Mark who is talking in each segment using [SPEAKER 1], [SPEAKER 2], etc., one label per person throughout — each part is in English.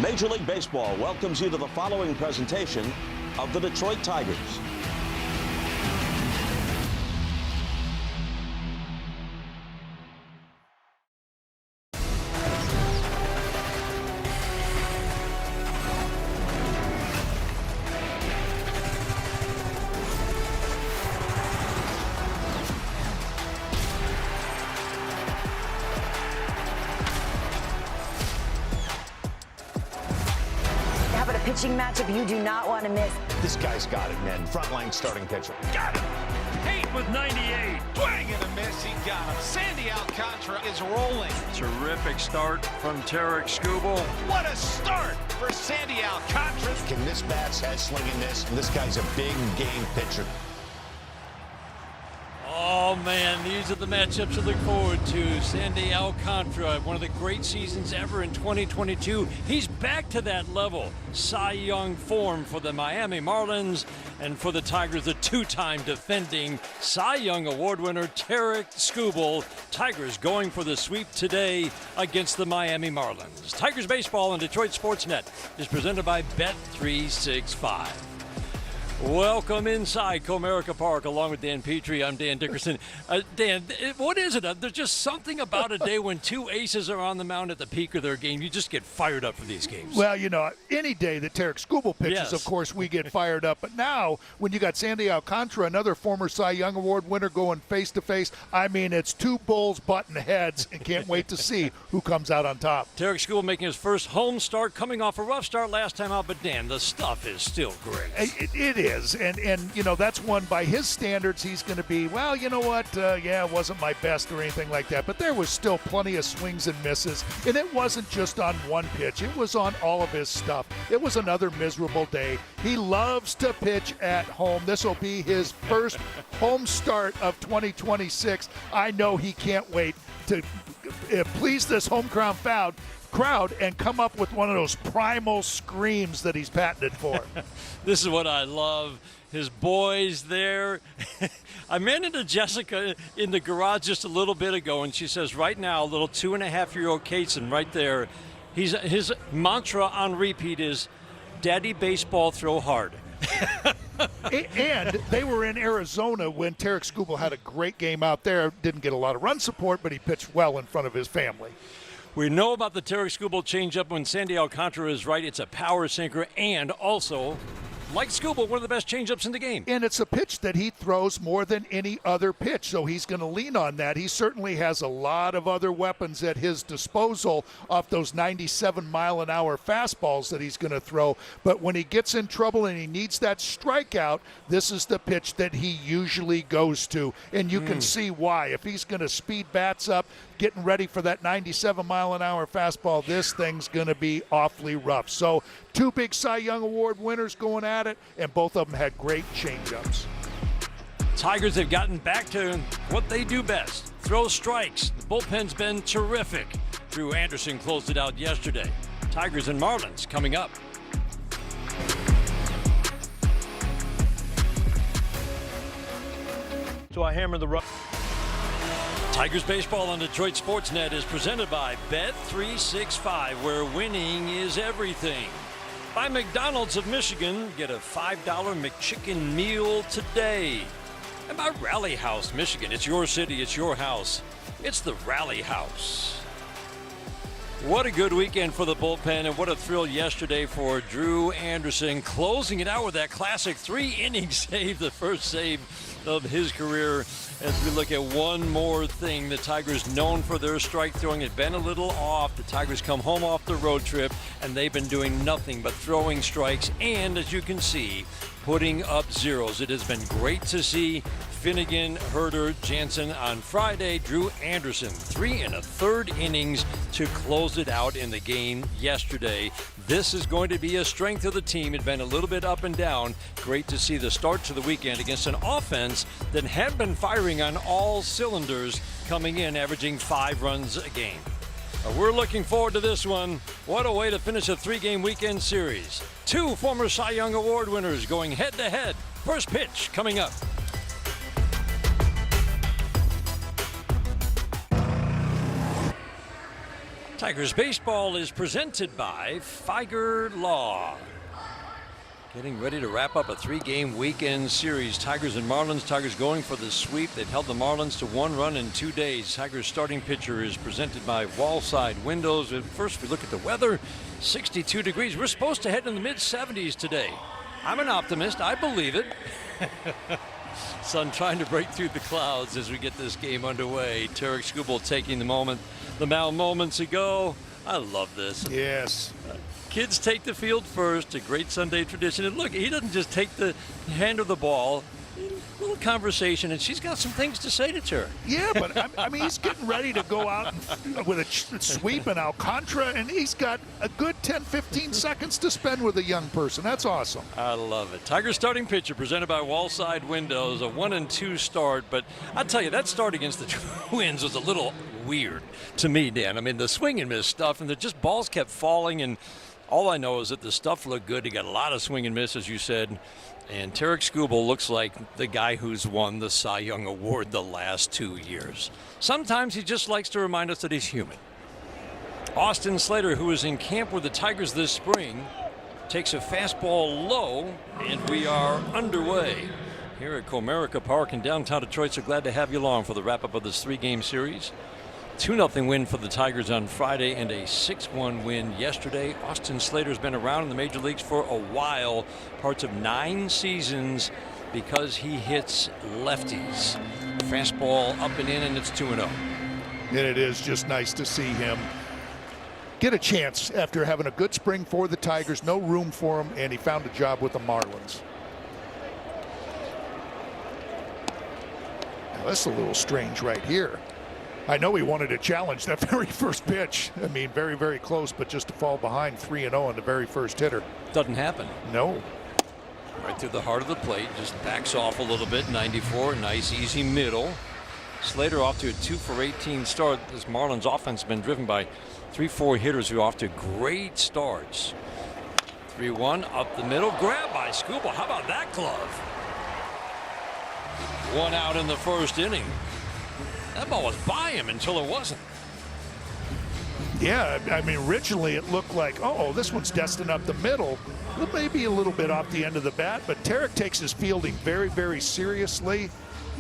[SPEAKER 1] Major League Baseball welcomes you to the following presentation of the Detroit Tigers.
[SPEAKER 2] Pitching matchup you do not want to miss.
[SPEAKER 3] This guy's got it, man. Frontline starting pitcher.
[SPEAKER 4] Got him. 8 with 98.
[SPEAKER 5] Swing and a miss. He got him. Sandy Alcantara is rolling.
[SPEAKER 4] Terrific start from Tarek Skubal.
[SPEAKER 5] What a start for Sandy Alcantara.
[SPEAKER 3] Can this bat's head slinging this? This guy's a big game pitcher.
[SPEAKER 6] Oh, man, these are the matchups to look forward to. Sandy Alcantara, one of the great seasons ever in 2022. He's back to that level. Cy Young form for the Miami Marlins, and for the Tigers, the two-time defending Cy Young Award winner Tarek Skubal. Tigers going for the sweep today against the Miami Marlins. Tigers baseball on Detroit Sportsnet is presented by Bet365. Welcome inside Comerica Park along with Dan Petrie. I'm Dan Dickerson. Dan, what is it? There's just something about a day when two aces are on the mound at the peak of their game. You just get fired up for these games.
[SPEAKER 7] Well, you know, any day that Tarek Skubal pitches,
[SPEAKER 6] Yes.
[SPEAKER 7] Of course, we get fired up. But now, when you got Sandy Alcantara, another former Cy Young Award winner, going face-to-face, I mean, it's two bulls butting heads, and can't wait to see who comes out on top.
[SPEAKER 6] Tarek Skubal making his first home start, coming off a rough start last time out. But, Dan, the stuff is still great.
[SPEAKER 7] It is. And you know, that's one by his standards. He's going to be, well, you know what? It wasn't my best or anything like that. But there was still plenty of swings and misses. And it wasn't just on one pitch. It was on all of his stuff. It was another miserable day. He loves to pitch at home. This will be his first home start of 2026. I know he can't wait to please this home crowd and come up with one of those primal screams that he's patented for.
[SPEAKER 6] This is what I love. His boys there. I ran into Jessica in the garage just a little bit ago, and she says right now, little 2.5-year-old Kason right there, his mantra on repeat is, Daddy baseball, throw hard.
[SPEAKER 7] And they were in Arizona when Tarek Skubal had a great game out there. Didn't get a lot of run support, but he pitched well in front of his family.
[SPEAKER 6] We know about the Tarek Skubal changeup. When Sandy Alcantara is right, it's a power sinker, and also, like Skubal, one of the best changeups in the game.
[SPEAKER 7] And it's a pitch that he throws more than any other pitch, so he's going to lean on that. He certainly has a lot of other weapons at his disposal off those 97-mile-an-hour fastballs that he's going to throw. But when he gets in trouble and he needs that strikeout, this is the pitch that he usually goes to. And you can see why. If he's going to speed bats up, getting ready for that 97-mile-an-hour fastball, this thing's going to be awfully rough. So two big Cy Young Award winners going at it, and both of them had great changeups.
[SPEAKER 6] Tigers have gotten back to what they do best, throw strikes. The bullpen's been terrific. Drew Anderson closed it out yesterday. Tigers and Marlins coming up.
[SPEAKER 4] So I hammer the
[SPEAKER 6] Tigers baseball on Detroit Sportsnet is presented by Bet365, where winning is everything. By McDonald's of Michigan, get a $5 McChicken meal today. And by Rally House, Michigan, it's your city, it's your house. It's the Rally House. What a good weekend for the bullpen, and what a thrill yesterday for Drew Anderson, closing it out with that classic 3-inning save, the first save of his career. As we look at one more thing, the Tigers, known for their strike throwing, had been a little off. The Tigers come home off the road trip, and they've been doing nothing but throwing strikes, and as you can see, putting up zeros. It has been great to see Finnegan, Herter, Jansen on Friday. Drew Anderson, 3 1/3 innings to close it out in the game yesterday. This is going to be a strength of the team. It's been a little bit up and down. Great to see the start to the weekend against an offense that had been firing on all cylinders, coming in averaging 5 runs a game. We're looking forward to this one. What a way to finish a 3-game weekend series. 2 former Cy Young Award winners going head-to-head. First pitch coming up. Tigers baseball is presented by Figer Law. Getting ready to wrap up a 3-game weekend series. Tigers and Marlins. Tigers going for the sweep. They've held the Marlins to 1 run in 2 days. Tigers starting pitcher is presented by Wallside Windows. First, we look at the weather. 62 degrees. We're supposed to head in the mid-70s today. I'm an optimist. I believe it. Sun trying to break through the clouds as we get this game underway. Tarek Skubal taking the mound moments ago. I love this.
[SPEAKER 7] Yes.
[SPEAKER 6] Kids take the field first, a great Sunday tradition. And look, he doesn't just take the hand of the ball. A little conversation, and she's got some things to say to Tarek.
[SPEAKER 7] Yeah, but I mean, he's getting ready to go out with a sweep in Alcantara, and he's got a good 10, 15 seconds to spend with a young person. That's awesome.
[SPEAKER 6] I love it. Tigers starting pitcher presented by Wallside Windows, a 1-2 start. But I'll tell you, that start against the Twins was a little weird to me, Dan. I mean, the swing and miss stuff, and the just balls kept falling, and all I know is that the stuff looked good. He got a lot of swing and miss, as you said. And Tarek Skubal looks like the guy who's won the Cy Young Award the last 2 years. Sometimes he just likes to remind us that he's human. Austin Slater, who is in camp with the Tigers this spring, takes a fastball low, and we are underway here at Comerica Park in downtown Detroit. So glad to have you along for the wrap-up of this 3-game series. 2-0 win for the Tigers on Friday and a 6-1 win yesterday. Austin Slater's been around in the major leagues for a while, parts of 9 seasons, because he hits lefties. Fastball up and in, and it's 2-0.
[SPEAKER 7] And it is just nice to see him get a chance after having a good spring for the Tigers. No room for him, and he found a job with the Marlins. Now, that's a little strange right here. I know he wanted to challenge that very first pitch. I mean, very, very close, but just to fall behind 3-0 on the very first hitter.
[SPEAKER 6] Doesn't happen.
[SPEAKER 7] No.
[SPEAKER 6] Right through the heart of the plate, just backs off a little bit. 94, nice easy middle. Slater off to a 2-for-18 start. This Marlins offense has been driven by 3-4 hitters who are off to great starts. 3-1 up the middle, grab by Skubal. How about that glove? 1 out in the first inning. That ball was by him until it wasn't.
[SPEAKER 7] Yeah, I mean, originally it looked like, oh, this one's destined up the middle. Maybe a little bit off the end of the bat, but Tarek takes his fielding very, very seriously.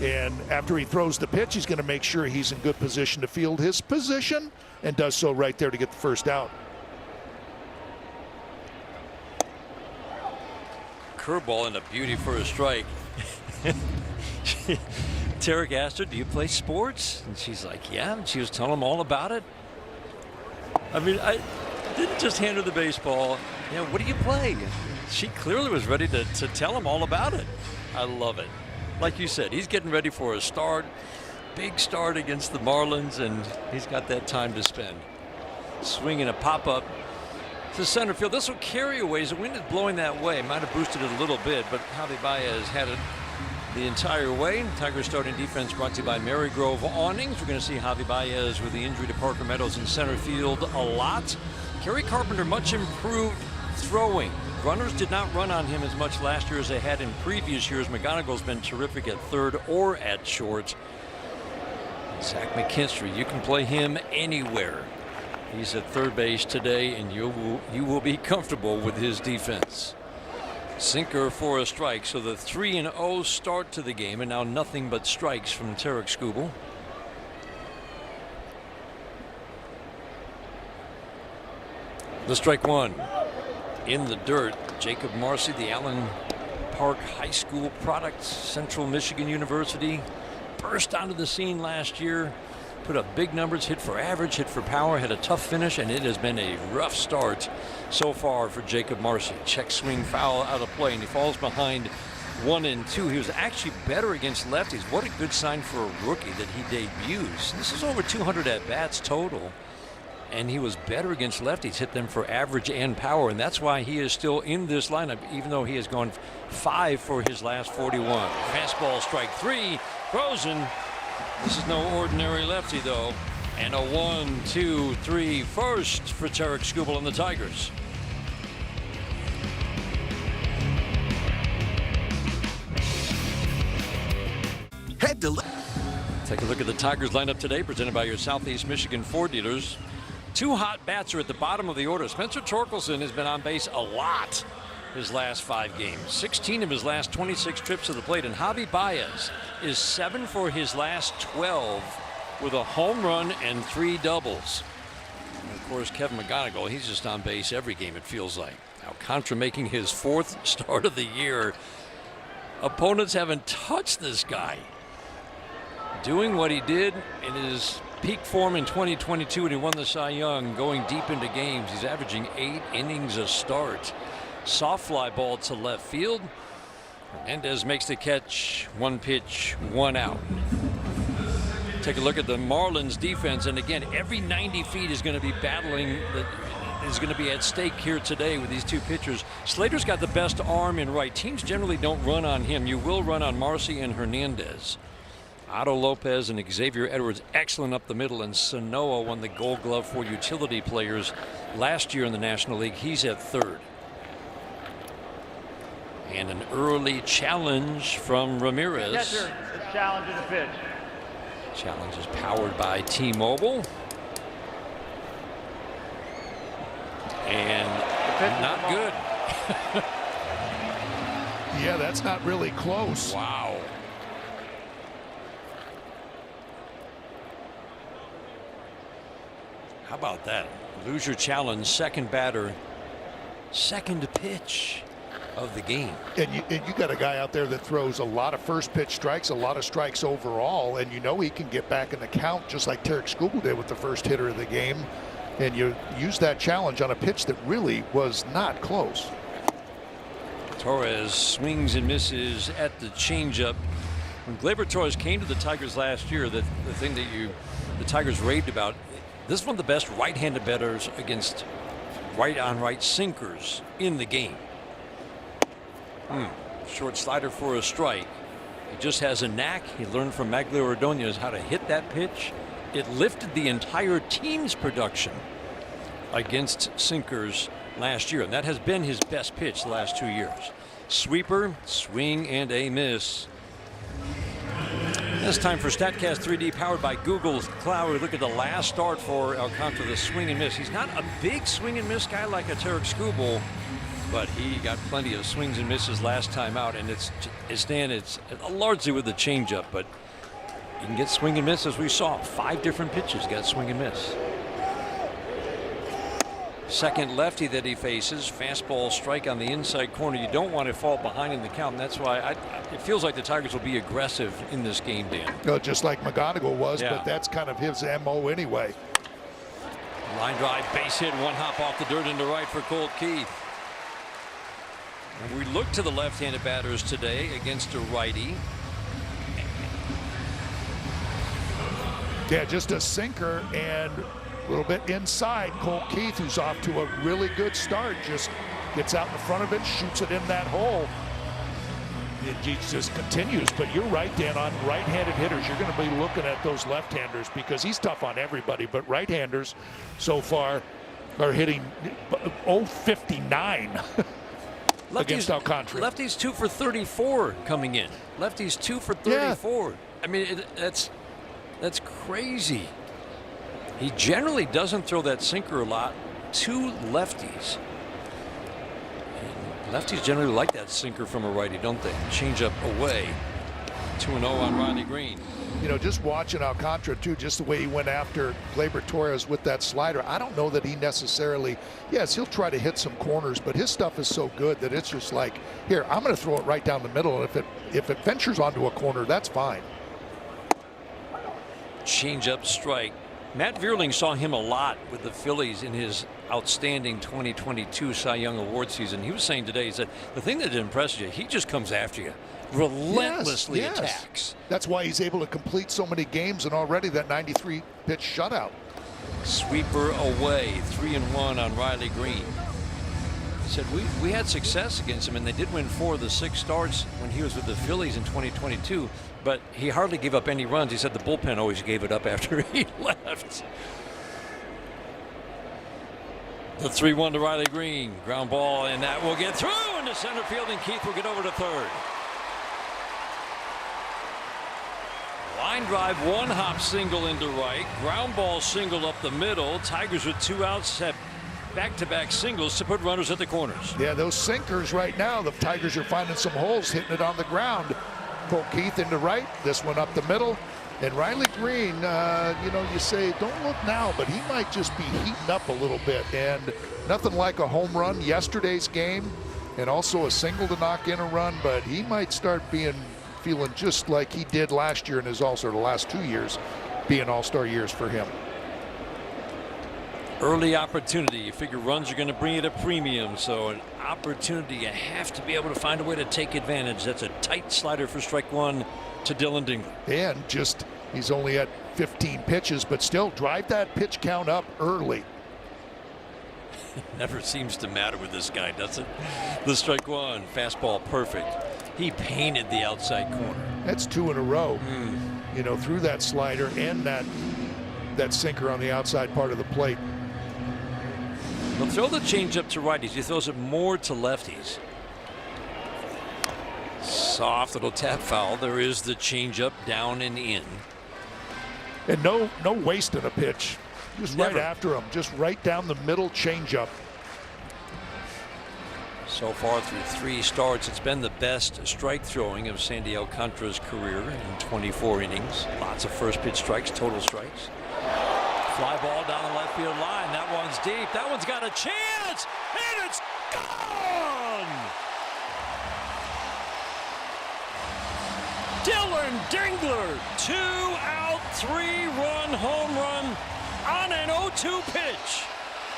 [SPEAKER 7] And after he throws the pitch, he's going to make sure he's in good position to field his position, and does so right there to get the first out.
[SPEAKER 6] Curveball and a beauty for a strike. Tarek asked her, do you play sports? And she's like, yeah. And she was telling him all about it. I mean, I didn't just hand her the baseball. You know, what do you play? She clearly was ready to tell him all about it. I love it. Like you said, he's getting ready for a start. Big start against the Marlins, and he's got that time to spend. Swinging a pop-up to center field. This will carry away. The wind is blowing that way. Might have boosted it a little bit, but Javi Baez had it the entire way. Tigers starting defense brought to you by Marygrove Awnings. We're going to see Javi Baez with the injury to Parker Meadows in center field a lot. Kerry Carpenter much improved throwing. Runners did not run on him as much last year as they had in previous years. McGonigal's been terrific at third or at short. Zach McKinstry, you can play him anywhere. He's at third base today, and you will be comfortable with his defense. Sinker for a strike, so the 3-0 start to the game, and now nothing but strikes from Tarek Skubal. The strike one. In the dirt, Jacob Marcy, the Allen Park High School product, Central Michigan University, burst onto the scene last year, put up big numbers, hit for average, hit for power, had a tough finish, and it has been a rough start so far for Jacob Marcy. Check swing foul out of play, and he falls behind 1-2. He was actually better against lefties. What a good sign for a rookie that he debuts. This is over 200 at-bats total, and he was better against lefties, hit them for average and power, and that's why he is still in this lineup, even though he has gone 5 for his last 41. Fastball, strike 3, frozen. This is no ordinary lefty, though. And a 1-2-3 first for Tarek Skubal and the Tigers. Take a look at the Tigers lineup today, presented by your Southeast Michigan Ford dealers. Two hot bats are at the bottom of the order. Spencer Torkelson has been on base a lot his last 5 games. 16 of his last 26 trips to the plate. And Javi Baez is 7 for his last 12 with a home run and 3 doubles. And of course, Kevin McGonigal, he's just on base every game, it feels like. Alcantara making his 4th start of the year. Opponents haven't touched this guy. Doing what he did in his peak form in 2022 when he won the Cy Young, going deep into games. He's averaging 8 innings a start. Soft fly ball to left field. Hernandez makes the catch. 1 pitch, 1 out. Take a look at the Marlins defense, and again, every 90 feet is going to be battling, is going to be at stake here today with these 2 pitchers. Slater's got the best arm in right. Teams generally don't run on him. You will run on Marcy and Hernandez. Otto Lopez and Xavier Edwards excellent up the middle, and Sanoa won the Gold Glove for utility players last year in the National League. He's at 3rd. And an early challenge from Ramirez.
[SPEAKER 4] Catcher, the challenge of the pitch.
[SPEAKER 6] Challenge is powered by T-Mobile. And not good.
[SPEAKER 7] Yeah, that's not really close.
[SPEAKER 6] Wow. How about that? Lose your challenge, second batter, second pitch of the game.
[SPEAKER 7] And you got a guy out there that throws a lot of first pitch strikes, a lot of strikes overall, and you know he can get back in the count just like Tarek Skubal did with the first hitter of the game. And you use that challenge on a pitch that really was not close.
[SPEAKER 6] Torres swings and misses at the changeup. When Gleyber Torres came to the Tigers last year, the thing that the Tigers raved about, this is one of the best right-handed batters against right-on-right sinkers in the game. Short slider for a strike. He just has a knack. He learned from Magglio Ordonez how to hit that pitch. It lifted the entire team's production against sinkers last year, and that has been his best pitch the last 2 years. Sweeper, swing, and a miss. It's time for StatCast 3D, powered by Google Cloud. We look at the last start for Alcantara, the swing and miss. He's not a big swing and miss guy like a Tarek Skubal, but he got plenty of swings and misses last time out, and it's largely with the changeup, but you can get swing and miss, as we saw. 5 different pitches got swing and miss. Second lefty that he faces, fastball strike on the inside corner. You don't want to fall behind in the count, and that's why it feels like the Tigers will be aggressive in this game, Dan.
[SPEAKER 7] Just like McGonigal was,
[SPEAKER 6] yeah.
[SPEAKER 7] But that's kind of his MO anyway.
[SPEAKER 6] Line drive, base hit, 1 hop off the dirt into right for Colt Keith. And we look to the left-handed batters today against a righty.
[SPEAKER 7] Yeah, just a sinker and a little bit inside. Colt Keith, who's off to a really good start, just gets out in front of it, shoots it in that hole. It just continues. But you're right, Dan, on right-handed hitters, you're going to be looking at those left-handers because he's tough on everybody. But right-handers so far are hitting 0.59 against Alcantara.
[SPEAKER 6] Lefty's 2 for 34 coming in. Lefty's 2 for 34. Yeah. I mean, that's crazy. He generally doesn't throw that sinker a lot to lefties. And lefties generally like that sinker from a righty, don't they? Change up away. 2-0 on Riley Green.
[SPEAKER 7] You know, just watching Alcantara, too, just the way he went after Gleyber Torres with that slider, I don't know that he necessarily, yes, he'll try to hit some corners, but his stuff is so good that it's just like, here, I'm going to throw it right down the middle, and if it ventures onto a corner, that's fine.
[SPEAKER 6] Change-up strike. Matt Vierling saw him a lot with the Phillies in his outstanding 2022 Cy Young Award season. He was saying today, he said, the thing that impresses you, he just comes after you. Relentlessly attacks.
[SPEAKER 7] That's why he's able to complete so many games, and already that 93 pitch shutout.
[SPEAKER 6] Sweeper away, 3-1 on Riley Green. He said we had success against him, and they did win 4 of the 6 starts when he was with the Phillies in 2022, but he hardly gave up any runs. He said the bullpen always gave it up after he left. The 3-1 to Riley Green. Ground ball, and that will get through into center field, and Keith will get over to third. Line drive, one hop single into right. Ground ball single up the middle. Tigers with 2 outs have back-to-back singles to put runners at the corners.
[SPEAKER 7] Yeah, those sinkers right now, the Tigers are finding some holes, hitting it on the ground. Cole Keith into right, this one up the middle. And Riley Green, you say don't look now, but he might just be heating up a little bit. And nothing like a home run yesterday's game and also a single to knock in a run, but he might start feeling just like he did last year and is also the last 2 years being all-star years for him.
[SPEAKER 6] Early opportunity. You figure runs are going to bring it a premium, so an opportunity you have to be able to find a way to take advantage. That's a tight slider for strike one to Dylan Dingler.
[SPEAKER 7] And he's only at 15 pitches, but still drive that pitch count up early.
[SPEAKER 6] Never seems to matter with this guy, does it? The strike one, fastball perfect. He painted the outside corner.
[SPEAKER 7] That's 2 in a row. Through that slider and that sinker on the outside part of the plate.
[SPEAKER 6] He'll throw the changeup to righties. He throws it more to lefties. Soft little tap foul. There is the changeup down and in.
[SPEAKER 7] And no wasting a pitch. Just
[SPEAKER 6] Never.
[SPEAKER 7] Right after him. Just right down the middle changeup.
[SPEAKER 6] So far through 3 starts, it's been the best strike throwing of Sandy Alcantara's career in 24 innings. Lots of first pitch strikes, total strikes. Fly ball down the left field line. That one's deep. That one's got a chance. And it's gone! Dylan Dingler, 2-out, 3-run home run on an 0-2 pitch.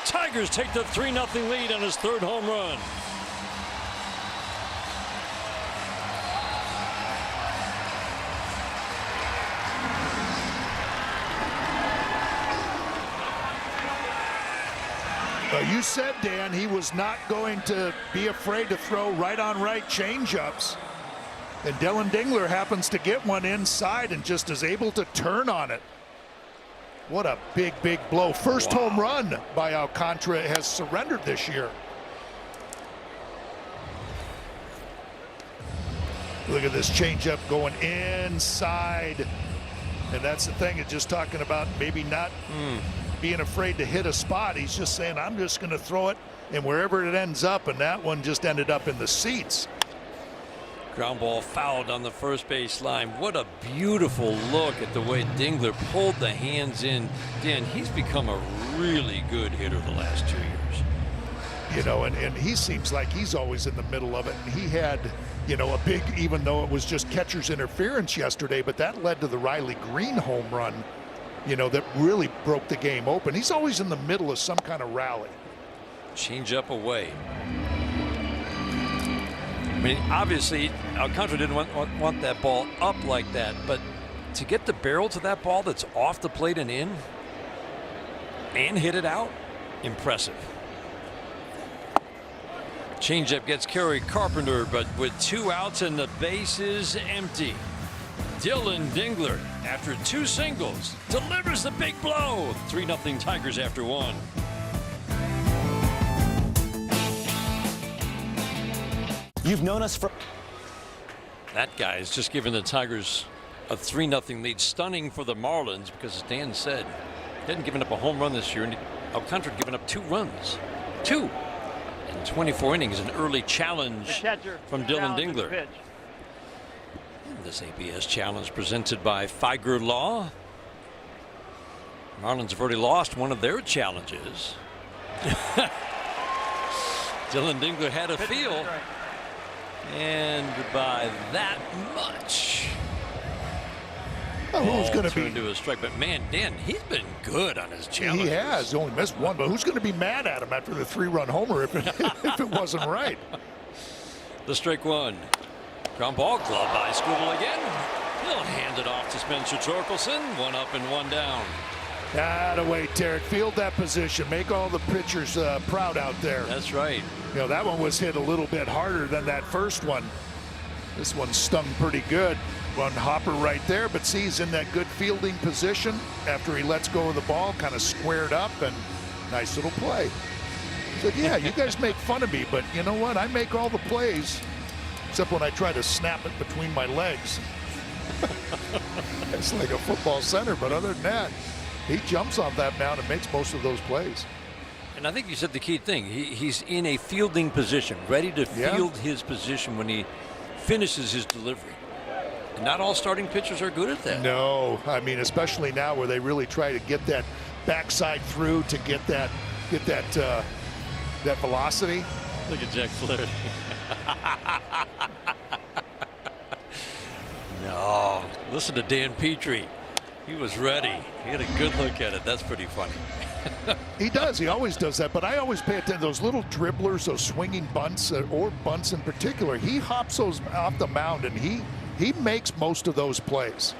[SPEAKER 6] Tigers take the 3-0 lead on his 3rd home run.
[SPEAKER 7] You said, Dan, he was not going to be afraid to throw right-on-right changeups. And Dylan Dingler happens to get one inside and just is able to turn on it. What a big blow. First home run by Alcantara has surrendered this year. Look at this changeup going inside. And that's the thing, it's just talking about maybe not being afraid to hit a spot. He's just saying, I'm just going to throw it, and wherever it ends up, and that one just ended up in the seats.
[SPEAKER 6] Ground ball fouled on the first base line. What a beautiful look at the way Dingler pulled the hands in. Dan, he's become a really good hitter the last 2 years.
[SPEAKER 7] And he seems like he's always in the middle of it. And he had, a big, even though it was just catcher's interference yesterday, but that led to the Riley Green home run, that really broke the game open. He's always in the middle of some kind of rally.
[SPEAKER 6] Change up away. I mean, obviously, Alcantara didn't want that ball up like that, but to get the barrel to that ball that's off the plate and in and hit it out, impressive. Changeup gets Kerry Carpenter, but with 2 outs and the bases empty. Dylan Dingler, after 2 singles, delivers the big blow. 3-0 Tigers after 1.
[SPEAKER 1] You've known us for...
[SPEAKER 6] That guy is just giving the Tigers a 3-0 lead. Stunning for the Marlins because, as Dan said, he hadn't given up a home run this year, and Alcantara had given up 2 runs. 2 in 24 innings. An early challenge from Dylan Dingler. This ABS challenge presented by Figer Law. Marlins have already lost one of their challenges. Dylan Dingler had a feel, and by that much.
[SPEAKER 7] Well, who's going to be
[SPEAKER 6] into a strike? But man, Dan, he's been good on his challenges.
[SPEAKER 7] He has. He only missed one, but who's going to be mad at him after the 3-run homer if it wasn't right?
[SPEAKER 6] The strike one. Ground ball club by Skubal again. He'll hand it off to Spencer Torkelson. 1 up and 1 down.
[SPEAKER 7] Away, Tarek. Field that position. Make all the pitchers proud out there.
[SPEAKER 6] That's right.
[SPEAKER 7] That one was hit a little bit harder than that first one. This one stung pretty good. One hopper right there, but see, he's in that good fielding position after he lets go of the ball, kind of squared up, and nice little play. Said, yeah, you guys make fun of me, but you know what? I make all the plays, except when I try to snap it between my legs. It's like a football center, but other than that, he jumps off that mound and makes most of those plays.
[SPEAKER 6] And I think you said the key thing. He's in a fielding position, ready to field his position when he finishes his delivery. And not all starting pitchers are good at that.
[SPEAKER 7] No, I mean, especially now where they really try to get that backside through to get that velocity.
[SPEAKER 6] Look at Jack Flaherty. No, listen to Dan Petrie. He was ready. He had a good look at it. That's pretty funny.
[SPEAKER 7] He does. He always does that. But I always pay attention to those little dribblers, those swinging bunts, or bunts in particular. He hops those off the mound, and he makes most of those plays.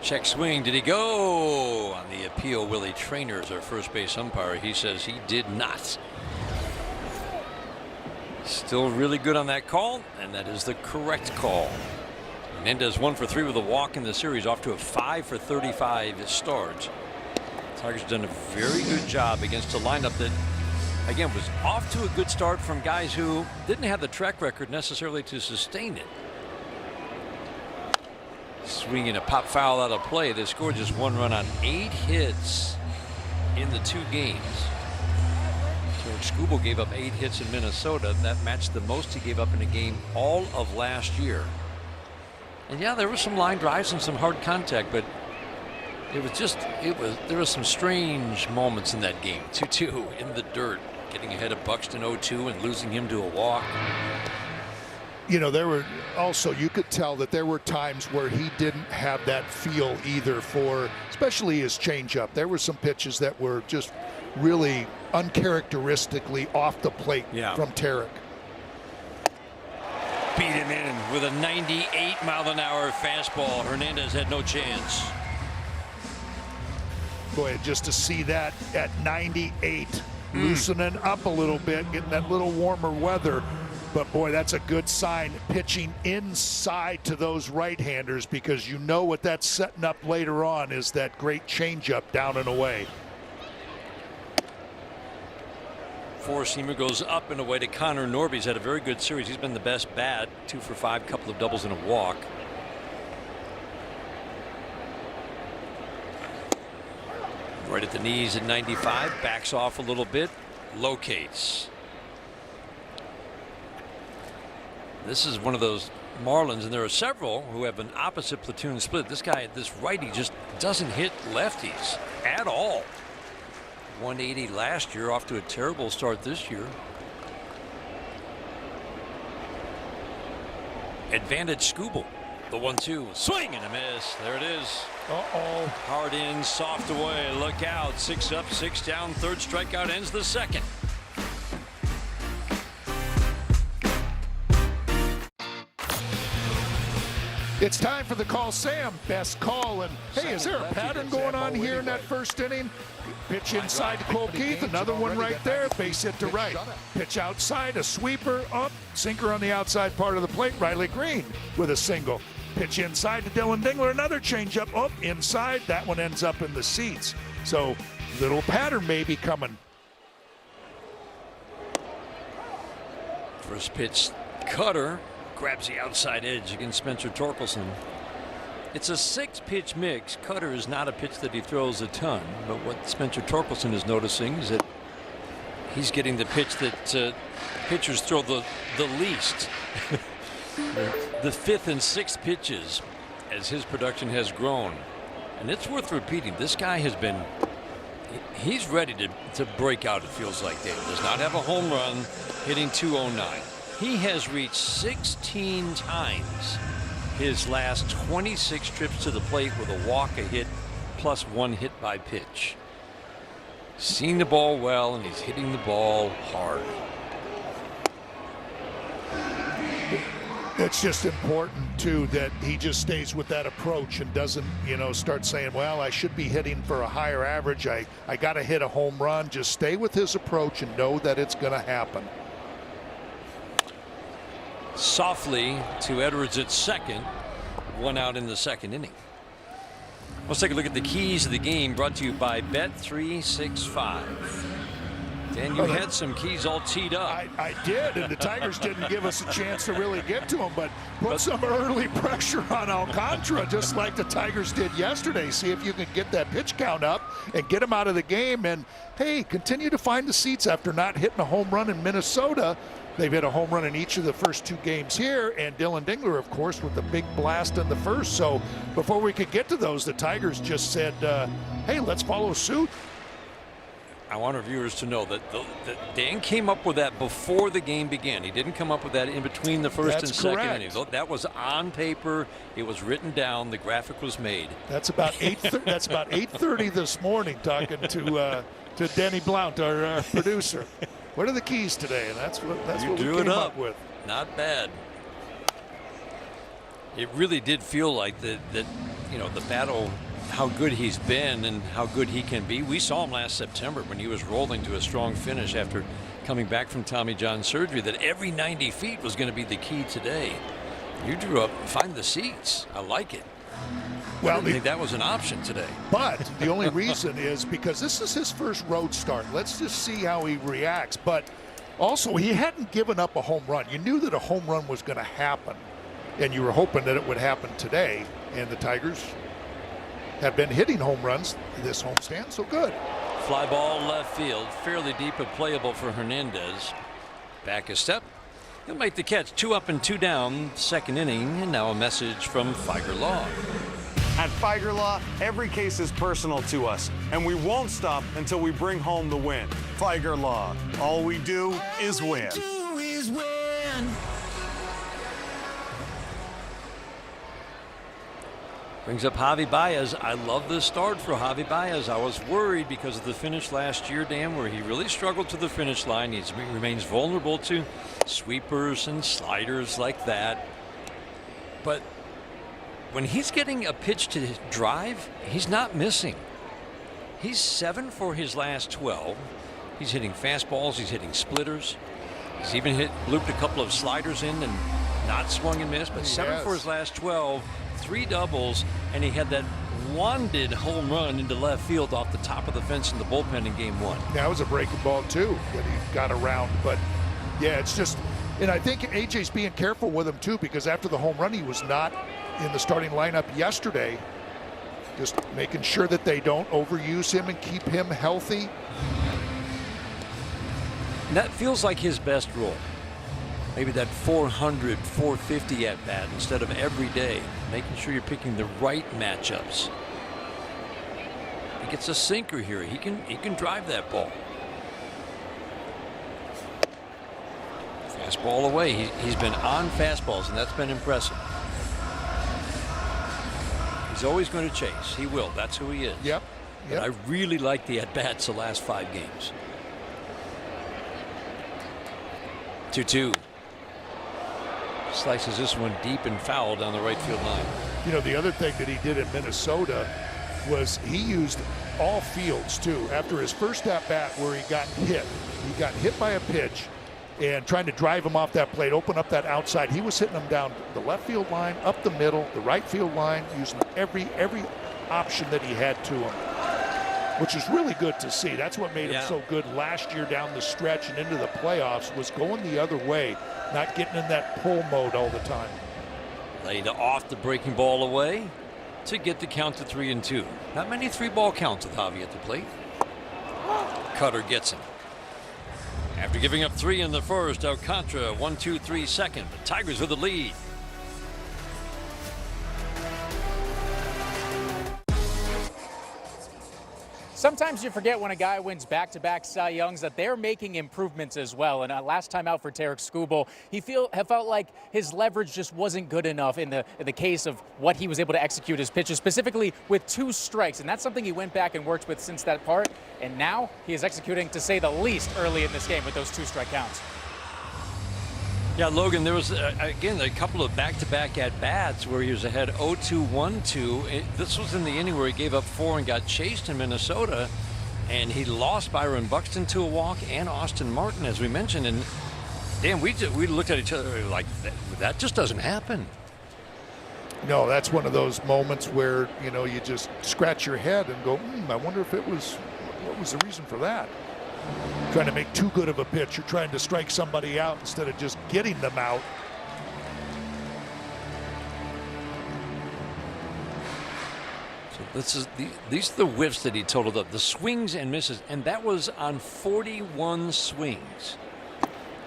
[SPEAKER 6] Check swing. Did he go? On the appeal, Willie Traynor is our first base umpire. He says he did not. Still really good on that call, and that is the correct call. Hernandez 1 for 3 with a walk in the series, off to a 5 for 35 start. Tigers done a very good job against a lineup that, again, was off to a good start from guys who didn't have the track record necessarily to sustain it. Swinging a pop foul out of play. They scored just 1 run on 8 hits in the 2 games. George Skubal gave up 8 hits in Minnesota. That matched the most he gave up in a game all of last year. And yeah, there were some line drives and some hard contact, but there was some strange moments in that game. 2-2 in the dirt, getting ahead of Buxton 0-2 and losing him to a walk.
[SPEAKER 7] You know, there were also, you could tell that there were times where he didn't have that feel either for, especially his changeup. There were some pitches that were just really uncharacteristically off the plate from Tarek.
[SPEAKER 6] Beat him in with a 98-mile-an-hour fastball. Hernandez had no chance.
[SPEAKER 7] Boy, just to see that at 98, loosening up a little bit, getting that little warmer weather. But boy, that's a good sign, pitching inside to those right-handers, because you know what that's setting up later on is that great changeup down and away.
[SPEAKER 6] Four-seamer goes up and away to Connor Norby. He's had a very good series. He's been the best bat, 2 for 5, couple of doubles and a walk. Right at the knees at 95, backs off a little bit, locates. This is one of those Marlins, and there are several who have an opposite platoon split. This guy, this righty, just doesn't hit lefties at all. 180 last year, off to a terrible start this year. Advantage Skubal. The 1-2. Swing and a miss. There it is.
[SPEAKER 7] Uh-oh.
[SPEAKER 6] Hard in, soft away. Look out. 6 up, 6 down. Third strikeout ends the second.
[SPEAKER 7] It's time for the Call Sam best call. And hey, is there a pattern going on here in that first inning? Pitch inside to Cole Keith, another one right there, base hit to right. Pitch outside, a sweeper up, sinker on the outside part of the plate. Riley Green with a single. Pitch inside to Dylan Dingler, another changeup up inside. That one ends up in the seats. So little pattern may be coming.
[SPEAKER 6] First pitch, cutter. Grabs the outside edge against Spencer Torkelson. It's a 6-pitch mix. Cutter is not a pitch that he throws a ton, but what Spencer Torkelson is noticing is that he's getting the pitch that pitchers throw the least. The 5th and 6th pitches as his production has grown. And it's worth repeating, this guy has been, he's ready to break out, it feels like. Dave does not have a home run, hitting .209. He has reached 16 times his last 26 trips to the plate with a walk, a hit, plus 1 hit by pitch. Seeing the ball well, and he's hitting the ball hard.
[SPEAKER 7] It's just important, too, that he just stays with that approach and doesn't, start saying, well, I should be hitting for a higher average. I got to hit a home run. Just stay with his approach and know that it's going to happen.
[SPEAKER 6] Softly to Edwards at second. 1 out in the second inning. Let's take a look at the keys of the game, brought to you by Bet365. Dan, you had some keys all teed up.
[SPEAKER 7] I did, and the Tigers didn't give us a chance to really get to him, but put some early pressure on Alcantara, just like the Tigers did yesterday. See if you can get that pitch count up and get him out of the game. And, hey, continue to find the seats after not hitting a home run in Minnesota. They've hit a home run in each of the first 2 games here, and Dylan Dingler, of course, with the big blast in the first. So before we could get to those, the Tigers just said, hey, let's follow suit.
[SPEAKER 6] I want our viewers to know that Dan came up with that before the game began. He didn't come up with that in between the first and second innings. That was on paper. It was written down. The graphic was made.
[SPEAKER 7] That's about 8:30 this morning, talking to Denny Blount, our producer. What are the keys today? And that's what we came up with.
[SPEAKER 6] Not bad. It really did feel like that you know, the battle, how good he's been and how good he can be. We saw him last September when he was rolling to a strong finish after coming back from Tommy John surgery, that every 90 feet was going to be the key today. You drew up, find the seats. I like it. Well, I didn't think that was an option today.
[SPEAKER 7] But the only reason is because this is his first road start. Let's just see how he reacts. But also, he hadn't given up a home run. You knew that a home run was going to happen, and you were hoping that it would happen today. And the Tigers have been hitting home runs this homestand, so good.
[SPEAKER 6] Fly ball left field, fairly deep and playable for Hernandez. Back a step. He'll make the catch. 2 up and 2 down, second inning, and now a message from Figer Law.
[SPEAKER 8] At Figer Law, every case is personal to us, and we won't stop until we bring home the win. Figer Law, all we do is win.
[SPEAKER 6] Brings up Javi Baez. I love this start for Javi Baez. I was worried because of the finish last year, Dan, where he really struggled to the finish line. He remains vulnerable to sweepers and sliders like that. But when he's getting a pitch to drive, he's not missing. He's 7 for his last 12. He's hitting fastballs. He's hitting splitters. He's even looped a couple of sliders in and not swung and missed, but 7 for his last 12. 3 doubles, and he had that wanded home run into left field off the top of the fence in the bullpen in game 1.
[SPEAKER 7] That was a breaking ball too that he got around. But yeah, it's just, and I think AJ's being careful with him too, because after the home run he was not in the starting lineup yesterday. Just making sure that they don't overuse him and keep him healthy.
[SPEAKER 6] And that feels like his best role. Maybe that 400, 450 at bat instead of every day. Making sure you're picking the right matchups. He gets a sinker here. He can drive that ball. Fastball away. He's been on fastballs, and that's been impressive. He's always going to chase. He will. That's who he is.
[SPEAKER 7] Yep.
[SPEAKER 6] But I really like the at-bats the last 5 games. 2-2. Slices this one deep and foul down the right field line.
[SPEAKER 7] You know, the other thing that he did in Minnesota was he used all fields too. After his first at bat where he got hit by a pitch and trying to drive him off that plate, open up that outside. He was hitting him down the left field line, up the middle, the right field line, using every option that he had to him, which is really good to see. That's what made him so good last year down the stretch and into the playoffs, was going the other way, not getting in that pull mode all the time.
[SPEAKER 6] Laid off the breaking ball away to get the count to 3-2. Not many 3-ball counts with Javi at the plate. Cutter gets him. After giving up 3 in the first, Alcantara 1-2-3 second. The Tigers with the lead.
[SPEAKER 9] Sometimes you forget when a guy wins back-to-back Cy Youngs that they're making improvements as well. And last time out for Tarek Skubal, he felt like his leverage just wasn't good enough in the case of what he was able to execute his pitches, specifically with 2 strikes. And that's something he went back and worked with since that part. And now he is executing, to say the least, early in this game with those 2-strike counts.
[SPEAKER 6] Yeah, Logan, there was, again, a couple of back-to-back at-bats where he was ahead 0-2, 1-2. This was in the inning where he gave up 4 and got chased in Minnesota, and he lost Byron Buxton to a walk and Austin Martin, as we mentioned. And, damn, we looked at each other like, that just doesn't happen.
[SPEAKER 7] No, that's one of those moments where, you know, you just scratch your head and go, I wonder if what was the reason for that? trying to make too good of a pitch. You're trying to strike somebody out instead of just getting them out.
[SPEAKER 6] So these are the whiffs that he totaled up, the swings and misses, and that was on 41 swings.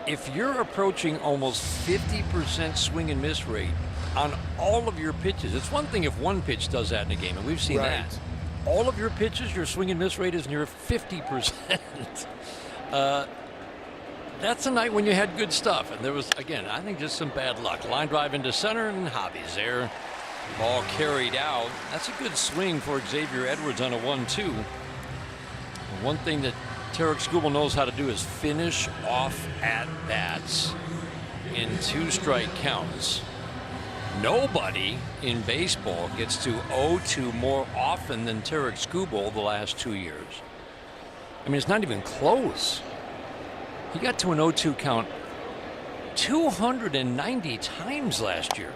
[SPEAKER 6] If you're approaching almost 50% swing and miss rate on all of your pitches, it's one thing if one pitch does that in a game, and we've seen that. All of your pitches, your swing and miss rate is near 50%. That's a night when you had good stuff, and there was, again, I think just some bad luck. Line drive into center, and Hobby's there. Ball carried out. That's a good swing for Xavier Edwards on a 1-2. One thing that Tarek Skubal knows how to do is finish off at bats in 2-strike counts. Nobody in baseball gets to 0-2 more often than Tarek Skubal the last 2 years. I mean, it's not even close. He got to an 0-2 count 290 times last year.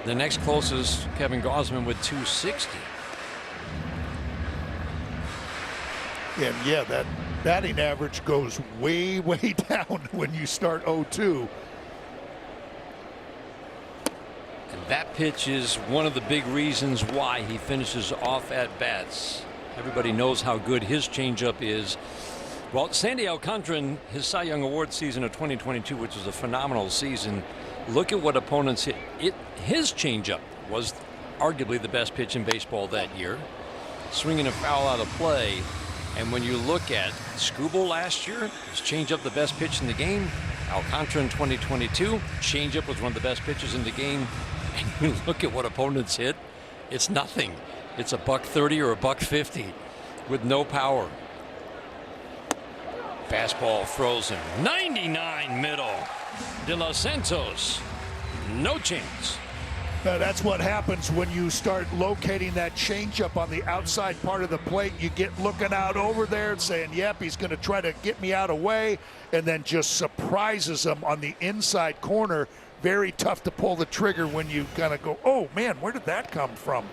[SPEAKER 6] The next closest, Kevin Gausman with 260.
[SPEAKER 7] And yeah, that batting average goes way, way down when you start 0-2.
[SPEAKER 6] And that pitch is one of the big reasons why he finishes off at bats. Everybody knows how good his changeup is. Well, Sandy Alcantara in his Cy Young Award season of 2022, which was a phenomenal season, look at what opponents hit. His changeup was arguably the best pitch in baseball that year. Swinging a foul out of play. And when you look at Skubal last year, his changeup the best pitch in the game. Alcantara in 2022, changeup was one of the best pitches in the game. And you look at what opponents hit, it's nothing. It's a $130 or a $150 with no power. Fastball frozen. 99 middle. De Los Santos, no chance.
[SPEAKER 7] Now that's what happens when you start locating that changeup on the outside part of the plate. You get looking out over there and saying, yep, he's going to try to get me out of way, and then just surprises him on the inside corner. Very tough to pull the trigger when you kind of go, oh, man, where did that come from?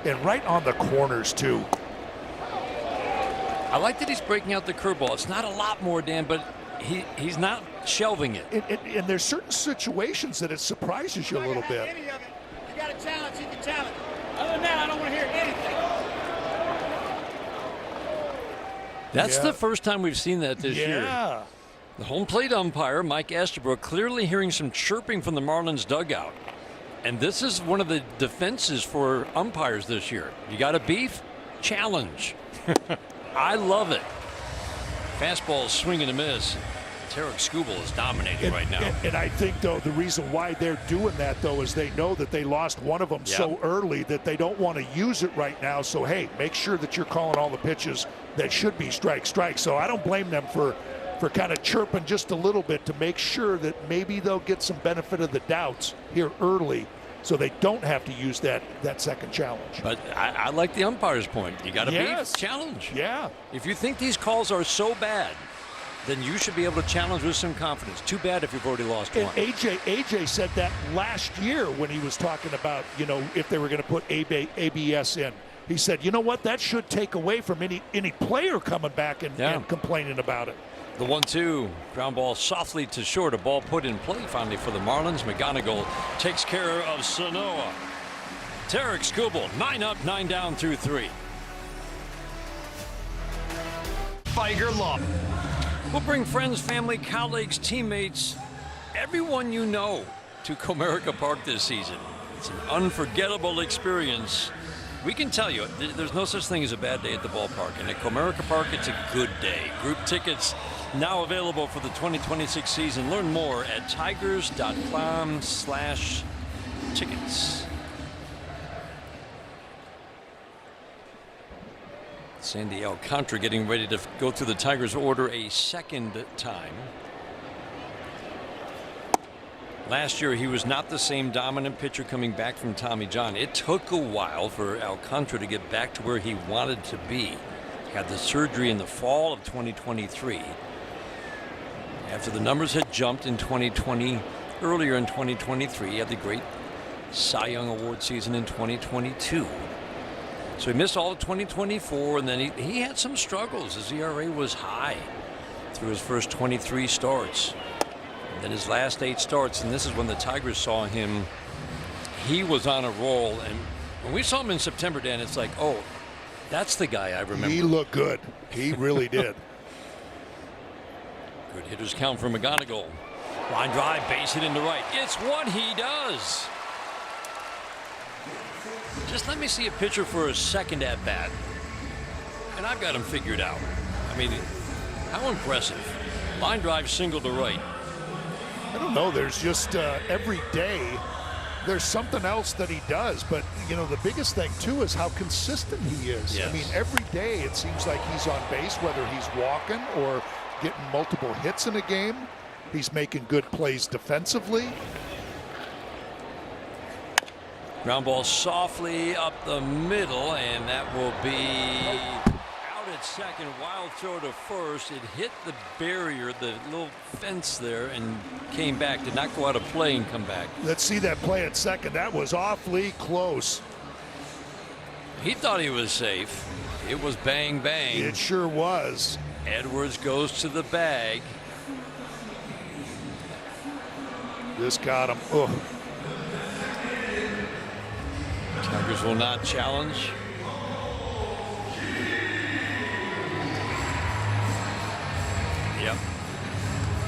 [SPEAKER 7] And right on the corners, too.
[SPEAKER 6] I like that he's breaking out the curveball. It's not a lot more, Dan, but he's not shelving it.
[SPEAKER 7] And there's certain situations that it surprises you a little bit.
[SPEAKER 4] Any of it. You got a challenge, you can challenge. Other than that, I don't want to hear anything.
[SPEAKER 6] That's the first time we've seen that this year. The home plate umpire, Mike Estabrook, clearly hearing some chirping from the Marlins dugout. And this is one of the defenses for umpires this year. You got a beef? Challenge. I love it. Fastball swing and a miss. Tarek Skubal is dominating right now.
[SPEAKER 7] And I think, though, the reason why they're doing that, though, is they know that they lost one of them so early that they don't want to use it right now. So, hey, make sure that you're calling all the pitches that should be strike. So I don't blame them for kind of chirping just a little bit to make sure that maybe they'll get some benefit of the doubts here early so they don't have to use that second challenge.
[SPEAKER 6] But I like the umpire's point. You got to beef, challenge.
[SPEAKER 7] Yeah.
[SPEAKER 6] If you think these calls are so bad, then you should be able to challenge with some confidence. Too bad if you've already lost one.
[SPEAKER 7] And AJ said that last year when he was talking about, if they were going to put ABS in. He said, you know what, that should take away from any player coming back and complaining about it.
[SPEAKER 6] The 1-2, ground ball softly to short, a ball put in play finally for the Marlins. McGonigal takes care of Sanoa. Tarek Skubal, 9 up, 9 down through 3.
[SPEAKER 3] Tiger Law.
[SPEAKER 6] We'll bring friends, family, colleagues, teammates, everyone you know to Comerica Park this season. It's an unforgettable experience. We can tell you, there's no such thing as a bad day at the ballpark. And at Comerica Park, it's a good day. Group tickets now available for the 2026 season. Learn more at tigers.com/tickets. Sandy Alcantara getting ready to go through the Tigers order a second time. Last year, he was not the same dominant pitcher coming back from Tommy John. It took a while for Alcantara to get back to where he wanted to be. He had the surgery in the fall of 2023. After the numbers had jumped in 2020, earlier in 2023, he had the great Cy Young Award season in 2022. So he missed all of 2024, and then he had some struggles. His ERA was high through his first 23 starts. And then his last 8 starts, and this is when the Tigers saw him. He was on a roll, and when we saw him in September, Dan, it's like, oh, that's the guy I remember.
[SPEAKER 7] He looked good. He really did.
[SPEAKER 6] Good hitters count for McGonigal. Line drive, base hit into right. It's what he does. Just let me see a pitcher for a second at bat, and I've got him figured out. I mean, how impressive. Line drive, single to right.
[SPEAKER 7] I don't know. There's just every day there's something else that he does. But, you know, the biggest thing, too, is how consistent he is.
[SPEAKER 6] Yes.
[SPEAKER 7] I mean, every day it seems like he's on base, whether he's walking or getting multiple hits in a game. He's making good plays defensively.
[SPEAKER 6] Ground ball softly up the middle, and that will be out at second. Wild throw to first. It hit the barrier, the little fence there, and came back. Did not go out of play and come back.
[SPEAKER 7] Let's see that play at second. That was awfully close.
[SPEAKER 6] He thought he was safe. It was bang, bang.
[SPEAKER 7] It sure was.
[SPEAKER 6] Edwards goes to the bag.
[SPEAKER 7] This got him. Oh.
[SPEAKER 6] Tigers will not challenge. Yep.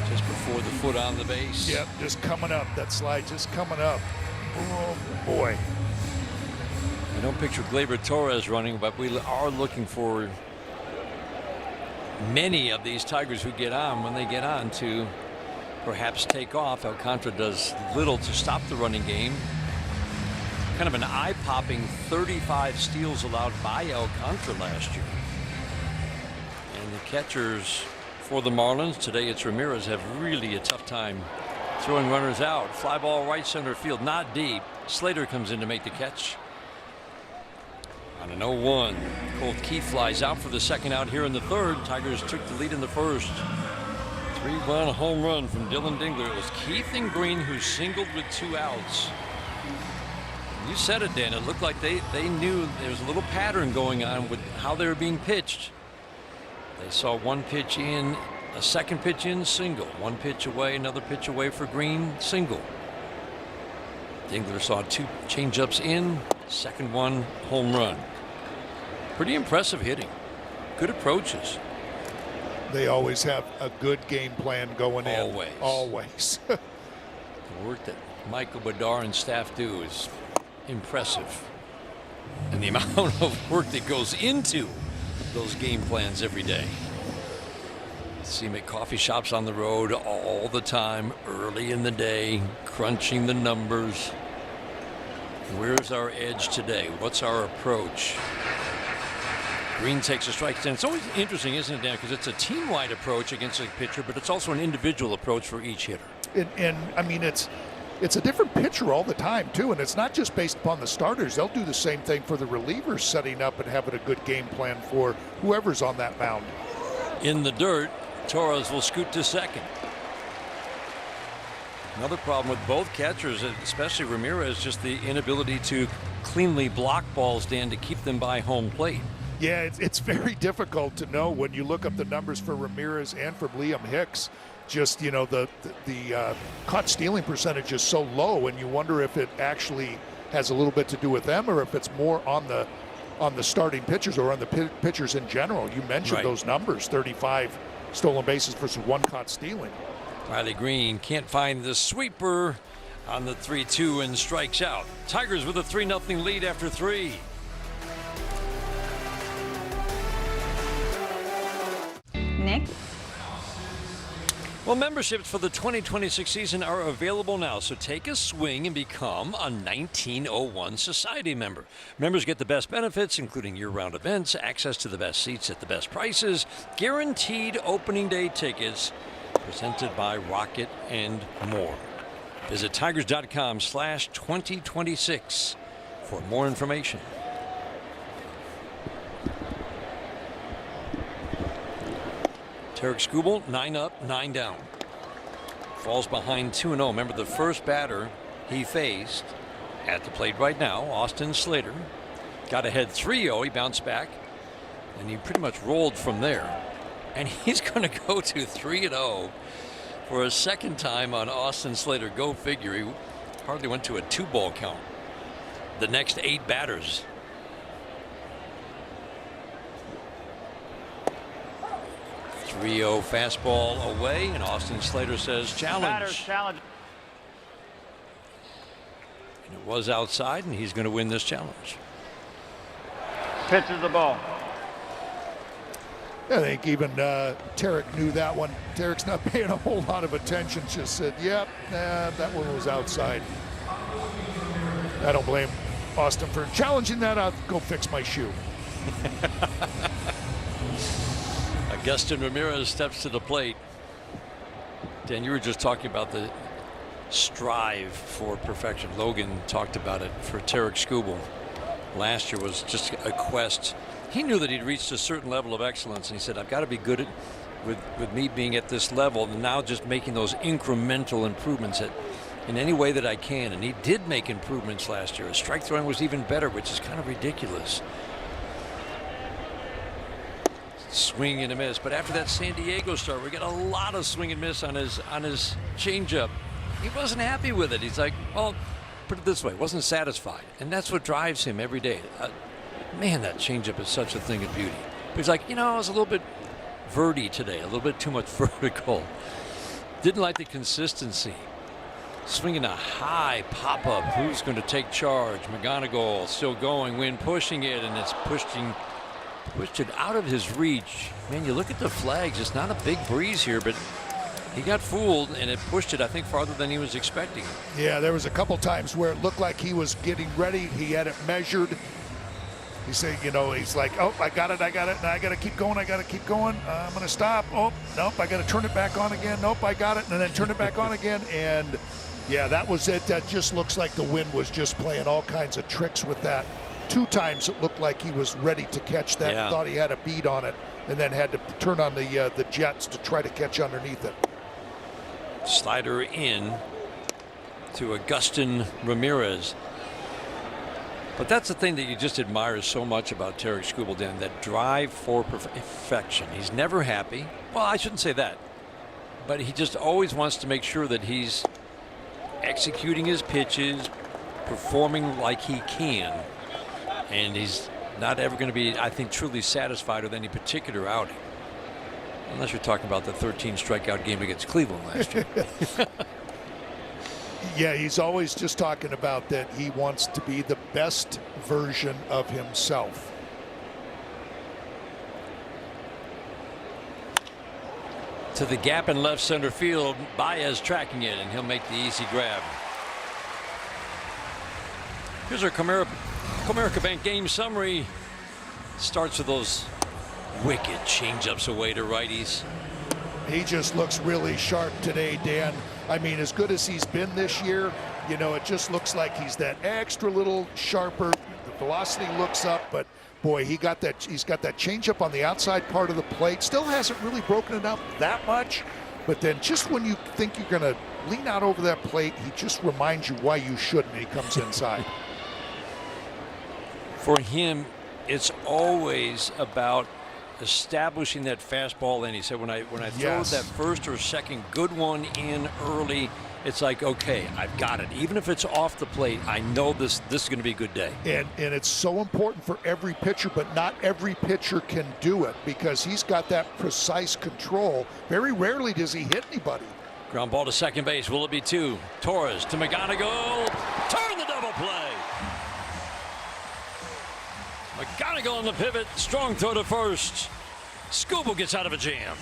[SPEAKER 6] Just before the foot on the base.
[SPEAKER 7] Yep, just coming up. That slide just coming up. Oh, boy.
[SPEAKER 6] I don't picture Gleyber Torres running, but we are looking for many of these Tigers who get on, when they get on, to perhaps take off. Alcantara does little to stop the running game. Kind of an eye-popping 35 steals allowed by Alcantara last year. And the catchers for the Marlins, today it's Ramirez, have really a tough time throwing runners out. Fly ball right center field, not deep. Slater comes in to make the catch. On an 0-1, Colt Keith flies out for the second out here in the third. Tigers took the lead in the first. 3-run home run from Dylan Dingler. It was Keith and Green who singled with 2 outs. You said it, Dan. It looked like they knew there was a little pattern going on with how they were being pitched. They saw one pitch in, a second pitch in, single. One pitch away, another pitch away for Green, single. Dingler saw 2 changeups in, second one, home run. Pretty impressive hitting. Good approaches.
[SPEAKER 7] They always have a good game plan going in. Always.
[SPEAKER 6] The work that Michael Bedard and staff do is impressive. And the amount of work that goes into those game plans every day. See him at coffee shops on the road all the time, early in the day, crunching the numbers. Where's our edge today? What's our approach? Green takes a strike. And it's always interesting, isn't it, Dan? Because it's a team-wide approach against a pitcher, but it's also an individual approach for each hitter.
[SPEAKER 7] And I mean, it's a different pitcher all the time, too. And it's not just based upon the starters. They'll do the same thing for the relievers, setting up and having a good game plan for whoever's on that mound.
[SPEAKER 6] In the dirt, Torres will scoot to second. Another problem with both catchers, especially Ramirez, just the inability to cleanly block balls, Dan, to keep them by home plate.
[SPEAKER 7] Yeah, it's very difficult to know when you look up the numbers for Ramirez and for Liam Hicks. Just, you know, the caught stealing percentage is so low, and you wonder if it actually has a little bit to do with them, or if it's more on the starting pitchers or on the pitchers in general. You mentioned those numbers: 35 stolen bases versus 1 caught stealing.
[SPEAKER 6] Riley Green can't find the sweeper on the 3-2 and strikes out. Tigers with a 3-0 lead after 3.
[SPEAKER 10] Nick?
[SPEAKER 6] Well, memberships for the 2026 season are available now, so take a swing and become a 1901 Society member. Members get the best benefits, including year-round events, access to the best seats at the best prices, guaranteed opening day tickets, presented by Rocket, and more. Visit tigers.com/2026 for more information. Tarek Skubal, 9 up, 9 down. Falls behind 2-0. Remember, the first batter he faced at the plate right now, Austin Slater, Got ahead 3-0. He bounced back, and he pretty much rolled from there. And he's going to go to 3-0 for a second time on Austin Slater. Go figure. He hardly went to a 2-ball count. The next 8 batters. .30 fastball away, and Austin Slater says challenge.
[SPEAKER 4] Challenge.
[SPEAKER 6] And it was outside, and he's going to win this challenge.
[SPEAKER 4] Pitches the ball.
[SPEAKER 7] I think even Tarek knew that one. Tarek's not paying a whole lot of attention. Just said, yep, that one was outside. I don't blame Austin for challenging that. I'll go fix my shoe.
[SPEAKER 6] Agustin Ramirez steps to the plate. Dan, you were just talking about the strive for perfection. Logan talked about it for Tarek Skubal. Last year was just a quest. He knew that he'd reached a certain level of excellence, and he said, I've got to be good at, with me being at this level, and now just making those incremental improvements in any way that I can. And he did make improvements last year. His strike throwing was even better, which is kind of ridiculous. Swing and a miss, but after that San Diego start, we got a lot of swing and miss on his changeup. He wasn't happy with it. He's like, well, put it this way, wasn't satisfied, and that's what drives him every day. Man, that changeup is such a thing of beauty. But he's like, I was a little bit verty today, a little bit too much vertical. Didn't like the consistency. Swinging a high pop up. Who's going to take charge? McGonigal still going. Wynn pushing it, and it's pushed it out of his reach. Man, you look at the flags, it's not a big breeze here, but he got fooled, and it pushed it, I think, farther than he was expecting.
[SPEAKER 7] Yeah, there was a couple times where it looked like he was getting ready. He had it measured. He said, he's like, oh, I got it. Now I got to keep going. I'm going to stop. Oh, nope, I got to turn it back on again. Nope, I got it. And then turn it back on again. And, yeah, that was it. That just looks like the wind was just playing all kinds of tricks with that. 2 times it looked like he was ready to catch that.
[SPEAKER 6] Yeah.
[SPEAKER 7] Thought he had a bead on it, and then had to turn on the jets to try to catch underneath it.
[SPEAKER 6] Slider in to Agustin Ramirez. But that's the thing that you just admire so much about Tarek Skubal, Dan, that drive for perfection. He's never happy. Well, I shouldn't say that, but he just always wants to make sure that he's executing his pitches, performing like he can. And he's not ever going to be, I think, truly satisfied with any particular outing. Unless you're talking about the 13 strikeout game against Cleveland last year.
[SPEAKER 7] Yeah, he's always just talking about that he wants to be the best version of himself.
[SPEAKER 6] To the gap in left center field, Baez tracking it, and he'll make the easy grab. Here's our Comerica Bank game summary. Starts with those wicked changeups away to righties.
[SPEAKER 7] He just looks really sharp today, Dan. I mean, as good as he's been this year, it just looks like he's that extra little sharper. The velocity looks up, but boy, he's got that changeup on the outside part of the plate. Still hasn't really broken it up that much, but then just when you think you're going to lean out over that plate, he just reminds you why you shouldn't. He comes inside.
[SPEAKER 6] For him, it's always about establishing that fastball in. He said, when I throw that first or second good one in early, it's like, okay, I've got it. Even if it's off the plate, I know this is going to be a good day.
[SPEAKER 7] And it's so important for every pitcher, but not every pitcher can do it because he's got that precise control. Very rarely does he hit anybody.
[SPEAKER 6] Ground ball to second base. Will it be 2? Torres to McGonigal. Turn the double play. McGonigal on the pivot. Strong throw to first. Skubal gets out of a jam.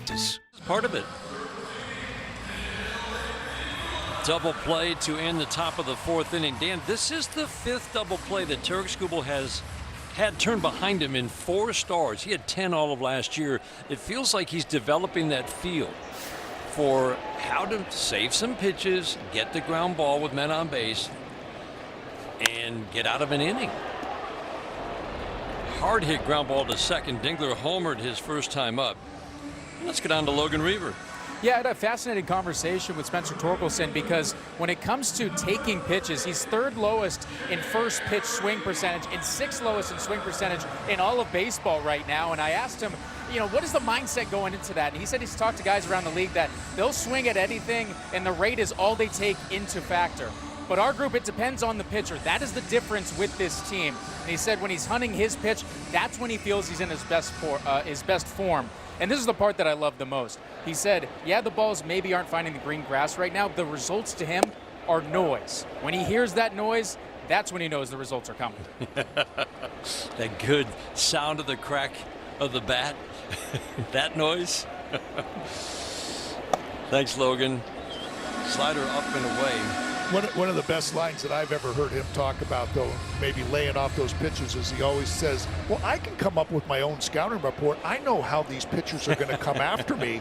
[SPEAKER 6] This is part of it. Double play to end the top of the 4th inning. Dan, this is the 5th double play that Tarek Skubal has had turned behind him in 4 starts. He had 10 all of last year. It feels like he's developing that feel for how to save some pitches, get the ground ball with men on base, and get out of an inning. Hard hit ground ball to second. Dingler homered his first time up. Let's get on to Logan Reaver.
[SPEAKER 9] Yeah, I had a fascinating conversation with Spencer Torkelson because when it comes to taking pitches, he's third lowest in first pitch swing percentage and sixth lowest in swing percentage in all of baseball right now. And I asked him, what is the mindset going into that? And he said he's talked to guys around the league that they'll swing at anything and the rate is all they take into factor. But our group, it depends on the pitcher. That is the difference with this team. And he said when he's hunting his pitch, that's when he feels he's in his best form. And this is the part that I love the most. He said, yeah, the balls maybe aren't finding the green grass right now. The results to him are noise. When he hears that noise, that's when he knows the results are coming.
[SPEAKER 6] That good sound of the crack of the bat. That noise. Thanks, Logan. Slider up and away.
[SPEAKER 7] One of the best lines that I've ever heard him talk about, though, maybe laying off those pitches, is he always says, well, I can come up with my own scouting report. I know how these pitchers are going to come after me.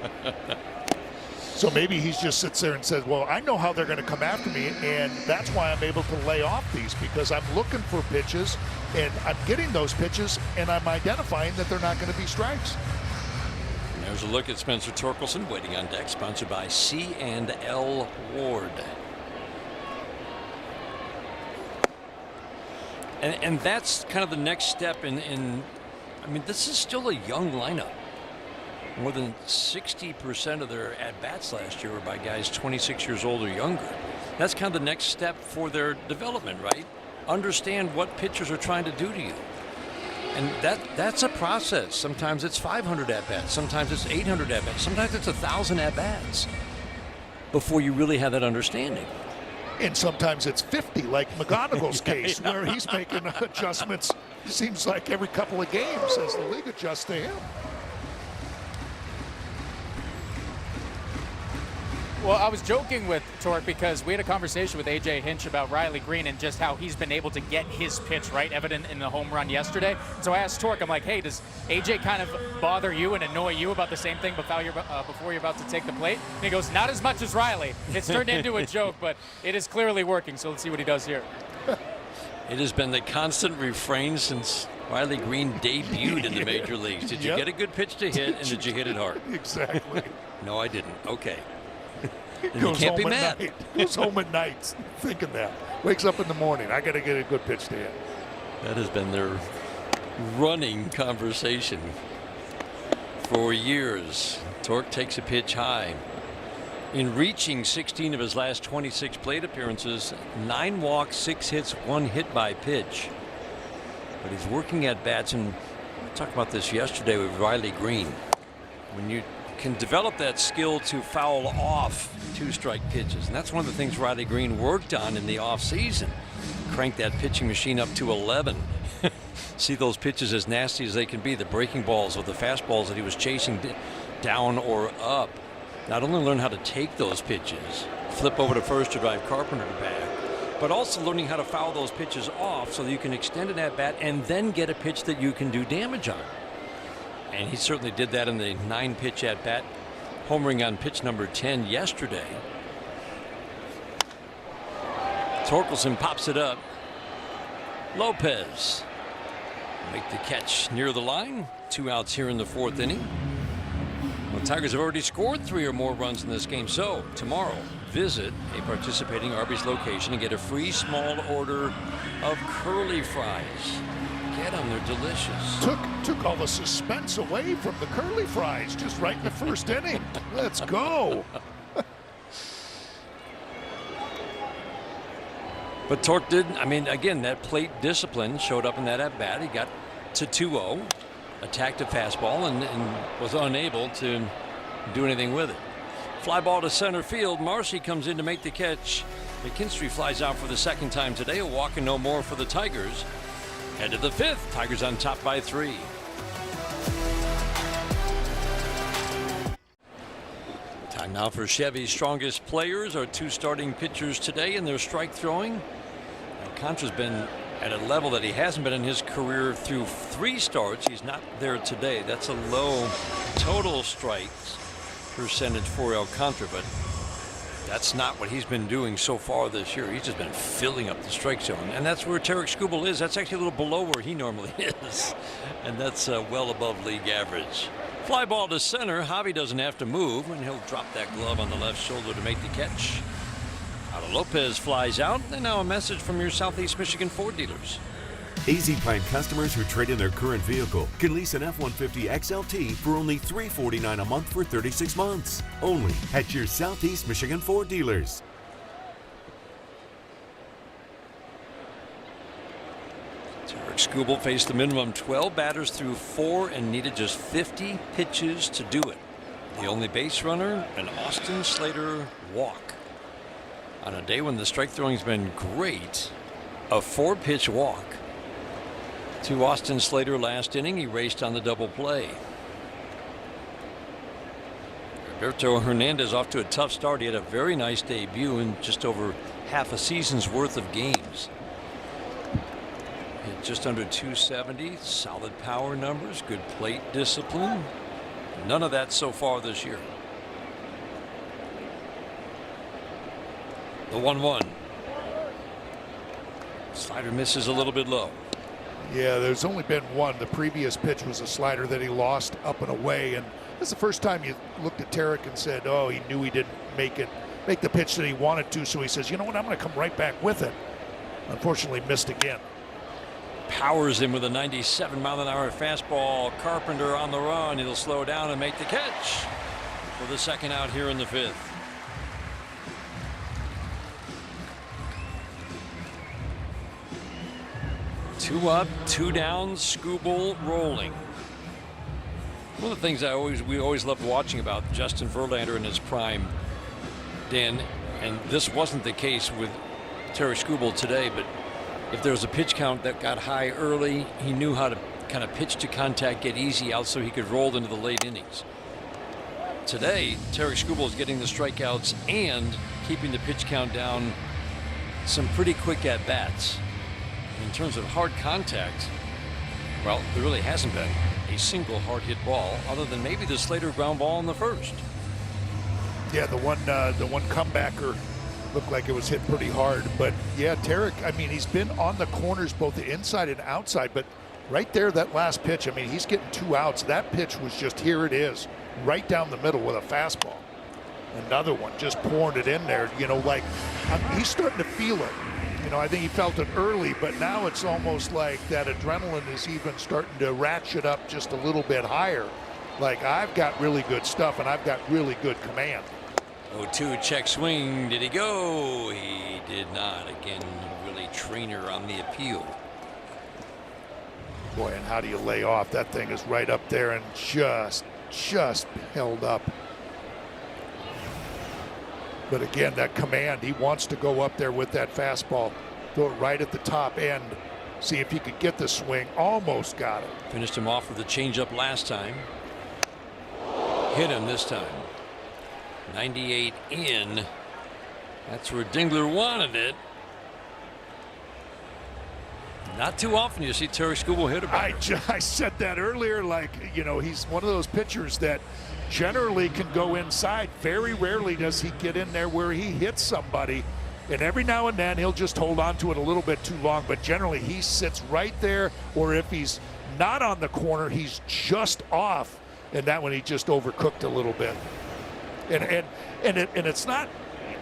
[SPEAKER 7] So maybe he just sits there and says, well, I know how they're going to come after me, and that's why I'm able to lay off these, because I'm looking for pitches, and I'm getting those pitches, and I'm identifying that they're not going to be strikes.
[SPEAKER 6] There's a look at Spencer Torkelson waiting on deck, sponsored by C&L Ward. And that's kind of the next step in I mean, this is still a young lineup. More than 60% of their at-bats last year were by guys 26 years old or younger. That's kind of the next step for their development, right? Understand what pitchers are trying to do to you. And that's a process. Sometimes it's 500 at-bats. Sometimes it's 800 at-bats. Sometimes it's 1,000 at-bats before you really have that understanding.
[SPEAKER 7] And sometimes it's 50, like McGonigal's case, where he's making adjustments, seems like every couple of games as the league adjusts to him.
[SPEAKER 9] Well, I was joking with Torque because we had a conversation with A.J. Hinch about Riley Green and just how he's been able to get his pitch right, evident in the home run yesterday. So I asked Torque, I'm like, hey, does A.J. kind of bother you and annoy you about the same thing before you're about to take the plate? And he goes, not as much as Riley. It's turned into a joke, but it is clearly working. So let's see what he does here.
[SPEAKER 6] It has been the constant refrain since Riley Green debuted in the major leagues. Did you get a good pitch to hit, and did you hit it hard?
[SPEAKER 7] Exactly.
[SPEAKER 6] No, I didn't. Okay.
[SPEAKER 7] You
[SPEAKER 6] can't be mad.
[SPEAKER 7] Goes home at night thinking that. Wakes up in the morning. I got to get a good pitch to hit.
[SPEAKER 6] That has been their running conversation for years. Torque takes a pitch high. In reaching 16 of his last 26 plate appearances, 9 walks, 6 hits, 1 hit by pitch. But he's working at bats, and we talked about this yesterday with Riley Green. When you can develop that skill to foul off 2-strike pitches, and that's one of the things Riley Green worked on in the offseason. Crank that pitching machine up to 11. See those pitches as nasty as they can be, the breaking balls or the fastballs that he was chasing down or up. Not only learn how to take those pitches, flip over to first to drive Carpenter to back, but also learning how to foul those pitches off so that you can extend an at-bat and then get a pitch that you can do damage on. And he certainly did that in the 9-pitch at-bat, homering on pitch number 10 yesterday. Torkelson pops it up. Lopez make the catch near the line. 2 outs here in the 4th inning. Well, Tigers have already scored 3 or more runs in this game. So tomorrow, visit a participating Arby's location and get a free small order of curly fries. Get them, they're delicious.
[SPEAKER 7] Took all the suspense away from the curly fries just right in the first inning. Let's go.
[SPEAKER 6] But Torque did, I mean, again, that plate discipline showed up in that at-bat. He got to 2-0, attacked a fastball, and was unable to do anything with it. Fly ball to center field. Marcy comes in to make the catch. McKinstry flies out for the 2nd time today. A walk and no more for the Tigers. Head to the 5th. Tigers on top by 3. Time now for Chevy's strongest players. Our 2 starting pitchers today in their strike throwing. Alcantara's been at a level that he hasn't been in his career through 3 starts. He's not there today. That's a low total strikes percentage for Alcantara, but that's not what he's been doing so far this year. He's just been filling up the strike zone, and that's where Tarek Skubal is. That's actually a little below where he normally is, and that's well above league average. Fly ball to center. Javi doesn't have to move, and he'll drop that glove on the left shoulder to make the catch. Lopez flies out. And now a message from your Southeast Michigan Ford dealers.
[SPEAKER 11] Easy Prime customers who trade in their current vehicle can lease an F-150 XLT for only $349 a month for 36 months. Only at your Southeast Michigan Ford dealers.
[SPEAKER 6] Tarik Skubal faced the minimum 12 batters through 4 and needed just 50 pitches to do it. The only base runner, an Austin Slater walk. On a day when the strike throwing's been great, a 4-pitch walk to Austin Slater last inning. He raced on the double play. Roberto Hernandez off to a tough start. He had a very nice debut in just over half a season's worth of games. Hit just under 270. Solid power numbers. Good plate discipline. None of that so far this year. The 1-1. Slider misses a little bit low.
[SPEAKER 7] Yeah, there's only been one. The previous pitch was a slider that he lost up and away, and that's the first time you looked at Tarik and said, oh, he knew he didn't make the pitch that he wanted to, so he says, you know what, I'm going to come right back with it. Unfortunately missed again.
[SPEAKER 6] Powers in with a 97-mile-an-hour fastball. Carpenter on the run. He'll slow down and make the catch for the second out here in the 5th. Two up, two down, Skubal rolling. One of the things we always loved watching about Justin Verlander in his prime, Dan, and this wasn't the case with Tarik Skubal today, but if there was a pitch count that got high early, he knew how to kind of pitch to contact, get easy out so he could roll into the late innings. Today, Tarik Skubal is getting the strikeouts and keeping the pitch count down. Some pretty quick at-bats. In terms of hard contact, well, there really hasn't been a single hard hit ball other than maybe the Slater ground ball in the first.
[SPEAKER 7] Yeah, the one comebacker looked like it was hit pretty hard. But yeah, Tarik, I mean, he's been on the corners both the inside and outside, but right there, that last pitch, I mean, he's getting 2 outs. That pitch was just, here it is, right down the middle with a fastball. Another one, just pouring it in there, you know, like he's starting to feel it. You know, I think he felt it early, but now it's almost like that adrenaline is even starting to ratchet up just a little bit higher. Like, I've got really good stuff and I've got really good command.
[SPEAKER 6] 0-2 check swing. Did he go? He did not. Again, really trainer on the appeal.
[SPEAKER 7] Boy, and how do you lay off? That thing is right up there and just held up. But again, that command, he wants to go up there with that fastball, throw it right at the top end, see if he could get the swing. Almost got it.
[SPEAKER 6] Finished him off with a changeup last time. Hit him this time. 98 in. That's where Dingler wanted it. Not too often you see Tarik Skubal hit a batter.
[SPEAKER 7] I said that earlier, like, you know, he's one of those pitchers that generally can go inside. Very rarely does he get in there where he hits somebody, and every now and then he'll just hold on to it a little bit too long, but generally he sits right there, or if he's not on the corner, he's just off, and that one he just overcooked a little bit. And it's not,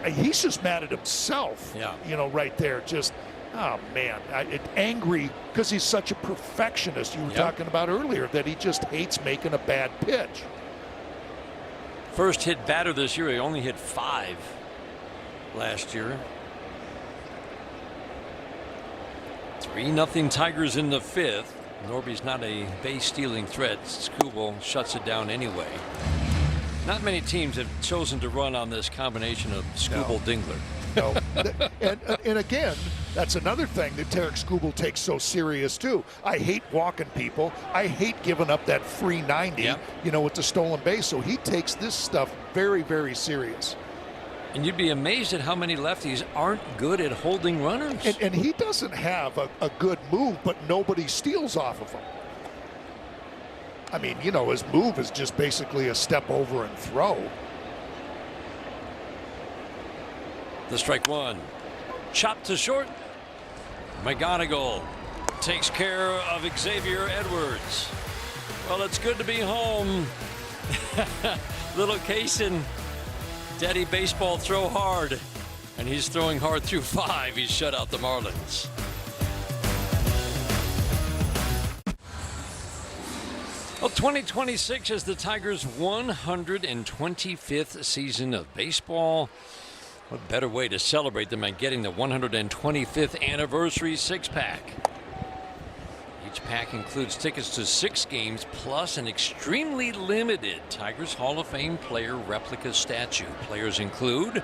[SPEAKER 7] he's just mad at himself.
[SPEAKER 6] Yeah.
[SPEAKER 7] You know, right there, just, oh man, angry because he's such a perfectionist. You were talking about earlier that he just hates making a bad pitch.
[SPEAKER 6] First hit batter this year. He only hit 5 last year. 3-0 Tigers in the 5th. Norby's not a base stealing threat. Skubal shuts it down anyway. Not many teams have chosen to run on this combination of Skubal Dingler.
[SPEAKER 7] No. and again, that's another thing that Tarik Skubal takes so serious too. I hate walking people. I hate giving up that free 90, you know, with the stolen base. So he takes this stuff very, very serious.
[SPEAKER 6] And you'd be amazed at how many lefties aren't good at holding runners.
[SPEAKER 7] And he doesn't have a good move, but nobody steals off of him. I mean, you know, his move is just basically a step over and throw.
[SPEAKER 6] The strike one. Chopped to short. McGonigal takes care of Xavier Edwards. Well, it's good to be home Little Kaysen, Daddy Baseball throw hard. And he's throwing hard through 5. He's shut out the Marlins. Well, 2026 is the Tigers' 125th season of baseball. What better way to celebrate than by getting the 125th anniversary 6-pack? Each pack includes tickets to 6 games plus an extremely limited Tigers Hall of Fame player replica statue. Players include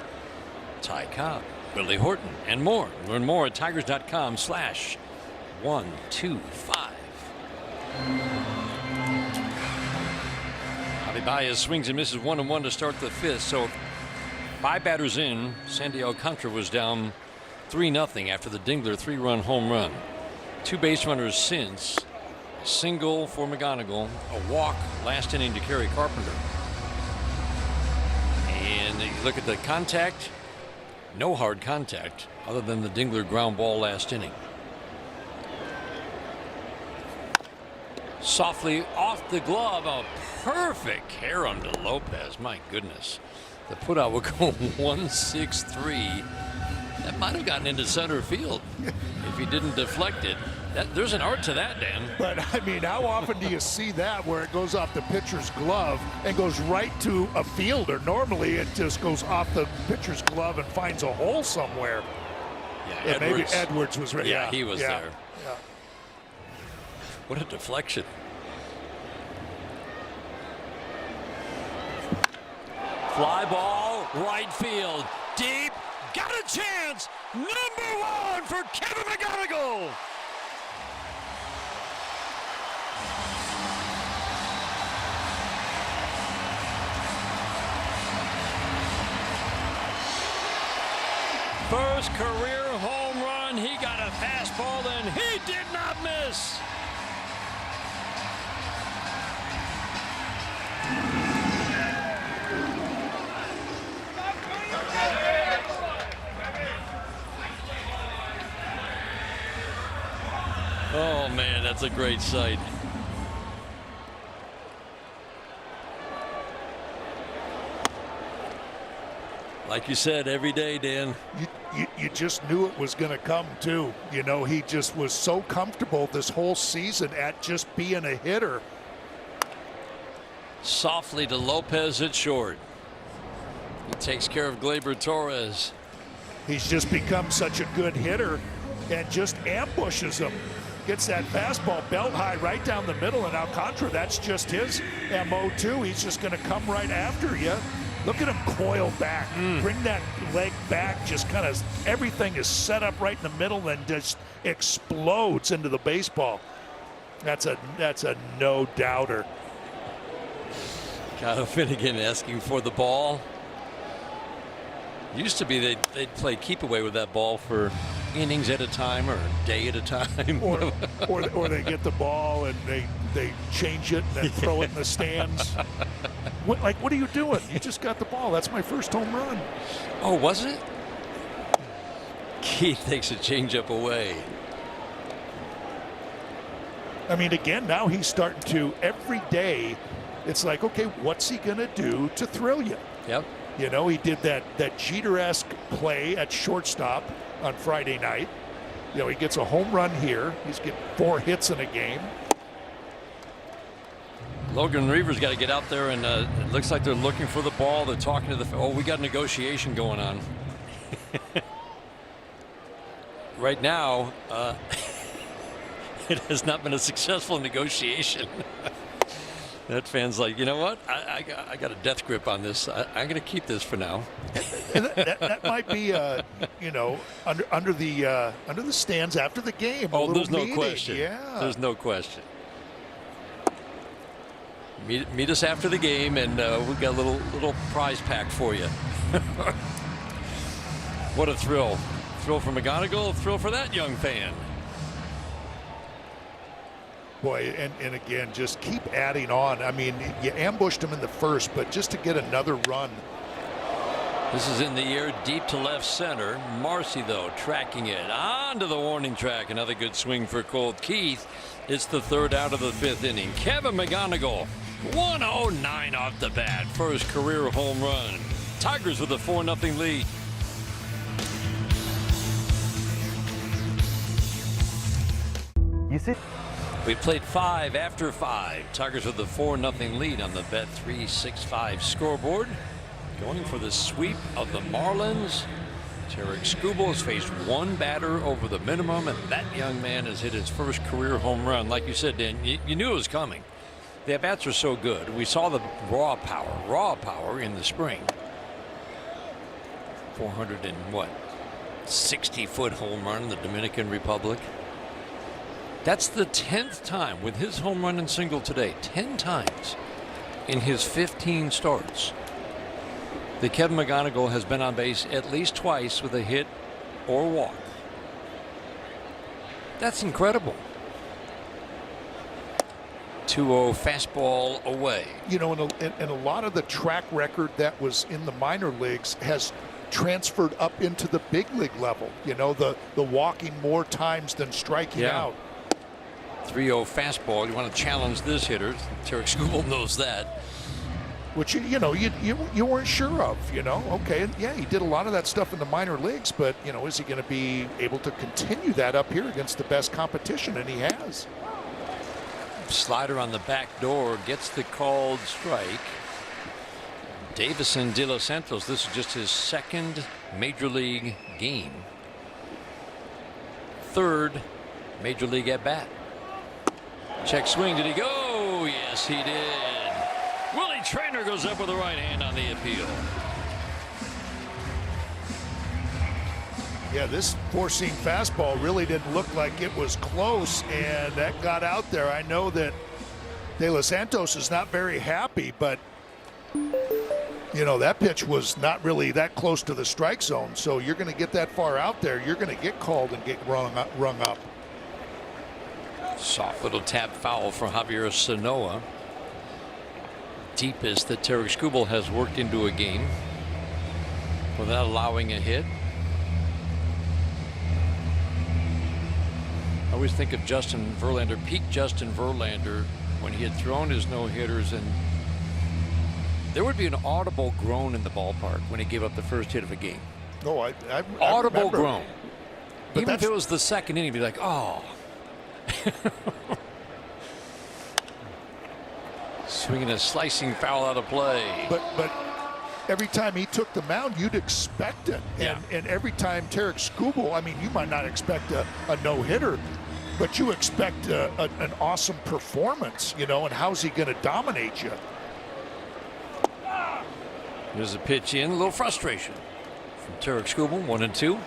[SPEAKER 6] Ty Cobb, Willie Horton, and more. Learn more at tigers.com/125. Javi Baez swings and misses 1-1 to start the 5th. So 5 batters in, Sandy Alcantara was down 3-0 after the Dingler 3-run home run. 2 base runners since. A single for McGonigal, a walk last inning to Kerry Carpenter. And you look at the contact. No hard contact other than the Dingler ground ball last inning. Softly off the glove, a perfect carom to Lopez. My goodness. The putout will go 1-6-3. That might have gotten into center field if he didn't deflect it. There's an art to that, Dan.
[SPEAKER 7] But, I mean, how often do you see that where it goes off the pitcher's glove and goes right to a fielder? Normally, it just goes off the pitcher's glove and finds a hole somewhere.
[SPEAKER 6] Yeah,
[SPEAKER 7] maybe Edwards was right.
[SPEAKER 6] Yeah, he was there.
[SPEAKER 7] Yeah.
[SPEAKER 6] What a deflection. Fly ball, right field, deep, got a chance. Number 1 for Kevin McGonigal. First career home run. He got a fastball and he did not miss. Oh man, that's a great sight. Like you said, every day, Dan.
[SPEAKER 7] You just knew it was going to come, too. You know, he just was so comfortable this whole season at just being a hitter.
[SPEAKER 6] Softly to Lopez at short. He takes care of Gleyber Torres.
[SPEAKER 7] He's just become such a good hitter and just ambushes him. Gets that fastball belt high right down the middle, and Alcantara, that's just his MO, too. He's just going to come right after you. Look at him coil back, bring that leg back, just kind of everything is set up right in the middle and just explodes into the baseball. That's a no-doubter.
[SPEAKER 6] Kyle Finnegan asking for the ball. Used to be they'd play keep away with that ball for innings at a time or a day at a time.
[SPEAKER 7] or they get the ball and they change it and then throw it in the stands. What are you doing? You just got the ball. That's my first home run.
[SPEAKER 6] Oh, was it? Keith takes a changeup away.
[SPEAKER 7] I mean, again, now he's starting to, every day, it's like, okay, what's he going to do to thrill you?
[SPEAKER 6] Yep.
[SPEAKER 7] You know, he did that Jeter-esque play at shortstop on Friday night. You know, he gets a home run here. He's getting 4 hits in a game.
[SPEAKER 6] Logan Reaver's got to get out there, and it looks like they're looking for the ball. They're talking to the. Oh, we got a negotiation going on. Right now, it has not been a successful negotiation. That fan's like, you know what? I got a death grip on this. I'm going to keep this for now.
[SPEAKER 7] that might be, you know, under the stands after the game.
[SPEAKER 6] Oh, there's no
[SPEAKER 7] meeting.
[SPEAKER 6] question.
[SPEAKER 7] Yeah, there's
[SPEAKER 6] no question. Meet us after the game, and we've got a little prize pack for you. What a thrill! Thrill for McGonigal, a thrill for that young fan.
[SPEAKER 7] Boy, and again, just keep adding on. I mean, you ambushed him in the first, but just to get another run.
[SPEAKER 6] This is in the air, deep to left center. Marcy, though, tracking it onto the warning track. Another good swing for Colt Keith. It's the 3rd out of the 5th inning. Kevin McGonigal 109 off the bat. First career home run. Tigers with a 4-0 lead.
[SPEAKER 12] You see?
[SPEAKER 6] We played 5 after 5. Tigers with a 4-0 lead on the Bet365 scoreboard. Going for the sweep of the Marlins. Tarek Skubal has faced one batter over the minimum, and that young man has hit his first career home run. Like you said, Dan, you knew it was coming. The at-bats are so good. We saw the raw power in the spring. 460-foot home run in the Dominican Republic. That's the 10th time with his home run and single today. 10 times in his 15 starts. The Kevin McGonigal has been on base at least twice with a hit or walk. That's incredible. 2-0 fastball away.
[SPEAKER 7] You know, and a lot of the track record that was in the minor leagues has transferred up into the big league level. You know, the walking more times than striking out.
[SPEAKER 6] 3-0 fastball. You want to challenge this hitter. Tarek Skubal knows that.
[SPEAKER 7] Which, you know, you weren't sure of, you know. Okay, yeah, he did a lot of that stuff in the minor leagues, but, you know, is he going to be able to continue that up here against the best competition? And he has.
[SPEAKER 6] Slider on the back door gets the called strike. Davison De Los Santos, this is just his second major league game. Third major league at bat. Check swing. Did he go? Yes, he did. Willie Traynor goes up with the right hand on the appeal.
[SPEAKER 7] Yeah, this four-seam fastball really didn't look like it was close, and that got out there. I know that De Los Santos is not very happy, but, you know, that pitch was not really that close to the strike zone. So you're going to get that far out there, you're going to get called and get rung up.
[SPEAKER 6] Soft little tap foul for Javier Sanoa. Deepest that Tarek Skubal has worked into a game without allowing a hit. I always think of Justin Verlander, peak Justin Verlander, when he had thrown his no-hitters, and there would be an audible groan in the ballpark when he gave up the first hit of a game.
[SPEAKER 7] Oh, I
[SPEAKER 6] audible
[SPEAKER 7] remember.
[SPEAKER 6] groan.
[SPEAKER 7] But
[SPEAKER 6] even if it was the second inning, he'd be like, oh. Swinging a slicing foul out of play.
[SPEAKER 7] But every time he took the mound, you'd expect it. And every time Tarek Skubal, I mean, you might not expect a no-hitter, but you expect an awesome performance, you know, and how's he going to dominate you?
[SPEAKER 6] There's a pitch in, a little frustration from Tarek Skubal, 1-2.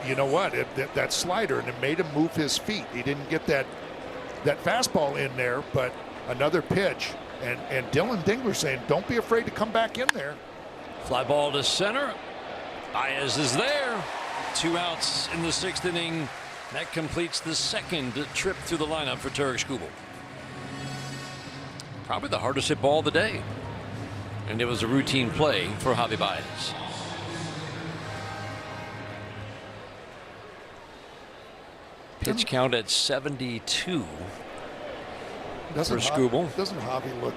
[SPEAKER 7] You know what? That slider, and it made him move his feet. He didn't get that fastball in there, but another pitch. And Dylan Dingler saying, don't be afraid to come back in there.
[SPEAKER 6] Fly ball to center. Baez is there. 2 outs in the 6th inning. That completes the second trip through the lineup for Tarek Skubal. Probably the hardest hit ball of the day. And it was a routine play for Javi Baez. Pitch count at 72. For Skubal.
[SPEAKER 7] Doesn't Javi look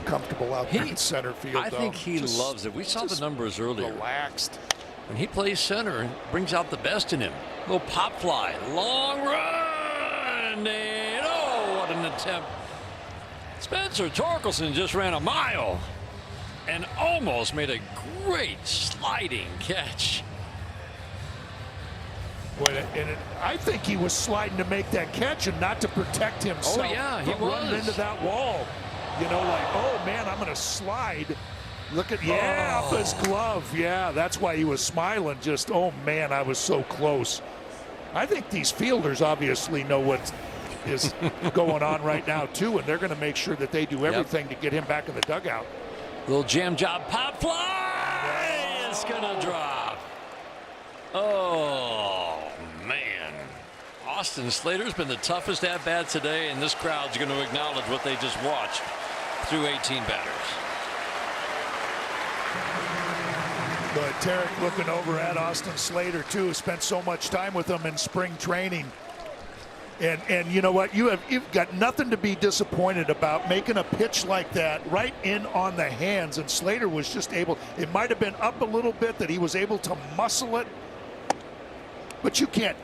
[SPEAKER 7] comfortable out there in center field?
[SPEAKER 6] I think he loves it. We saw the numbers earlier.
[SPEAKER 7] Relaxed.
[SPEAKER 6] When he plays center, it brings out the best in him. Little pop fly, long run, and oh, what an attempt. Spencer Torkelson just ran a mile and almost made a great sliding catch.
[SPEAKER 7] I think he was sliding to make that catch and not to protect himself.
[SPEAKER 6] Oh, yeah, he was.
[SPEAKER 7] Running into that wall. You know, like, oh, man, I'm going to slide. Look at, off his glove. Yeah, that's why he was smiling. Just, oh, man, I was so close. I think these fielders obviously know what is going on right now, too, and they're going to make sure that they do everything to get him back in the dugout.
[SPEAKER 6] Little jam job pop fly. It's going to drop. Oh, man. Austin Slater's been the toughest at-bat today, and this crowd's going to acknowledge what they just watched through 18 batters.
[SPEAKER 7] But Tarek looking over at Austin Slater, too, spent so much time with him in spring training. And you know what? You've got nothing to be disappointed about, making a pitch like that right in on the hands. And Slater was just able, it might have been up a little bit that he was able to muscle it. But you can't,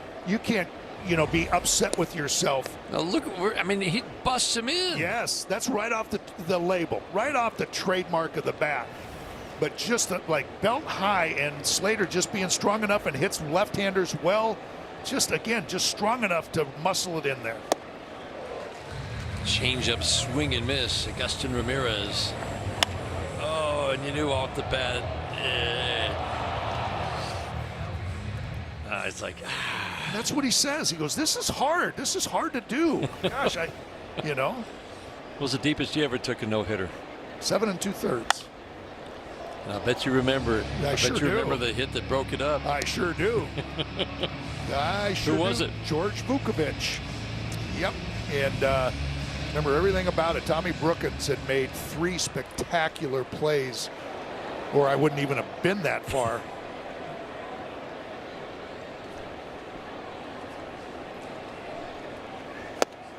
[SPEAKER 7] be upset with yourself.
[SPEAKER 6] Now look, he busts him in.
[SPEAKER 7] Yes, that's right off the label, right off the trademark of the bat. But just like belt high, and Slater just being strong enough and hits left-handers well. Just strong enough to muscle it in there.
[SPEAKER 6] Change up, swing and miss. Agustin Ramirez. Oh, and you knew off the bat. It's like.
[SPEAKER 7] That's what he says. He goes, "This is hard. This is hard to do." Gosh, What
[SPEAKER 6] was the deepest you ever took a no-hitter?
[SPEAKER 7] 7 2/3.
[SPEAKER 6] I bet you remember it. I bet you remember the hit that broke it up.
[SPEAKER 7] I sure do.
[SPEAKER 6] Who was it?
[SPEAKER 7] George Vukovich. Yep. And remember everything about it. Tommy Brookins had made 3 spectacular plays, or I wouldn't even have been that far.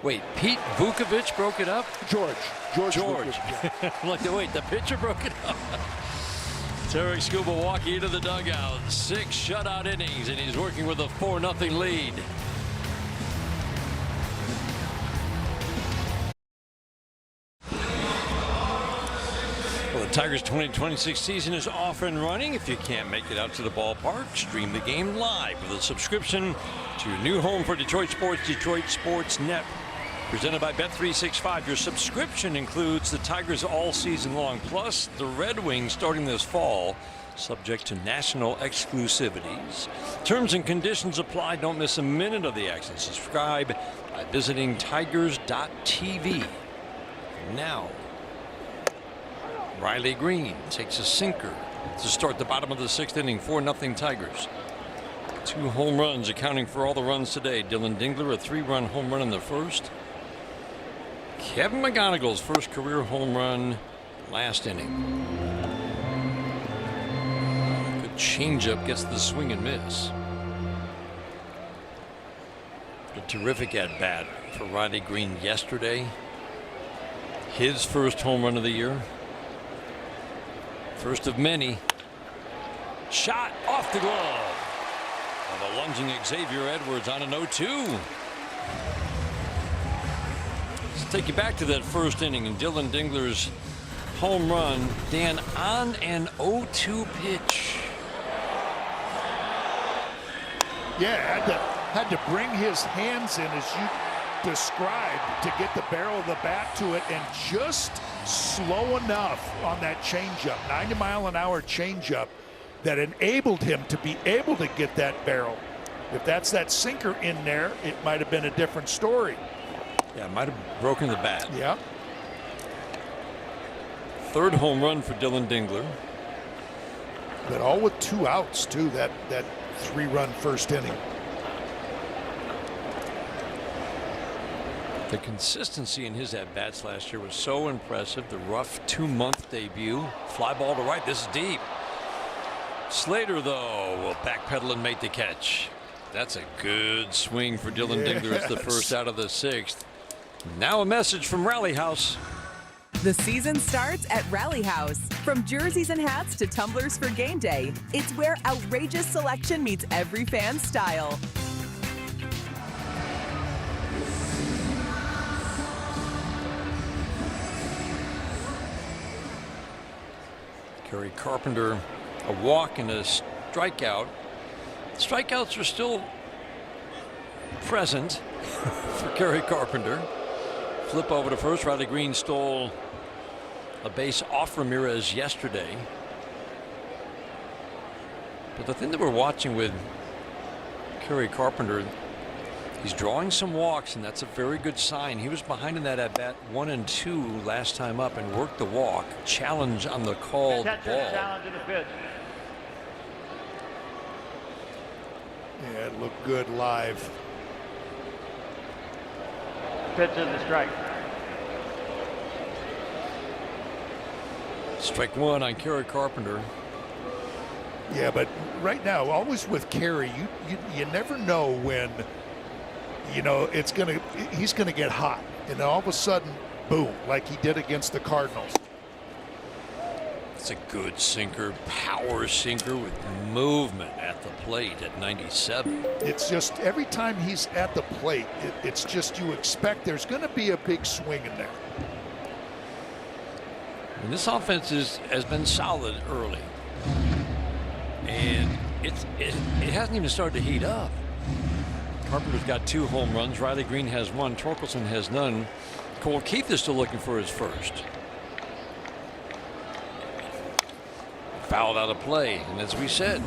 [SPEAKER 6] Wait, Pete Vukovich broke it up?
[SPEAKER 7] George.
[SPEAKER 6] Vukovich, wait, the pitcher broke it up. Tarek Skubal walking into the dugout. 6 shutout innings, and he's working with a 4-0 lead. Well, the Tigers' 2026 season is off and running. If you can't make it out to the ballpark, stream the game live with a subscription to your new home for Detroit Sports, Detroit Sports Net. Presented by Bet365. Your subscription includes the Tigers all season long, plus the Red Wings starting this fall, subject to national exclusivities. Terms and conditions apply. Don't miss a minute of the action. Subscribe by visiting tigers.tv. Now, Riley Green takes a sinker to start the bottom of the 6th inning. 4-0 Tigers. 2 home runs accounting for all the runs today. Dylan Dingler, a 3-run home run in the first. Kevin McGonigal's first career home run last inning. Good changeup, gets the swing and miss. A terrific at bat for Riley Green yesterday. His first home run of the year. First of many. Shot off the glove. Well, the lunging Xavier Edwards on an 0-2. Let's take you back to that first inning and Dylan Dingler's home run. Dan, on an 0-2 pitch.
[SPEAKER 7] Yeah, had to bring his hands in, as you described, to get the barrel of the bat to it, and just slow enough on that changeup, 90-mile-an-hour changeup, that enabled him to be able to get that barrel. If that's that sinker in there, it might have been a different story.
[SPEAKER 6] Yeah, might have broken the bat.
[SPEAKER 7] Yeah.
[SPEAKER 6] 3rd home run for Dylan Dingler.
[SPEAKER 7] But all with 2 outs, too, that 3-run first inning.
[SPEAKER 6] The consistency in his at-bats last year was so impressive. The rough 2-month debut. Fly ball to right. This is deep. Slater, though, will backpedal and make the catch. That's a good swing for Dylan Dingler. It's the first out of the 6th. Now a message from Rally House.
[SPEAKER 13] The season starts at Rally House. From jerseys and hats to tumblers for game day, it's where outrageous selection meets every fan's style.
[SPEAKER 6] Kerry Carpenter, a walk and a strikeout. Strikeouts are still present for Kerry Carpenter. Flip over to first. Riley Green stole a base off Ramirez yesterday. But the thing that we're watching with Kerry Carpenter, he's drawing some walks, and that's a very good sign. He was behind in that at bat 1 and 2 last time up and worked the walk. Challenge on the called ball.
[SPEAKER 4] Challenge in the pitch.
[SPEAKER 7] Yeah, it looked good live.
[SPEAKER 4] Pitch is the strike.
[SPEAKER 6] Strike 1 on Kerry Carpenter.
[SPEAKER 7] Yeah, but right now, always with Kerry, you never know when you know, he's gonna get hot, and all of a sudden, boom, like he did against the Cardinals.
[SPEAKER 6] It's a good sinker, power sinker with movement at the plate at 97.
[SPEAKER 7] It's just every time he's at the plate, it's just you expect there's going to be a big swing in there.
[SPEAKER 6] And this offense has been solid early, and it hasn't even started to heat up. Carpenter's got 2 home runs. Riley Green has 1. Torkelson has none. Cole Keith is still looking for his first. Fouled out of play, and as we said,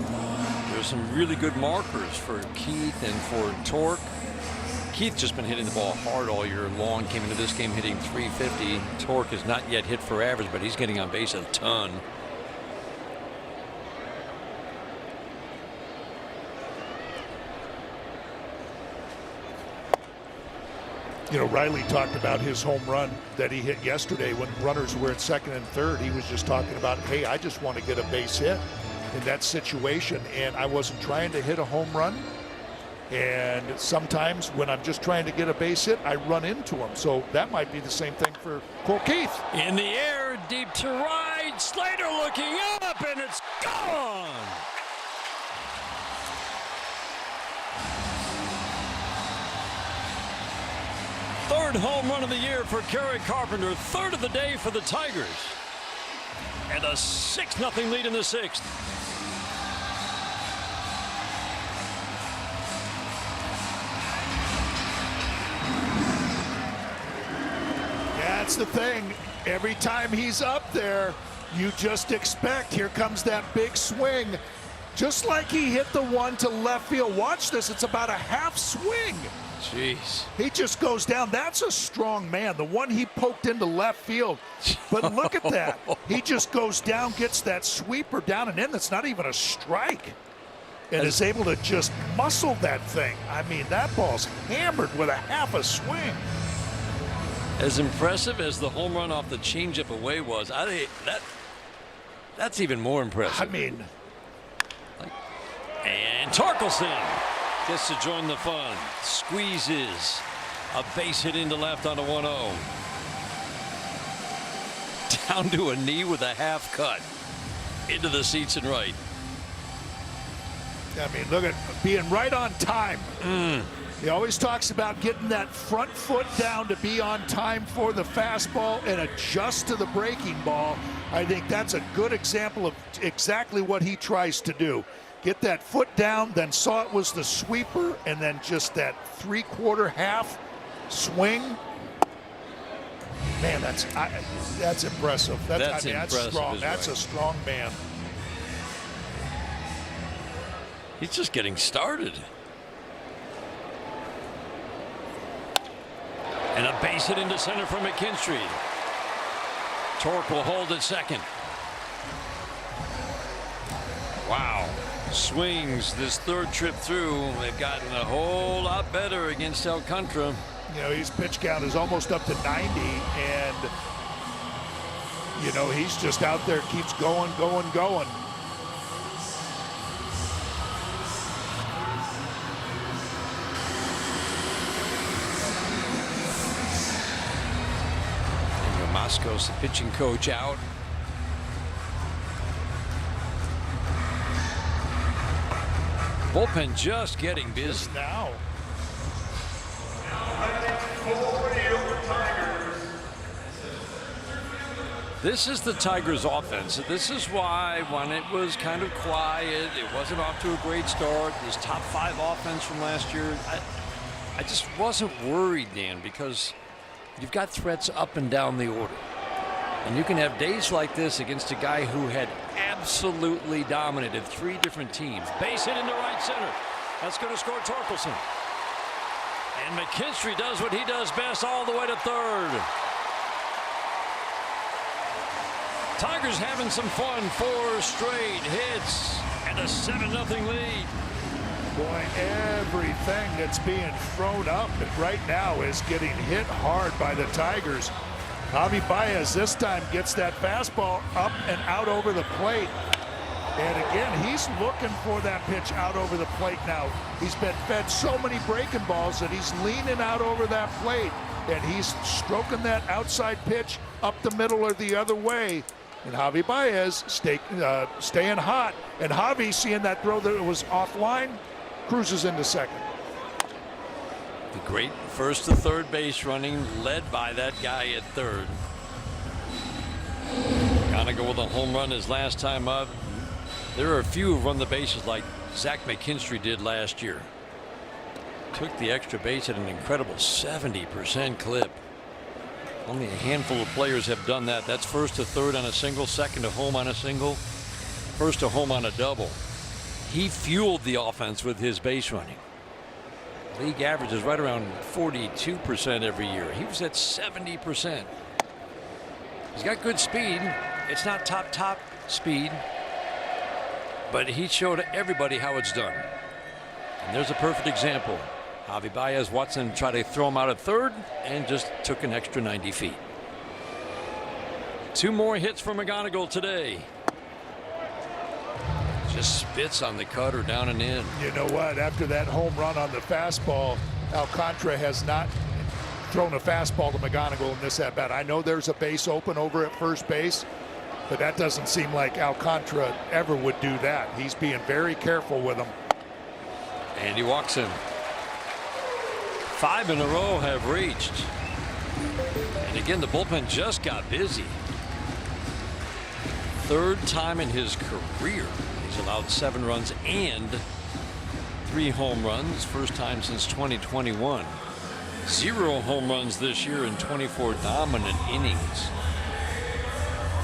[SPEAKER 6] there's some really good markers for Keith and for Torque. Keith just been hitting the ball hard all year long. Came into this game hitting .350. Torque has not yet hit for average, but he's getting on base a ton.
[SPEAKER 7] You know, Riley talked about his home run that he hit yesterday when runners were at second and third. He was just talking about, hey, I just want to get a base hit in that situation, and I wasn't trying to hit a home run. And sometimes when I'm just trying to get a base hit, I run into him. So that might be the same thing for Cole Keith.
[SPEAKER 6] In the air, deep to right. Slater looking up, and it's gone. Third home run of the year for Kerry Carpenter. Third of the day for the Tigers. And a 6-0 lead in the 6th.
[SPEAKER 7] That's the thing. Every time he's up there, you just expect, here comes that big swing. Just like he hit the one to left field. Watch this, it's about a half swing.
[SPEAKER 6] Jeez.
[SPEAKER 7] He just goes down. That's a strong man. The one he poked into left field. But look at that. He just goes down, gets that sweeper down and in. That's not even a strike. And is able to just muscle that thing. I mean, that ball's hammered with a half a swing.
[SPEAKER 6] As impressive as the home run off the changeup away was, I think that's even more impressive.
[SPEAKER 7] I mean.
[SPEAKER 6] And Torkelson gets to join the fun. Squeezes a base hit into left on a 1-0. Down to a knee with a half cut. Into the seats and right.
[SPEAKER 7] I mean, look at being right on time. He always talks about getting that front foot down to be on time for the fastball and adjust to the breaking ball. I think that's a good example of exactly what he tries to do. Get that foot down, then saw it was the sweeper, and then just that 3/4 half swing. Man, that's impressive. That's impressive. That's strong. That's a strong man.
[SPEAKER 6] He's just getting started. And a base hit into center from McKinstry. Torque will hold at second. Wow. Swings this third trip through. They've gotten a whole lot better against Alcantara.
[SPEAKER 7] You know, his pitch count is almost up to 90, and you know, he's just out there, keeps going.
[SPEAKER 6] Moscow's the pitching coach out. Bullpen just getting busy
[SPEAKER 7] now.
[SPEAKER 6] This is the Tigers offense. This is why when it was kind of quiet, it wasn't off to a great start, this top 5 offense from last year, I just wasn't worried, Dan, because you've got threats up and down the order. And you can have days like this against a guy who had absolutely dominated 3 different teams. Base hit into right center. That's going to score Torkelson. And McKinstry does what he does best all the way to third. Tigers having some fun. 4 straight hits and a 7-0 lead.
[SPEAKER 7] Boy, everything that's being thrown up right now is getting hit hard by the Tigers. Javi Baez this time gets that fastball up and out over the plate. And again, he's looking for that pitch out over the plate now. He's been fed so many breaking balls that he's leaning out over that plate. And he's stroking that outside pitch up the middle or the other way. And Javi Baez staying hot. And Javi, seeing that throw that was offline, cruises into second.
[SPEAKER 6] The great first to third base running, led by that guy at third. Gonna go with a home run his last time up. There are a few who run the bases like Zach McKinstry did last year. Took the extra base at an incredible 70% clip. Only a handful of players have done that. That's first to third on a single, second to home on a single, first to home on a double. He fueled the offense with his base running. League average is right around 42% every year. He was at 70%. He's got good speed. It's not top speed, but he showed everybody how it's done. And there's a perfect example. Javi Baez watched him try to throw him out at third and just took an extra 90 feet. 2 more hits for McGonigal today. Just spits on the cutter down and in.
[SPEAKER 7] You know what? After that home run on the fastball, Alcantara has not thrown a fastball to McGonigal in this at-bat. I know there's a base open over at first base, but that doesn't seem like Alcantara ever would do that. He's being very careful with him.
[SPEAKER 6] And he walks him. 5 in a row have reached. And again, the bullpen just got busy. 3rd time in his career he's allowed 7 runs and 3 home runs. First time since 2021. 0 home runs this year in 24 dominant innings.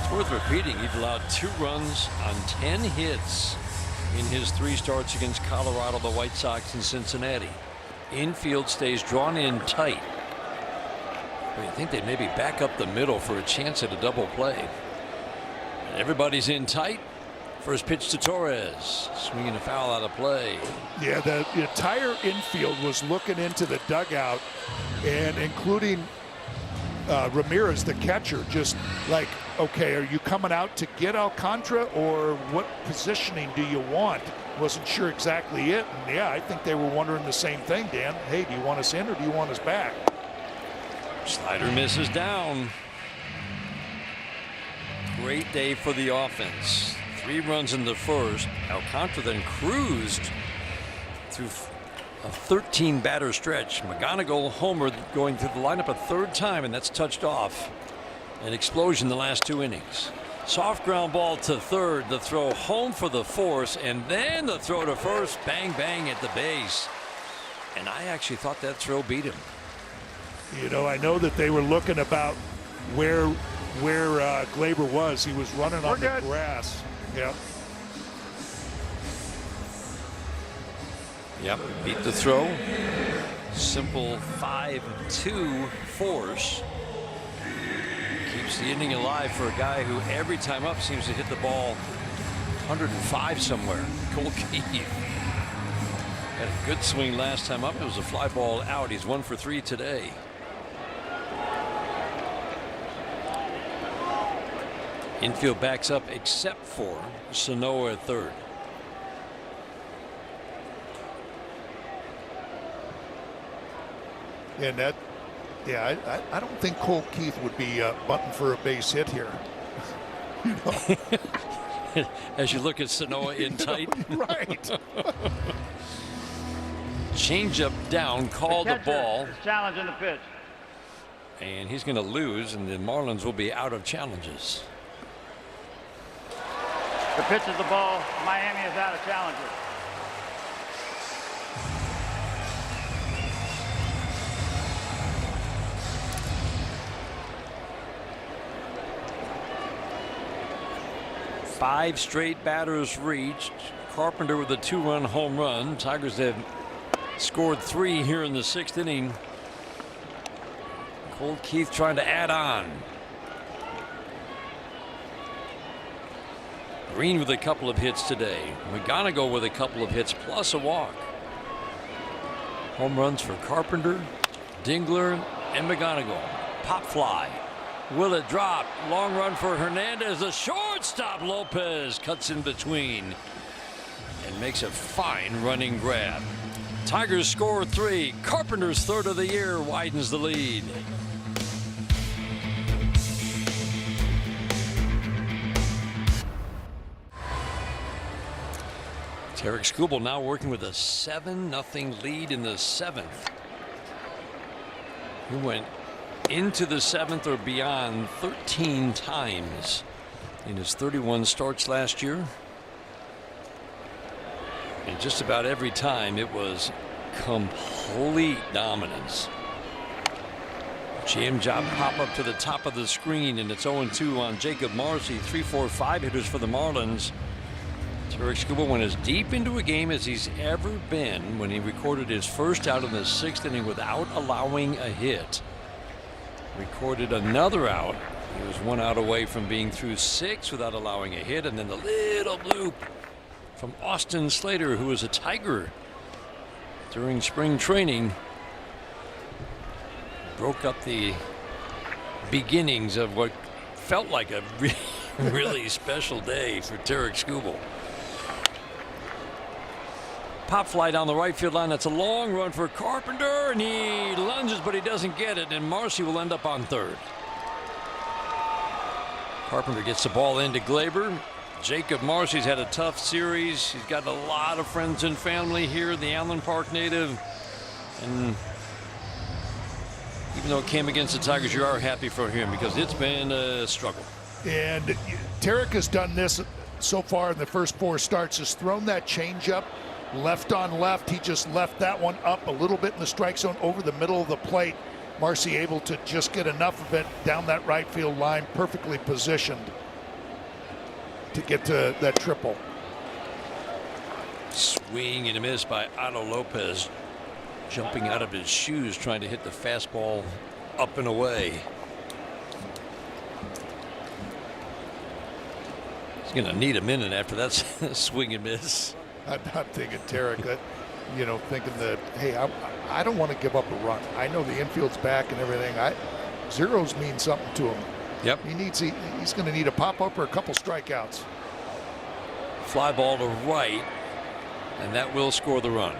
[SPEAKER 6] It's worth repeating, he's allowed 2 runs on 10 hits in his 3 starts against Colorado, the White Sox, and Cincinnati. Infield stays drawn in tight. But you think they'd maybe back up the middle for a chance at a double play. Everybody's in tight. First pitch to Torres, swinging a foul out of play.
[SPEAKER 7] Yeah, the entire infield was looking into the dugout, and including Ramirez, the catcher, just like, okay, are you coming out to get Alcantara, or what positioning do you want? Wasn't sure exactly it. And yeah, I think they were wondering the same thing, Dan. Hey, do you want us in or do you want us back?
[SPEAKER 6] Slider misses down. Great day for the offense. 3 runs in the first. Alcantara then cruised through a 13 batter stretch. McGonigal homered, going through the lineup a 3rd time, and that's touched off. An explosion the last 2 innings. Soft ground ball to third, the throw home for the force, and then the throw to first. Bang bang at the base. And I actually thought that throw beat him.
[SPEAKER 7] You know, I know that they were looking about where Glaber was. He was running on the grass. Yep.
[SPEAKER 6] Yep, beat the throw. Simple 5-2 force. Keeps the inning alive for a guy who every time up seems to hit the ball 105 somewhere. Cole Keith had a good swing last time up. It was a fly ball out. He's 1 for 3 today. Infield backs up except for Sanoa at third.
[SPEAKER 7] And that, yeah, I don't think Cole Keith would be button for a base hit here. You know?
[SPEAKER 6] As you look at Sanoa in tight.
[SPEAKER 7] Right.
[SPEAKER 6] Change up down, call the ball.
[SPEAKER 4] Challenging the pitch.
[SPEAKER 6] And he's going to lose, and the Marlins will be out of challenges.
[SPEAKER 4] The pitch is the ball. Miami is out of challenges.
[SPEAKER 6] Five straight batters reached. Carpenter with a 2-run home run. Tigers have scored 3 here in the 6th inning. Cole Keith trying to add on. Green with a couple of hits today. McGonigal with a couple of hits plus a walk. Home runs for Carpenter, Dingler, and McGonigal. Pop fly. Will it drop? Long run for Hernandez. The short shortstop Lopez cuts in between and makes a fine running grab. Tigers score 3. Carpenter's third of the year widens the lead. Tarek Skubal now working with a 7-0 lead in the 7th. He went into the 7th or beyond 13 times in his 31 starts last year. And just about every time it was complete dominance. Jam job pop up to the top of the screen, and it's 0-2 on Jacob Marcy. 3-4-5 hitters for the Marlins. Tarek Skubal went as deep into a game as he's ever been when he recorded his first out in the 6th inning without allowing a hit. Recorded another out. He was 1 out away from being through 6 without allowing a hit, and then the little bloop from Austin Slater, who was a Tiger during spring training, broke up the beginnings of what felt like a really special day for Tarek Skubal. Pop fly down the right field line. That's a long run for Carpenter, and he lunges, but he doesn't get it, and Marcy will end up on third. Carpenter gets the ball into Glaber. Jacob Marcy's had a tough series. He's got a lot of friends and family here, the Allen Park native, and even though it came against the Tigers, you are happy for him because it's been a struggle.
[SPEAKER 7] And Tarek has done this so far in the first 4 starts, has thrown that changeup left on left. He just left that one up a little bit in the strike zone over the middle of the plate. Marcy able to just get enough of it down that right field line, perfectly positioned to get to that triple.
[SPEAKER 6] Swing and a miss by Otto Lopez, jumping out of his shoes trying to hit the fastball up and away. He's going to need a minute after that swing and miss.
[SPEAKER 7] I'm thinking Tarek, that, you know, thinking that, hey, I don't want to give up a run. I know the infield's back and everything. Zeros mean something to him.
[SPEAKER 6] Yep.
[SPEAKER 7] He's going to need a pop-up or a couple strikeouts.
[SPEAKER 6] Fly ball to right, and that will score the run.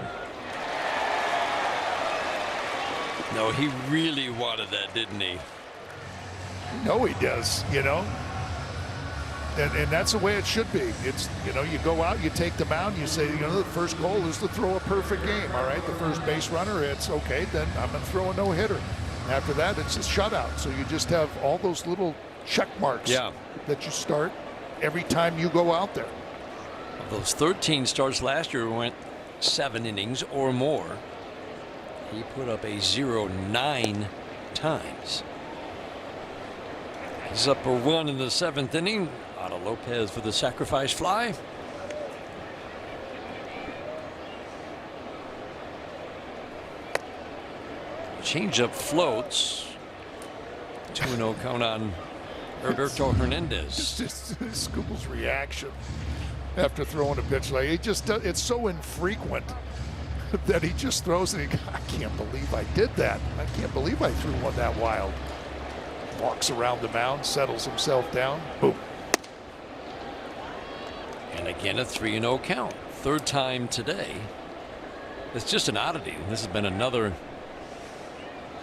[SPEAKER 6] No, he really wanted that, didn't he?
[SPEAKER 7] No, he does, you know. And that's the way it should be. It's, you know, you go out, you take the mound, you say, you know, the first goal is to throw a perfect game. All right, the first base runner, it's okay, then I'm going to throw a no-hitter. After that, it's a shutout. So you just have all those little check marks that you start every time you go out there.
[SPEAKER 6] Of those 13 starts last year went 7 innings or more. He put up a 0 9 times. He's up for 1 in the 7th inning. Otto Lopez for the sacrifice fly. Changeup floats. 2-0 count on Roberto Hernandez.
[SPEAKER 7] Skubal's reaction after throwing a pitch like it just it's so infrequent that he just throws it. I can't believe I did that. I can't believe I threw one that wild. Walks around the mound, settles himself down. Boom.
[SPEAKER 6] And again, a 3-0 count. 3rd time today. It's just an oddity. This has been another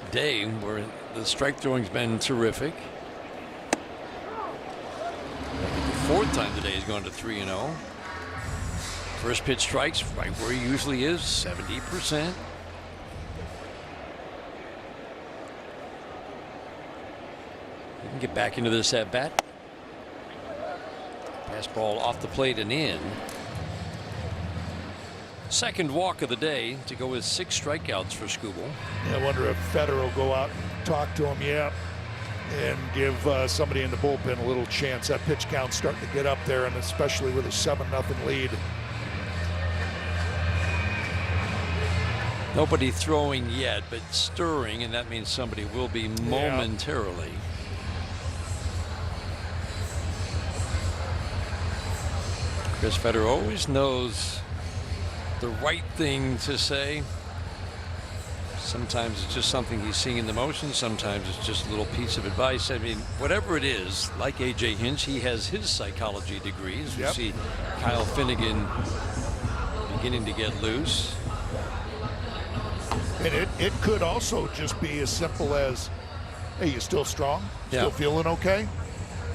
[SPEAKER 6] day where the strike throwing's been terrific. The 4th time today he's gone to 3-0. First pitch strikes right where he usually is, 70%. He can get back into this at bat. Fastball off the plate and in. Second walk of the day to go with 6 strikeouts for Skubal.
[SPEAKER 7] Yeah, I wonder if Federer will go out and talk to him, and give somebody in the bullpen a little chance. That pitch count's starting to get up there, and especially with a 7-0 lead.
[SPEAKER 6] Nobody throwing yet, but stirring, and that means somebody will be momentarily. Chris Federer always knows the right thing to say. Sometimes it's just something he's seeing in the motion. Sometimes it's just a little piece of advice. I mean, whatever it is, like A.J. Hinch, he has his psychology degrees. We see Kyle Finnegan beginning to get loose.
[SPEAKER 7] And it could also just be as simple as, hey, you still strong? Still feeling okay?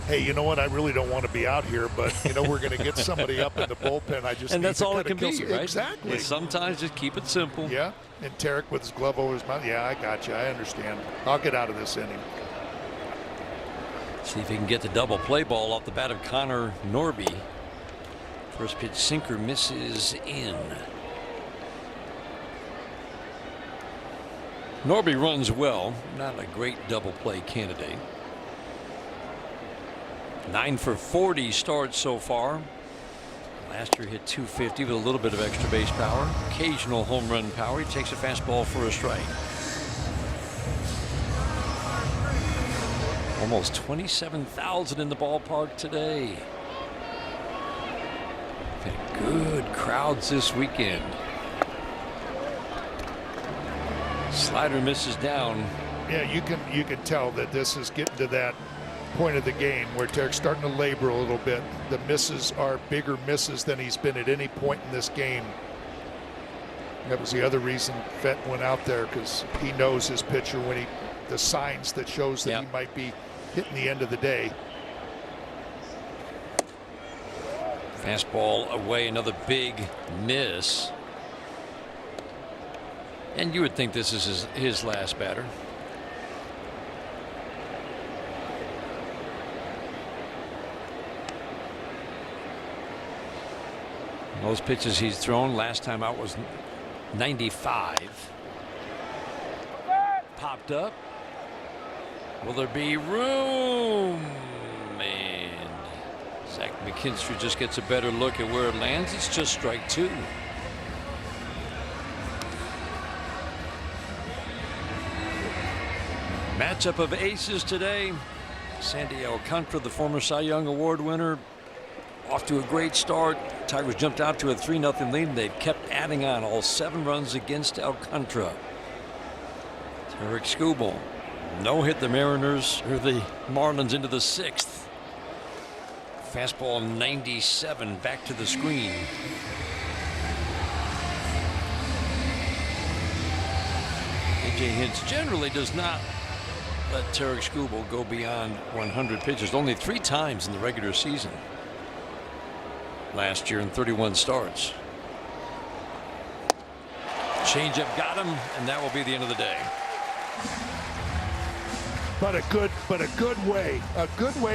[SPEAKER 7] Hey, you know what? I really don't want to be out here, but, you know, we're going to get somebody up in the bullpen. I just
[SPEAKER 6] and
[SPEAKER 7] need
[SPEAKER 6] that's
[SPEAKER 7] to
[SPEAKER 6] all it can be, right?
[SPEAKER 7] Exactly.
[SPEAKER 6] Yeah, sometimes just keep it simple.
[SPEAKER 7] Yeah, and Tarek with his glove over his mouth. Yeah, I got you. I understand. I'll get out of this inning.
[SPEAKER 6] See if he can get the double play ball off the bat of Connor Norby. First pitch sinker misses in. Norby runs well, not a great double play candidate. 9 for 40 starts so far. Last year hit .250 with a little bit of extra base power, occasional home run power. He takes a fastball for a strike. Almost 27,000 in the ballpark today. Been good crowds this weekend. Slider misses down.
[SPEAKER 7] Yeah, you can tell that this is getting to that point of the game where Tarek's starting to labor a little bit. The misses are bigger misses than he's been at any point in this game. That was the other reason Fett went out there, because he knows his pitcher when the signs that shows that he might be hitting the end of the day.
[SPEAKER 6] Fastball away, another big miss. And you would think this is his last batter. Those pitches he's thrown last time out was 95. Popped up. Will there be room? And Zach McKinstry just gets a better look at where it lands. It's just strike two. Matchup of aces today. Sandy Alcantara, the former Cy Young Award winner, off to a great start. Tigers jumped out to a 3-0 lead, and they've kept adding on, all 7 runs against Alcantara. Tarik Skubal no hit the Marlins into the 6th. Fastball 97 back to the screen. A.J. Hinch generally does not let Tarik Skubal go beyond 100 pitches. Only 3 times in the regular season last year in 31 starts. Changeup got him, and that will be the end of the day.
[SPEAKER 7] But a good way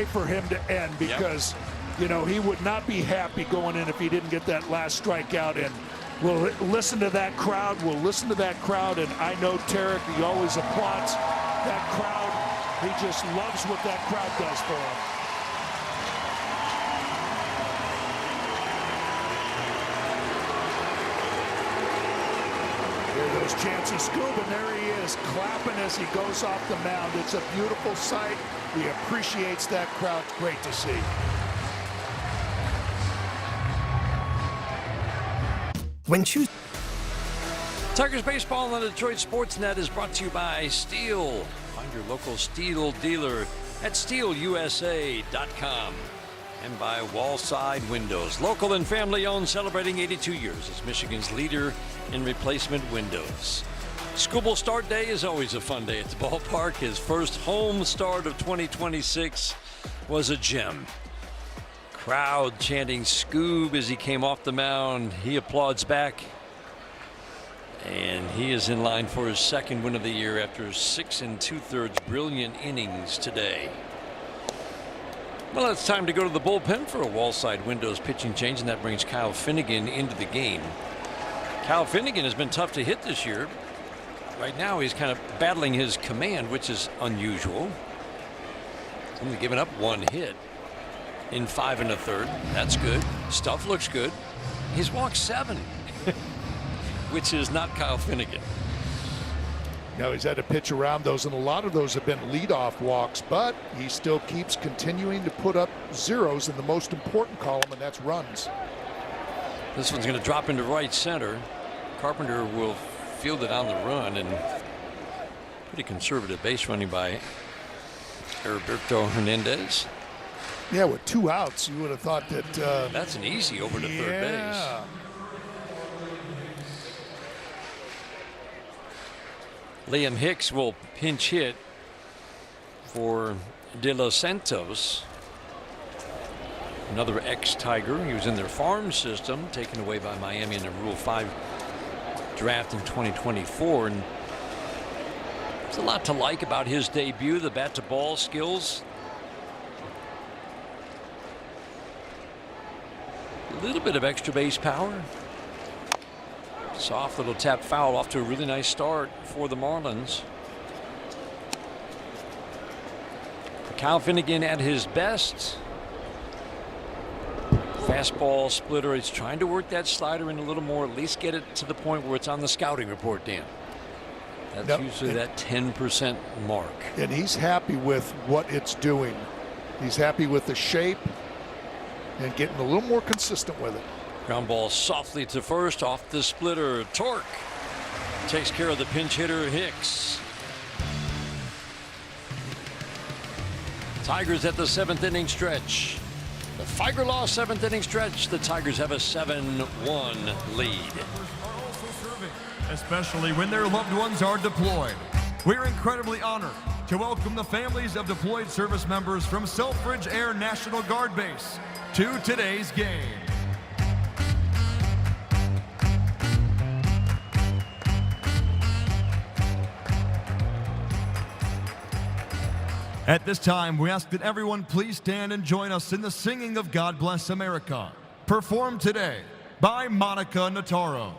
[SPEAKER 7] for him to end, because you know, he would not be happy going in if he didn't get that last strikeout. And we'll listen to that crowd. And I know Tarik, he always applauds that crowd. He just loves what that crowd does for him. Those chants of Scoob, and there he is, clapping as he goes off the mound. It's a beautiful sight. He appreciates that crowd. Great to see.
[SPEAKER 6] Tigers baseball on the Detroit Sports Net is brought to you by Steel. Find your local Steel dealer at steelusa.com. And by Wallside Windows, local and family owned, celebrating 82 years as Michigan's leader in replacement windows. Skubal start day is always a fun day at the ballpark. His first home start of 2026 was a gem. Crowd chanting Scoob as he came off the mound. He applauds back. And he is in line for his 2nd win of the year after 6 2/3 brilliant innings today. Well, it's time to go to the bullpen for a Wallside Windows pitching change, and that brings Kyle Finnegan into the game. Kyle Finnegan has been tough to hit this year. Right now he's kind of battling his command, which is unusual. He's only given up 1 hit in 5 1/3. That's good. Stuff looks good. He's walked 7, which is not Kyle Finnegan.
[SPEAKER 7] Now he's had to pitch around those, and a lot of those have been leadoff walks, but he still keeps continuing to put up zeros in the most important column, and that's runs.
[SPEAKER 6] This one's going to drop into right center. Carpenter will field it on the run, and Pretty conservative base running by Heriberto Hernandez.
[SPEAKER 7] Yeah, with 2 outs, you would have thought that.
[SPEAKER 6] That's an easy over to third base. Liam Hicks will pinch hit for De Los Santos. Another ex-Tiger. He was in their farm system, taken away by Miami in the Rule 5 draft in 2024. And there's a lot to like about his debut. The bat-to-ball skills. A little bit of extra base power. Soft little tap foul, off to a really nice start for the Marlins. Kyle Finnegan at his best. Fastball splitter. He's trying to work that slider in a little more, at least get it to the point where it's on the scouting report, Dan. That's usually that 10% mark.
[SPEAKER 7] And he's happy with what it's doing. He's happy with the shape and getting a little more consistent with it.
[SPEAKER 6] Ground ball softly to first, off the splitter. Torque takes care of the pinch hitter Hicks. Tigers at the 7th inning stretch. The Figer-Law 7th inning stretch. The Tigers have a 7-1 lead.
[SPEAKER 14] Especially when their loved ones are deployed. We're incredibly honored to welcome the families of deployed service members from Selfridge Air National Guard Base to today's game. At this time, we ask that everyone please stand and join us in the singing of God Bless America, performed today by Monica Nataro.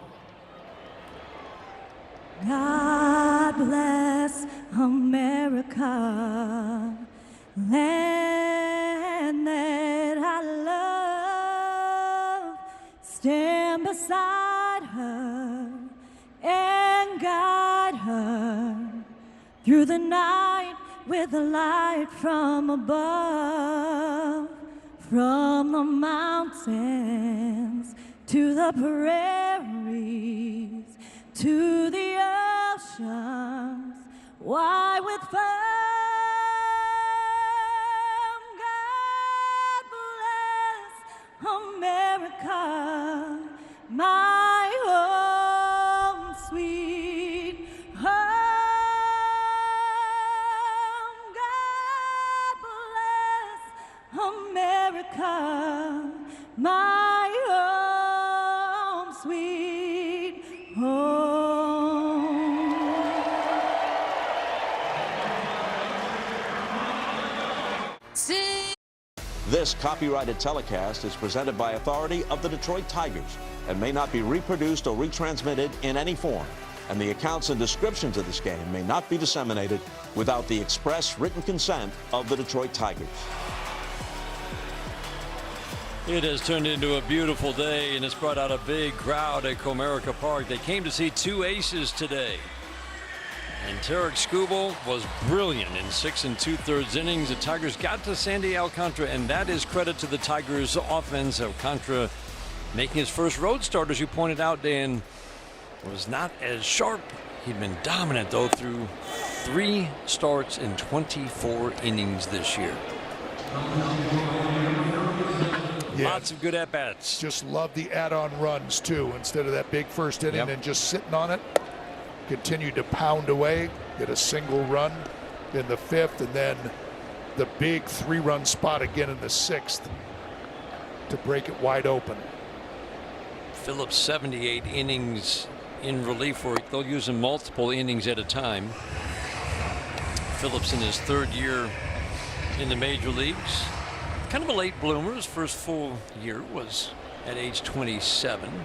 [SPEAKER 10] God bless America, land that I love. Stand beside her and guide her through the night with a light from above. From the mountains to the prairies, to the oceans, why with firm God bless America, my home sweet home. God bless America, my home sweet home.
[SPEAKER 1] This copyrighted telecast is presented by authority of the Detroit Tigers and may not be reproduced or retransmitted in any form. And the accounts and descriptions of this game may not be disseminated without the express written consent of the Detroit Tigers.
[SPEAKER 6] It has turned into a beautiful day, and it's brought out a big crowd at Comerica Park. They came to see 2 aces today. And Tarek Skubal was brilliant in 6 2/3 innings. The Tigers got to Sandy Alcantara, and that is credit to the Tigers' offense. Alcantara making his first road start, as you pointed out, Dan, was not as sharp. He'd been dominant, though, through 3 starts in 24 innings this year.
[SPEAKER 7] Yeah.
[SPEAKER 6] Lots of good at-bats.
[SPEAKER 7] Just love the add-on runs, too, instead of that big first inning and just sitting on it. Continued to pound away, get a single run in the 5th, and then the big 3-run spot again in the 6th to break it wide open.
[SPEAKER 6] Phillips 78 innings in relief, where they'll use him multiple innings at a time. Phillips in his 3rd year in the major leagues. Kind of a late bloomer. His first full year was at age 27.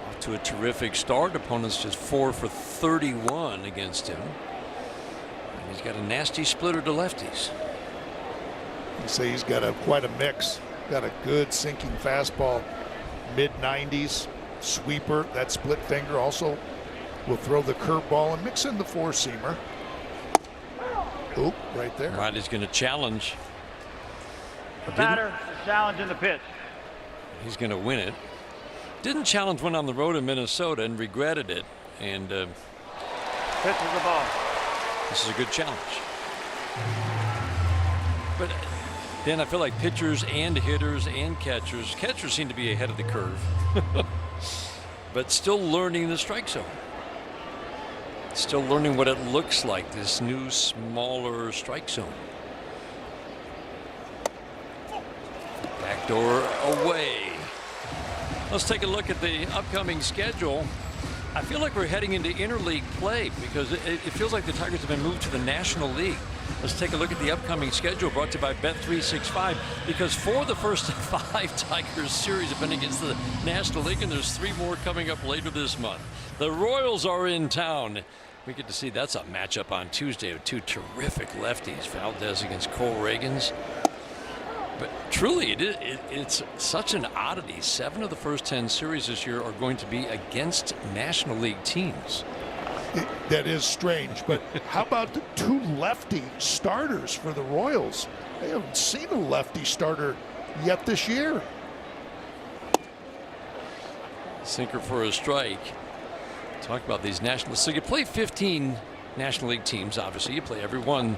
[SPEAKER 6] Off to a terrific start. Opponents just 4 for 31 against him. And he's got a nasty splitter to lefties.
[SPEAKER 7] You say he's got quite a mix. Got a good sinking fastball, mid-90s, sweeper, that split finger. Also will throw the curveball and mix in the 4-seamer. Oop, right there.
[SPEAKER 6] Riley's going to challenge.
[SPEAKER 15] The batter is challenging the pitch.
[SPEAKER 6] He's going to win it. Didn't challenge one on the road in Minnesota and regretted it. And
[SPEAKER 15] pitches the ball.
[SPEAKER 6] This is a good challenge. But then I feel like pitchers and hitters and catchers seem to be ahead of the curve, but still learning the strike zone. Still learning what it looks like, this new, smaller strike zone. Backdoor away. Let's take a look at the upcoming schedule. I feel like we're heading into interleague play because it feels like the Tigers have been moved to the National League. Let's take a look at the upcoming schedule brought to you by Bet365, because for the first 5 Tigers series have been against the National League, and there's 3 more coming up later this month. The Royals are in town. We get to see that's a matchup on Tuesday of 2 terrific lefties, Valdez against Cole Reagans. But truly, it's such an oddity. 7 of the first 10 series this year are going to be against National League teams.
[SPEAKER 7] That is strange, but how about the 2 lefty starters for the Royals? They haven't seen a lefty starter yet this year.
[SPEAKER 6] Sinker for a strike. Talk about these national. So you play 15 National League teams, obviously. You play every one.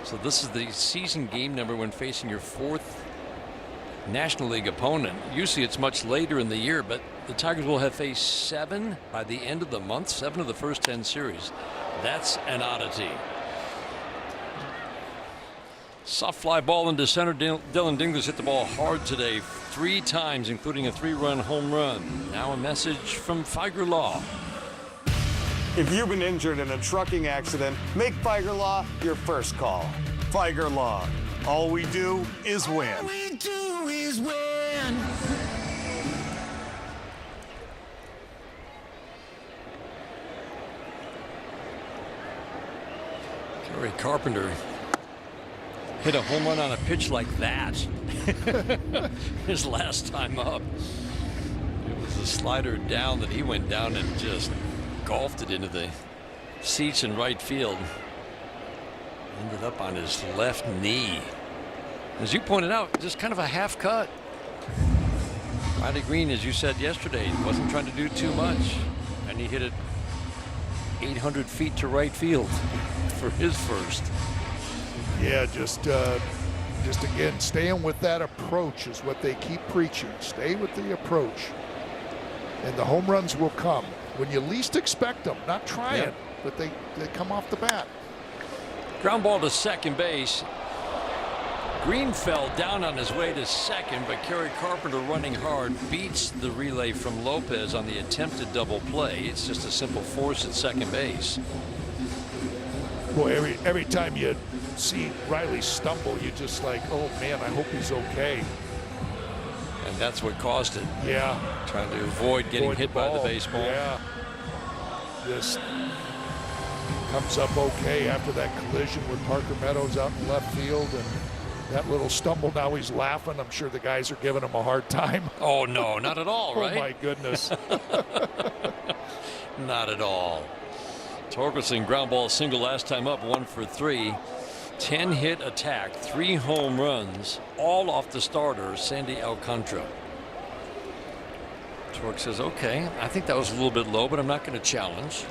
[SPEAKER 6] So this is the season game number when facing your 4th National League opponent. Usually it's much later in the year, but the Tigers will have faced 7 by the end of the month, 7 of the first 10 series. That's an oddity. Soft fly ball into center. Dylan Dingler's hit the ball hard today 3 times, including a 3-run home run. Now a message from Figer Law.
[SPEAKER 8] If you've been injured in a trucking accident, make Figer Law your first call. Figer Law. All we do is win.
[SPEAKER 4] All we do is win.
[SPEAKER 6] Kerry Carpenter hit a home run on a pitch like that his last time up. It was a slider down that he went down and just golfed it into the seats in right field. Ended up on his left knee. As you pointed out, just kind of a half cut. Riley Green, as you said yesterday, wasn't trying to do too much, and he hit it 800 feet to right field for his first.
[SPEAKER 7] Yeah, just again, staying with that approach is what they keep preaching. Stay with the approach, and the home runs will come when you least expect them. Not trying, but they come off the bat.
[SPEAKER 6] Ground ball to second base. Green fell down on his way to second, but Kerry Carpenter, running hard, beats the relay from Lopez on the attempted double play. It's just a simple force at second base.
[SPEAKER 7] Boy, every time you see Riley stumble, you just like, oh man, I hope he's okay.
[SPEAKER 6] And that's what caused it.
[SPEAKER 7] Yeah.
[SPEAKER 6] Trying to avoid getting hit by the baseball.
[SPEAKER 7] Yeah. Just comes up okay after that collision with Parker Meadows out in left field, and that little stumble, now he's laughing. I'm sure the guys are giving him a hard time.
[SPEAKER 6] Oh, no, not at all, right?
[SPEAKER 7] Oh, my goodness.
[SPEAKER 6] Not at all. Torkelson ground ball single last time up, 1 for 3. 10-hit attack, 3 home runs, all off the starter, Sandy Alcantara. Torque says, okay, I think that was a little bit low, but I'm not going to challenge.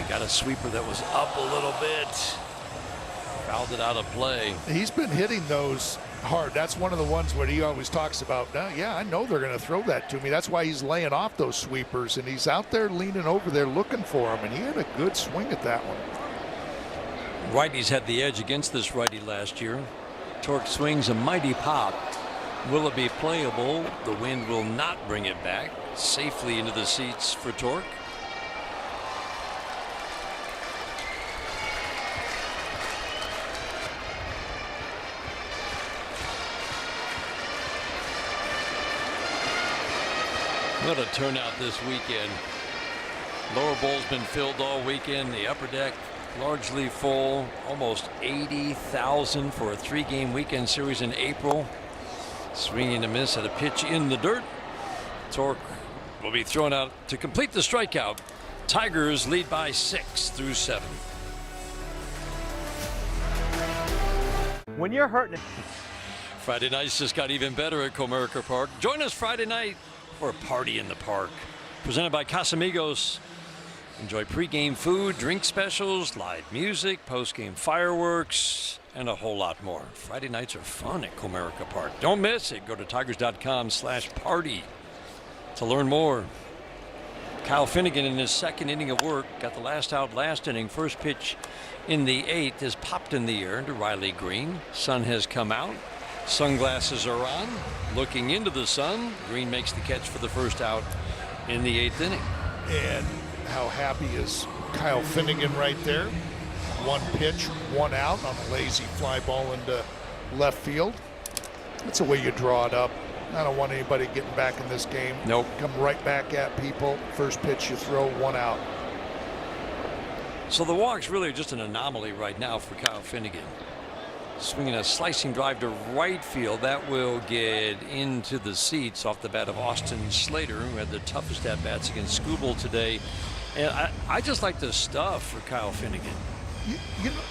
[SPEAKER 6] Got a sweeper that was up a little bit. Fouled it out of play.
[SPEAKER 7] He's been hitting those hard. That's one of the ones where he always talks about, yeah, I know they're going to throw that to me. That's why he's laying off those sweepers, and he's out there leaning over there looking for him, and he had a good swing at that one.
[SPEAKER 6] Righties had the edge against this righty last year. Torque swings a mighty pop. Will it be playable? The wind will not bring it back safely into the seats for Torque. What a turnout this weekend. Lower bowl's been filled all weekend. The upper deck largely full. Almost 80,000 for a 3-game weekend series in April. Swinging a miss at a pitch in the dirt. Torque will be thrown out to complete the strikeout. Tigers lead by 6 through 7.
[SPEAKER 12] When you're hurting.
[SPEAKER 6] Friday nights just got even better at Comerica Park. Join us Friday night or a party in the park. Presented by Casamigos. Enjoy pregame food, drink specials, live music, postgame fireworks, and a whole lot more. Friday nights are fun at Comerica Park. Don't miss it. Go to tigers.com/party to learn more. Kyle Finnegan in his second inning of work got the last out last inning. First pitch in the 8th is popped in the air to Riley Green. Sun has come out. Sunglasses are on. Looking into the sun. Green makes the catch for the first out in the 8th inning.
[SPEAKER 7] And how happy is Kyle Finnegan right there? One pitch, one out on a lazy fly ball into left field. That's the way you draw it up. I don't want anybody getting back in this game.
[SPEAKER 6] Nope.
[SPEAKER 7] Come right back at people. First pitch you throw, one out.
[SPEAKER 6] So the walk's really just an anomaly right now for Kyle Finnegan. Swinging a slicing drive to right field. That will get into the seats off the bat of Austin Slater, who had the toughest at-bats against Skubal today. And I just like the stuff for Kyle Finnegan.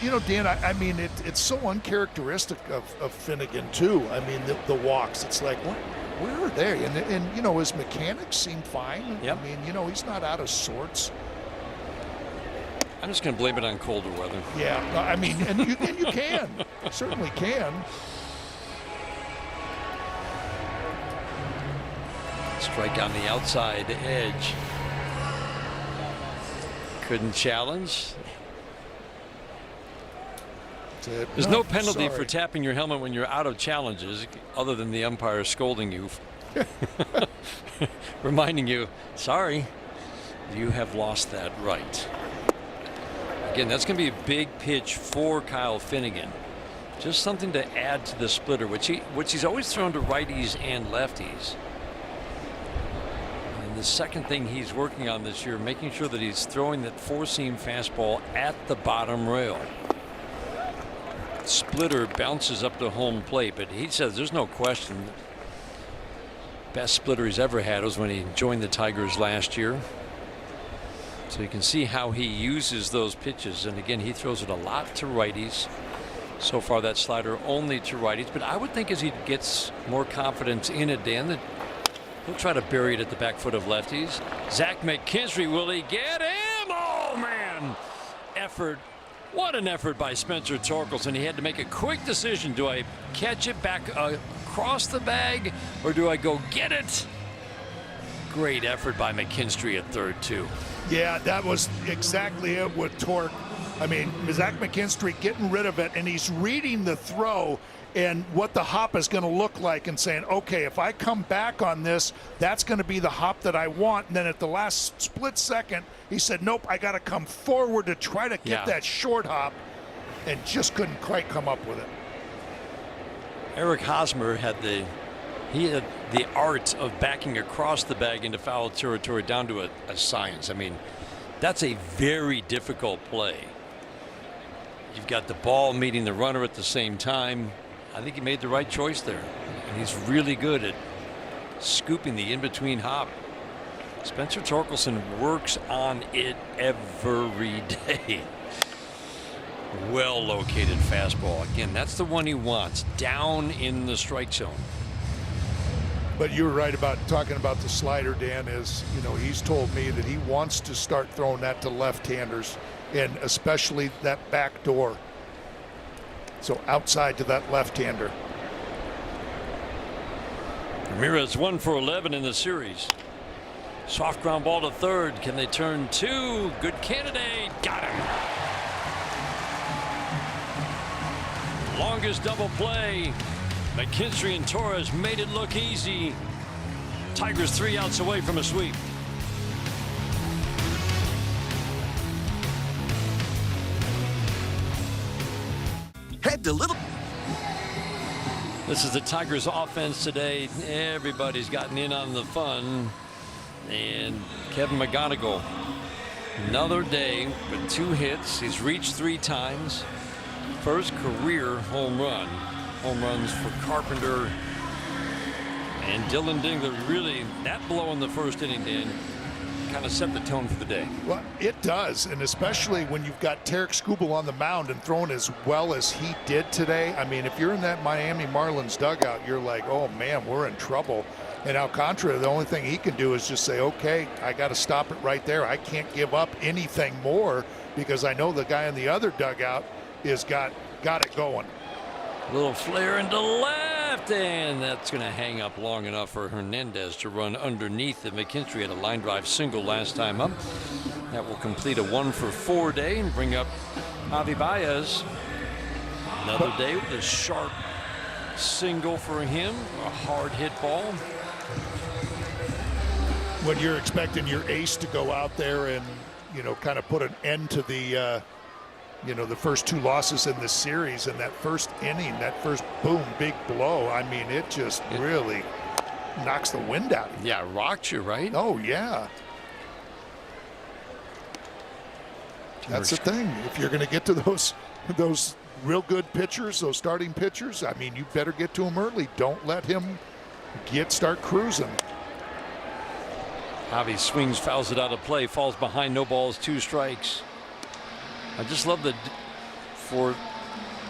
[SPEAKER 7] You know, Dan, I mean, it's so uncharacteristic of Finnegan, too. I mean, the walks, it's like, where are they? And, you know, his mechanics seem fine.
[SPEAKER 6] Yep.
[SPEAKER 7] I mean, you know, he's not out of sorts.
[SPEAKER 6] I'm just going to blame it on colder weather.
[SPEAKER 7] Yeah, I mean, and you can. You certainly can.
[SPEAKER 6] Strike on the outside edge. Couldn't challenge. There's no penalty for tapping your helmet when you're out of challenges, other than the umpire scolding you. Reminding you, sorry, you have lost that right. Again, that's going to be a big pitch for Kyle Finnegan. Just something to add to the splitter, which he's always thrown to righties and lefties. And the second thing he's working on this year, making sure that he's throwing that four-seam fastball at the bottom rail. Splitter bounces up to home plate, but he says there's no question. Best splitter he's ever had was when he joined the Tigers last year. So you can see how he uses those pitches. And again, he throws it a lot to righties. So far, that slider only to righties. But I would think as he gets more confidence in it, Dan, that he'll try to bury it at the back foot of lefties. Zach McKinstry, will he get him? Oh, man. Effort. What an effort by Spencer Torkelson. He had to make a quick decision. Do I catch it back across the bag, or do I go get it? Great effort by McKinstry at third, too.
[SPEAKER 7] Yeah, that was exactly it with Torque. I mean, Zach McKinstry getting rid of it, and he's reading the throw and what the hop is going to look like and saying, okay, if I come back on this, that's going to be the hop that I want. And then at the last split second, he said, nope, I got to come forward to try to get that short hop, and just couldn't quite come up with it.
[SPEAKER 6] Eric Hosmer had the art of backing across the bag into foul territory down to a science. I mean, that's a very difficult play. You've got the ball meeting the runner at the same time. I think he made the right choice there. And he's really good at scooping the in-between hop. Spencer Torkelson works on it every day. Well-located fastball. Again, that's the one he wants, down in the strike zone.
[SPEAKER 7] But you were right about talking about the slider, Dan, is, you know, he's told me that he wants to start throwing that to left-handers, and especially that back door. So outside to that left-hander.
[SPEAKER 6] Ramirez 1 for 11 in the series. Soft ground ball to third. Can they turn two? Good candidate. Got him. Longest double play. McKinstry and Torres made it look easy. Tigers 3 outs away from a sweep.
[SPEAKER 16] Head to Little.
[SPEAKER 6] This is the Tigers offense today. Everybody's gotten in on the fun. And Kevin McGonigal, another day with 2 hits. He's reached 3 times. First career home run. Home runs for Carpenter and Dylan Dingler. Really, that blow in the first inning, Dan, kind of set the tone for the day.
[SPEAKER 7] Well, it does, and especially when you've got Tarek Skubal on the mound and throwing as well as he did today. I mean, if you're in that Miami Marlins dugout, you're like, oh man, we're in trouble. And Alcantara, the only thing he can do is just say, okay, I got to stop it right there. I can't give up anything more because I know the guy in the other dugout is got it going.
[SPEAKER 6] Little flare into left, and that's going to hang up long enough for Hernandez to run underneath it. McKinstry had a line drive single last time up. That will complete a 1-for-4 day and bring up Javi Baez. Another day with a sharp single for him, a hard hit ball.
[SPEAKER 7] When you're expecting your ace to go out there and, you know, kind of put an end to the the first 2 losses in this series, and that first inning, that first boom, big blow, I mean, it just really knocks the wind out of you.
[SPEAKER 6] Yeah, rocked you, right?
[SPEAKER 7] Oh, yeah. That's the thing. If you're going to get to those real good pitchers, those starting pitchers, I mean, you better get to him early. Don't let him start cruising.
[SPEAKER 6] Javi swings, fouls it out of play, falls behind, no balls, 2 strikes. I just love that for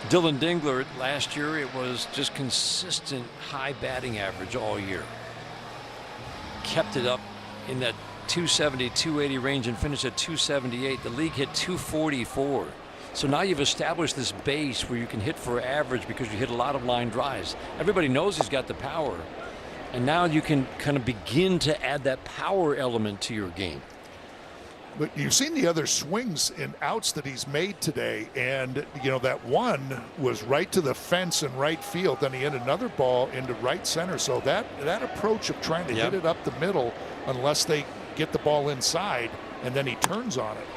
[SPEAKER 6] Dylan Dingler last year, it was just consistent high batting average all year. Kept it up in that 270, 280 range and finished at 278. The league hit 244. So now you've established this base where you can hit for average because you hit a lot of line drives. Everybody knows he's got the power. And now you can kind of begin to add that power element to your game.
[SPEAKER 7] But you've seen the other swings and outs that he's made today, and you know that one was right to the fence in right field. Then he hit another ball into right center. So that approach of trying to hit it up the middle, unless they get the ball inside, and then he turns on it.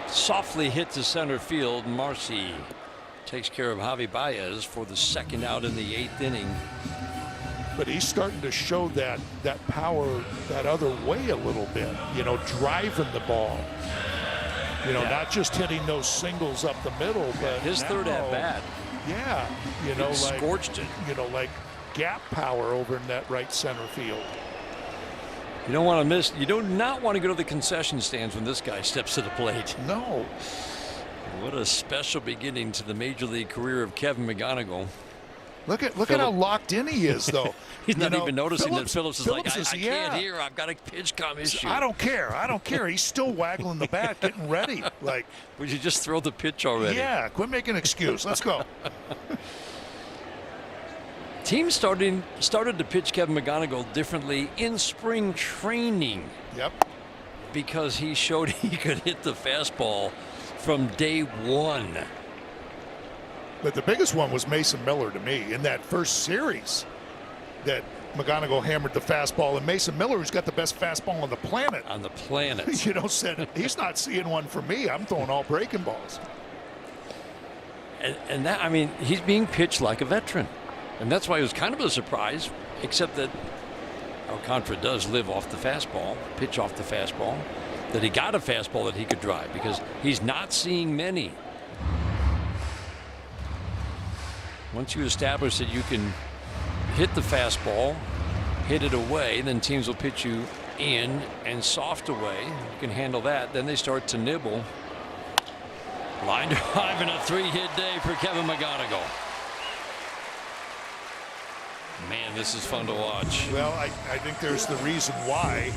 [SPEAKER 6] Softly hit to center field. Marcy takes care of Javi Baez for the 2nd out in the 8th inning.
[SPEAKER 7] But he's starting to show that power that other way a little bit, you know, driving the ball. You know, not just hitting those singles up the middle, but
[SPEAKER 6] his third at bat.
[SPEAKER 7] Yeah, you know, like
[SPEAKER 6] scorched it.
[SPEAKER 7] You know, like gap power over in that right center field.
[SPEAKER 6] You don't want to miss. You do not want to go to the concession stands when this guy steps to the plate.
[SPEAKER 7] No.
[SPEAKER 6] What a special beginning to the major league career of Kevin McGonigal.
[SPEAKER 7] Look at how locked in he is, though.
[SPEAKER 6] He's not even noticing that Phillips is like, I can't hear. I've got a pitch come issue.
[SPEAKER 7] I don't care. He's still waggling the bat, getting ready. Like,
[SPEAKER 6] would you just throw the pitch already?
[SPEAKER 7] Yeah, quit making an excuse. Let's go.
[SPEAKER 6] Team started to pitch Kevin McGonigal differently in spring training.
[SPEAKER 7] Yep.
[SPEAKER 6] Because he showed he could hit the fastball from day 1.
[SPEAKER 7] But the biggest one was Mason Miller to me in that first series that McGonigal hammered the fastball, and Mason Miller, who's got the best fastball on the planet.
[SPEAKER 6] On the planet.
[SPEAKER 7] You know, said, he's not seeing one for me. I'm throwing all breaking balls.
[SPEAKER 6] And that, I mean, he's being pitched like a veteran. And that's why it was kind of a surprise, except that Alcantara does live off the fastball, pitch off the fastball, that he got a fastball that he could drive because he's not seeing many. Once you establish that you can hit the fastball, hit it away, then teams will pitch you in and soft away. You can handle that. Then they start to nibble. Line drive and a 3-hit day for Kevin McGonigal. Man, this is fun to watch.
[SPEAKER 7] Well, I think there's the reason why.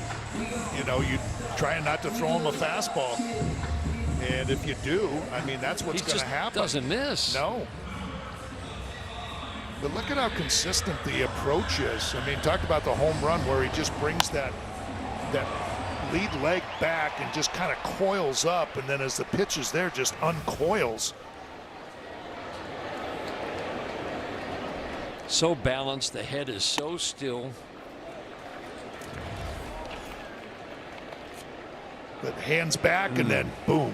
[SPEAKER 7] You know, you trying not to throw him a fastball. And if you do, I mean, that's what's going to happen.
[SPEAKER 6] He doesn't miss.
[SPEAKER 7] No. But look at how consistent the approach is. I mean, talk about the home run where he just brings that lead leg back and just kind of coils up, and then as the pitch is there, just uncoils.
[SPEAKER 6] So balanced, the head is so still.
[SPEAKER 7] But hands back and then boom.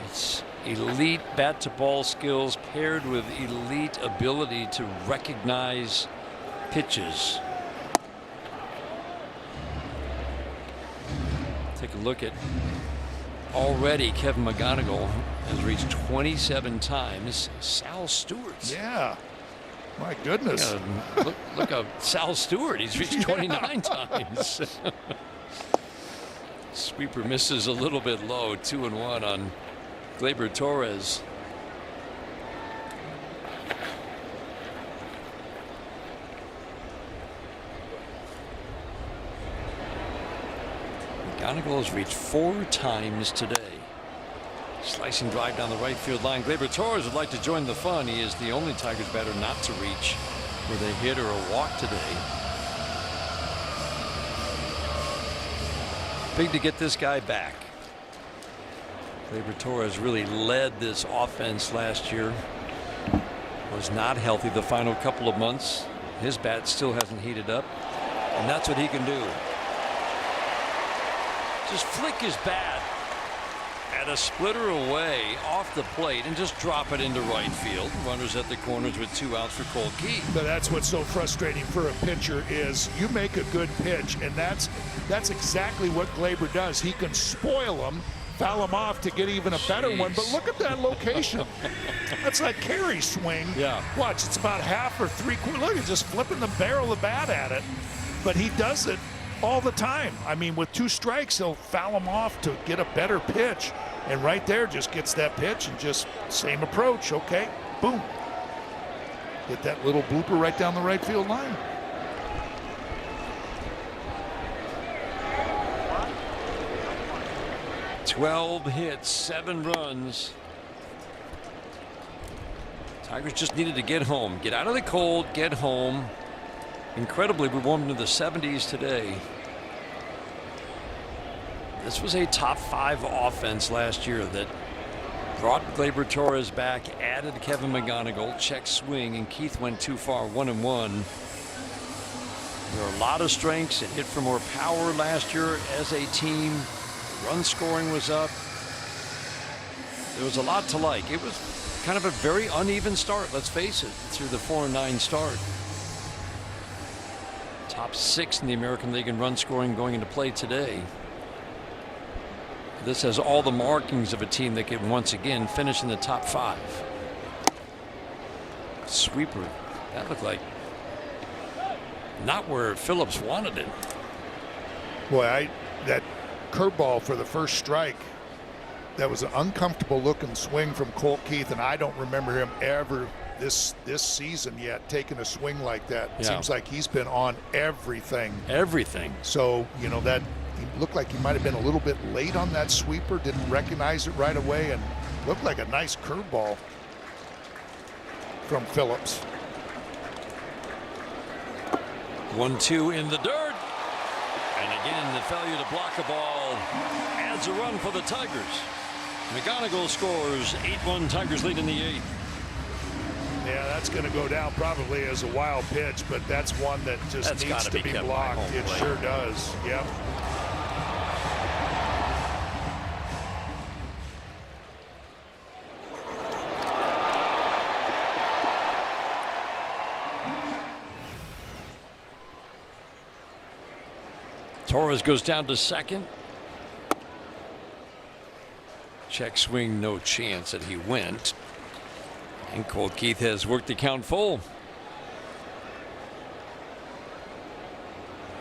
[SPEAKER 6] It's elite bat to ball skills paired with elite ability to recognize pitches. Take a look at already Kevin McGonigal has reached 27 times Sal Stewart's.
[SPEAKER 7] Yeah. My goodness.
[SPEAKER 6] Yeah, look at Sal Stewart. He's reached 29 times. Sweeper misses a little bit low. 2-1 on Gleyber Torres. McGonigal has reached 4 times today. Slicing drive down the right field line. Gleyber Torres would like to join the fun. He is the only Tigers batter not to reach with a hit or a walk today. Big to get this guy back. Gleyber Torres really led this offense last year. Was not healthy the final couple of months. His bat still hasn't heated up, and that's what he can do. Just flick his bat at a splitter away off the plate and just drop it into right field. Runners at the corners with 2 outs for Colt Keith.
[SPEAKER 7] But that's what's so frustrating for a pitcher is you make a good pitch, and that's exactly what Gleyber does. He can spoil them, foul them off to get even a better one. But look at that location. That's like Carey's swing.
[SPEAKER 6] Yeah.
[SPEAKER 7] Watch, it's about half or 3/4. Look, he's just flipping the barrel of the bat at it. But he does it all the time. I mean, with 2 strikes, he'll foul them off to get a better pitch. And right there just gets that pitch and just same approach. Okay, boom. Get that little blooper right down the right field line.
[SPEAKER 6] "12 hits, 7 runs. Tigers just needed to get home. Get out of the cold, get home. Incredibly, we warmed into the 70s today. This was a top 5 offense last year that brought Gleyber Torres back, added Kevin McGonigal, check swing, and Keith went too far, 1-1. There are a lot of strengths. It hit for more power last year as a team. Run scoring was up. There was a lot to like. It was kind of a very uneven start, let's face it, through the 4-9 start. Top 6 in the American League in run scoring going into play today. This has all the markings of a team that can once again finish in the top 5. Sweeper. That looked like not where Phillips wanted it.
[SPEAKER 7] Boy, that curveball for the first strike, that was an uncomfortable looking swing from Colt Keith, and I don't remember him ever this season yet taking a swing like that.
[SPEAKER 6] Yeah.
[SPEAKER 7] Seems like he's been on everything.
[SPEAKER 6] Everything.
[SPEAKER 7] So, you know, that he looked like he might have been a little bit late on that sweeper, didn't recognize it right away, and looked like a nice curveball from Phillips.
[SPEAKER 6] 1-2 in the dirt. And again, the failure to block a ball adds a run for the Tigers. McGonigal scores. 8-1 Tigers lead in the 8th.
[SPEAKER 7] Yeah, that's going to go down probably as a wild pitch, but that's one that just needs to be blocked. It sure does. Yep.
[SPEAKER 6] Torres goes down to second. Check swing, no chance that he went. And Colt Keith has worked the count full.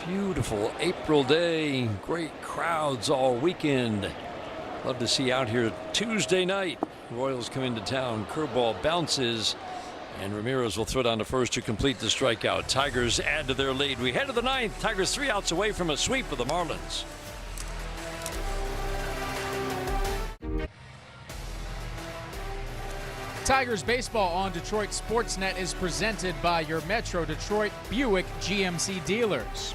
[SPEAKER 6] Beautiful April day. Great crowds all weekend. Love to see out here Tuesday night. Royals come into town. Curveball bounces. And Ramirez will throw down to first to complete the strikeout. Tigers add to their lead. We head to the 9th. Tigers 3 outs away from a sweep of the Marlins.
[SPEAKER 9] Tigers baseball on Detroit Sportsnet is presented by your Metro Detroit Buick GMC dealers.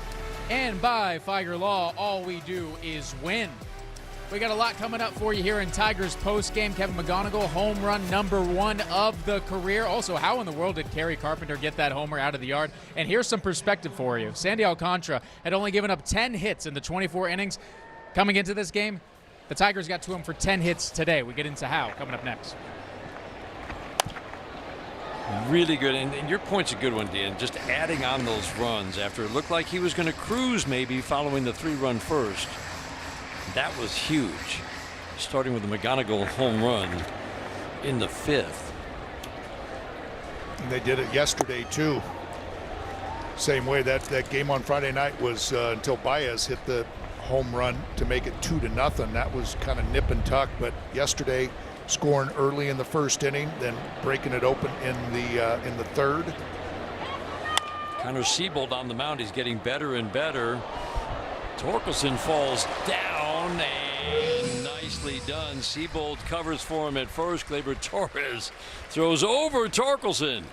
[SPEAKER 9] And by Figer Law, all we do is win. We got a lot coming up for you here in Tigers postgame. Kevin McGonigal, home run #1 of the career. Also, how in the world did Kerry Carpenter get that homer out of the yard? And here's some perspective for you. Sandy Alcantara had only given up 10 hits in the 24 innings. Coming into this game, the Tigers got to him for 10 hits today. We get into how coming up next.
[SPEAKER 6] Really good, and your point's a good one, Dan. Just adding on those runs after it looked like he was going to cruise maybe following the 3-run first. That was huge. Starting with the McGonigal home run in the 5th.
[SPEAKER 7] And they did it yesterday too. Same way that game on Friday night was until Baez hit the home run to make it 2-0. That was kind of nip and tuck. But yesterday, scoring early in the first inning, then breaking it open in the third.
[SPEAKER 6] Connor Siebold on the mound. He's getting better and better. Torkelson falls down, and nicely done. Siebold covers for him at first. Gleyber Torres throws over Torkelson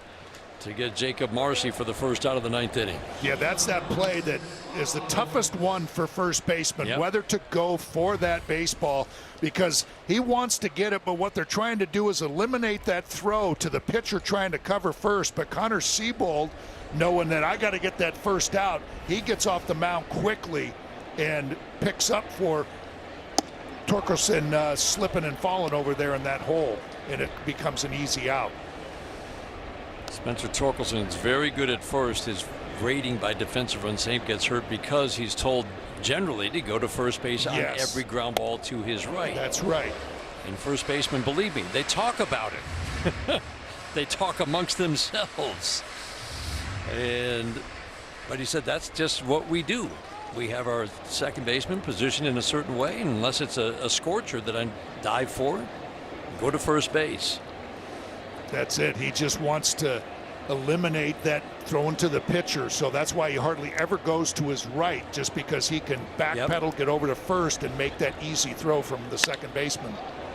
[SPEAKER 6] to get Jacob Marcy for the first out of the 9th inning.
[SPEAKER 7] Yeah, that's that play that is the toughest one for first baseman, whether to go for that baseball, because he wants to get it, but what they're trying to do is eliminate that throw to the pitcher trying to cover first. But Connor Siebold, knowing that I got to get that first out, he gets off the mound quickly and picks up for Torkelson slipping and falling over there in that hole, and it becomes an easy out.
[SPEAKER 6] Spencer Torkelson is very good at first. His rating by defensive run save gets hurt because he's told generally to go to first base on every ground ball to his right.
[SPEAKER 7] That's right.
[SPEAKER 6] And first basemen, believe me, they talk about it. They talk amongst themselves. But he said that's just what we do. We have our second baseman positioned in a certain way, and unless it's a scorcher that I dive for, go to first base.
[SPEAKER 7] That's it. He just wants to eliminate that throwing to the pitcher, so that's why he hardly ever goes to his right, just because he can backpedal, get over to first, and make that easy throw from the second baseman.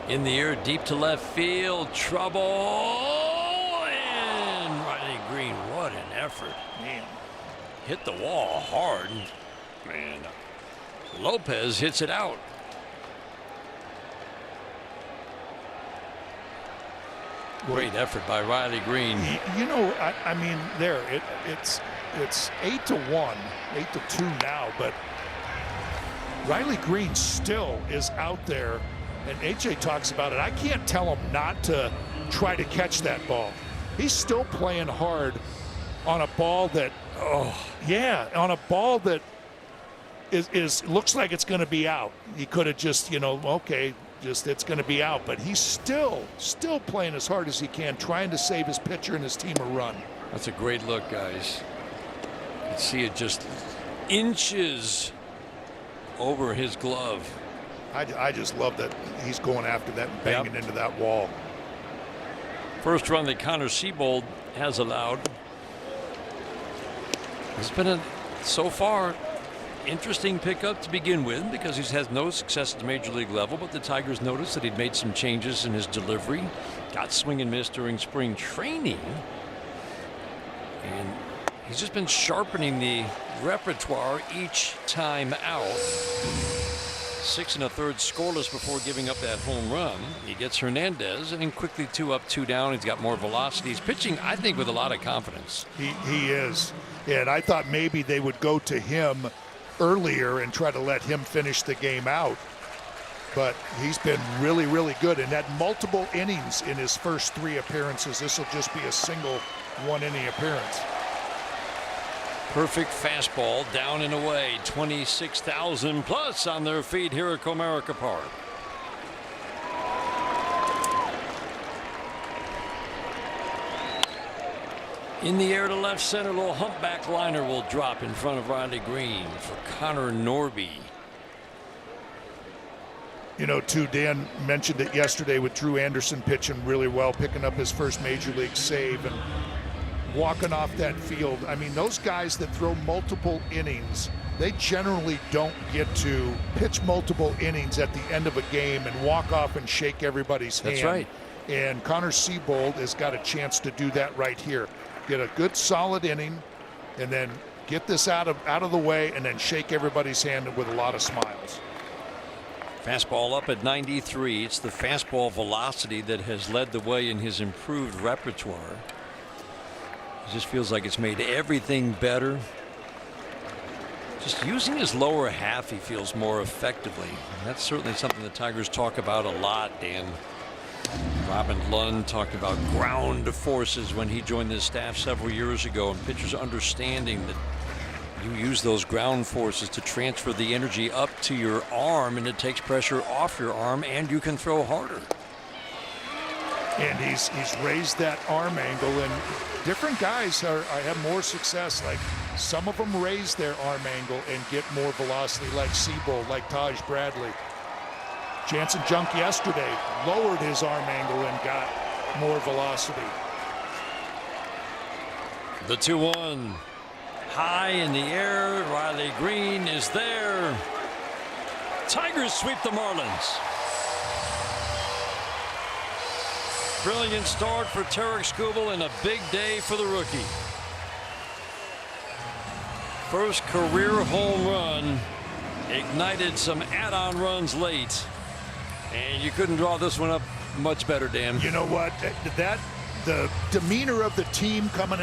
[SPEAKER 6] In the air, deep to left field, trouble, and Riley Green, what an effort.
[SPEAKER 7] Man.
[SPEAKER 6] Hit the wall hard. Man, Lopez hits it out. Great effort by Riley Green.
[SPEAKER 7] You know, I mean, it's 8-1, 8-2 now, but Riley Green still is out there, and AJ talks about it. I can't tell him not to try to catch that ball. He's still playing hard on a ball that, on a ball that is looks like it's going to be out. He could have just, it's going to be out, but he's still playing as hard as he can, trying to save his pitcher and his team a run.
[SPEAKER 6] That's a great look, guys. You can see it just inches over his glove.
[SPEAKER 7] I just love that he's going after that and banging into that wall.
[SPEAKER 6] First run that Connor Siebold has allowed. It's been so far interesting pickup to begin with, because he's had no success at the major league level, but the Tigers noticed that he'd made some changes in his delivery, got swing and miss during spring training, and he's just been sharpening the repertoire each time out. 6 1/3 scoreless before giving up that home run. He gets Hernandez, and then quickly 2 up, 2 down. He's got more velocity. He's pitching, I think, with a lot of confidence.
[SPEAKER 7] He is, and I thought maybe they would go to him earlier and try to let him finish the game out, but he's been really, really good and had multiple innings in his first 3 appearances. This will just be a single 1-inning appearance.
[SPEAKER 6] Perfect fastball, down and away. 26,000 plus on their feet here at Comerica Park. In the air to left center, little humpback liner will drop in front of Riley Green for Connor Norby.
[SPEAKER 7] You know, too, Dan mentioned it yesterday with Drew Anderson pitching really well, picking up his first major league save and walking off that field. I mean, those guys that throw multiple innings, they generally don't get to pitch multiple innings at the end of a game and walk off and shake everybody's hand.
[SPEAKER 6] That's right.
[SPEAKER 7] And Connor Siebold has got a chance to do that right here. Get a good solid inning and then get this out of the way and then shake everybody's hand with a lot of smiles.
[SPEAKER 6] Fastball up at 93. It's the fastball velocity that has led the way in his improved repertoire. It just feels like it's made everything better. Just using his lower half, he feels more effectively. And that's certainly something the Tigers talk about a lot, Dan. Robin Lund talked about ground forces when he joined this staff several years ago, and pitchers understanding that you use those ground forces to transfer the energy up to your arm, and it takes pressure off your arm, and you can throw harder.
[SPEAKER 7] And he's raised that arm angle, and different guys have more success. Like some of them raise their arm angle and get more velocity, like Seabold, like Taj Bradley. Jansen Junk yesterday lowered his arm angle and got more velocity.
[SPEAKER 6] The 2-1. High in the air. Riley Green is there. Tigers sweep the Marlins. Brilliant start for Tarek Skubal and a big day for the rookie. First career home run. Ignited some add-on runs late. And you couldn't draw this one up much better, Dan.
[SPEAKER 7] You know what? The demeanor of the team coming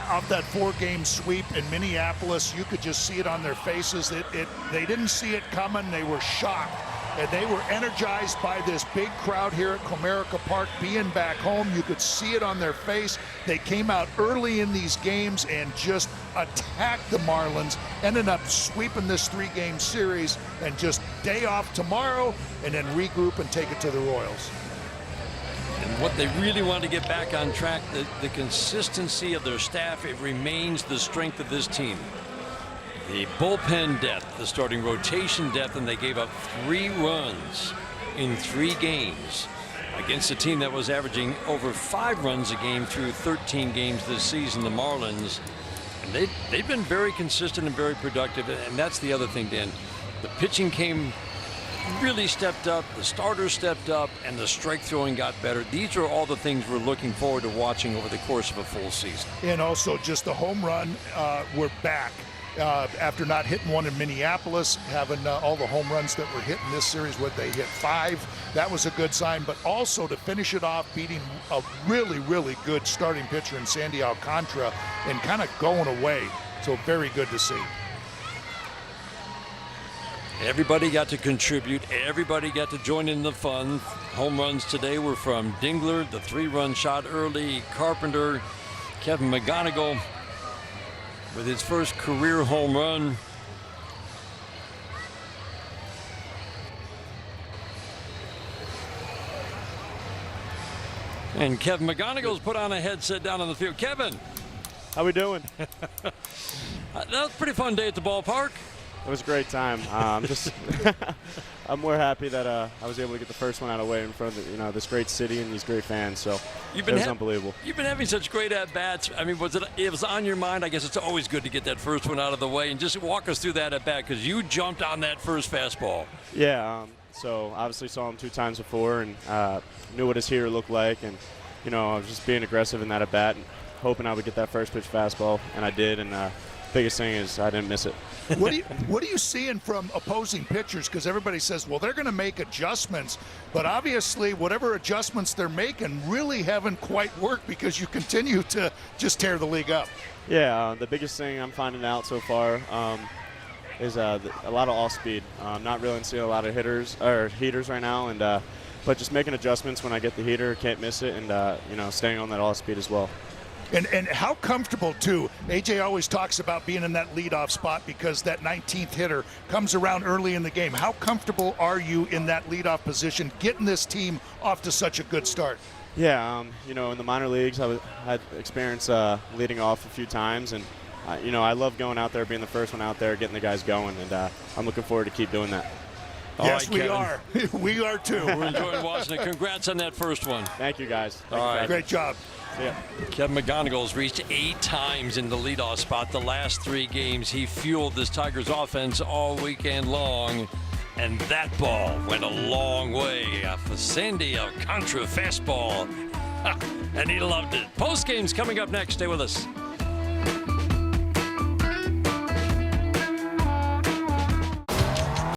[SPEAKER 7] off that 4-game sweep in Minneapolis, you could just see it on their faces. They didn't see it coming. They were shocked. And they were energized by this big crowd here at Comerica Park being back home. You could see it on their face. They came out early in these games and just attacked the Marlins, ended up sweeping this 3-game series, and just day off tomorrow and then regroup and take it to the Royals.
[SPEAKER 6] And what they really want to get back on track, the consistency of their staff, it remains the strength of this team. The bullpen depth, the starting rotation depth, and they gave up 3 runs in 3 games against a team that was averaging over 5 runs a game through 13 games this season, the Marlins. And they've been very consistent and very productive, and that's the other thing, Dan. The pitching really stepped up, the starters stepped up, and the strike throwing got better. These are all the things we're looking forward to watching over the course of a full season.
[SPEAKER 7] And also just the home run, we're back. After not hitting one in Minneapolis, having all the home runs that were hit in this series, what they hit 5, that was a good sign. But also to finish it off, beating a really, really good starting pitcher in Sandy Alcantara and kind of going away. So very good to see.
[SPEAKER 6] Everybody got to contribute. Everybody got to join in the fun. Home runs today were from Dingler, the 3-run shot early, Carpenter, Kevin McGonigal with his first career home run. And Kevin McGonigal's put on a headset down on the field. Kevin.
[SPEAKER 17] How we doing?
[SPEAKER 6] That was a pretty fun day at the ballpark.
[SPEAKER 17] It was a great time. I'm more happy that I was able to get the first one out of the way in front of this great city and these great fans. So it was unbelievable.
[SPEAKER 6] You've been having such great at-bats. I mean, it was on your mind? I guess it's always good to get that first one out of the way. And just walk us through that at-bat, because you jumped on that first fastball.
[SPEAKER 17] Yeah, so obviously saw him 2 times before and knew what his hitter looked like. And, I was just being aggressive in that at-bat and hoping I would get that first pitch fastball, and I did. And biggest thing is I didn't miss it.
[SPEAKER 7] What are you seeing from opposing pitchers? Because everybody says, well, they're going to make adjustments, but obviously whatever adjustments they're making really haven't quite worked, because you continue to just tear the league up.
[SPEAKER 17] Yeah, the biggest thing I'm finding out so far is a lot of off-speed. Not really seeing a lot of heaters right now, and but just making adjustments when I get the heater, can't miss it, and staying on that off-speed as well.
[SPEAKER 7] And how comfortable, too, AJ always talks about being in that leadoff spot because that 19th hitter comes around early in the game. How comfortable are you in that leadoff position, getting this team off to such a good start?
[SPEAKER 17] Yeah, in the minor leagues, I had experience leading off a few times, and I love going out there, being the first one out there, getting the guys going, and I'm looking forward to keep doing that.
[SPEAKER 7] Yes, we are. We are, too.
[SPEAKER 6] We're enjoying watching it. Congrats on that first one.
[SPEAKER 17] Thank you, guys.
[SPEAKER 6] All right.
[SPEAKER 7] Great job.
[SPEAKER 17] Yeah.
[SPEAKER 6] Kevin McGonigal's reached 8 times in the leadoff spot the last 3 games. He fueled this Tigers offense all weekend long, and that ball went a long way off a Sandy Alcantara fastball, and he loved it. Post game's coming up next. Stay with us.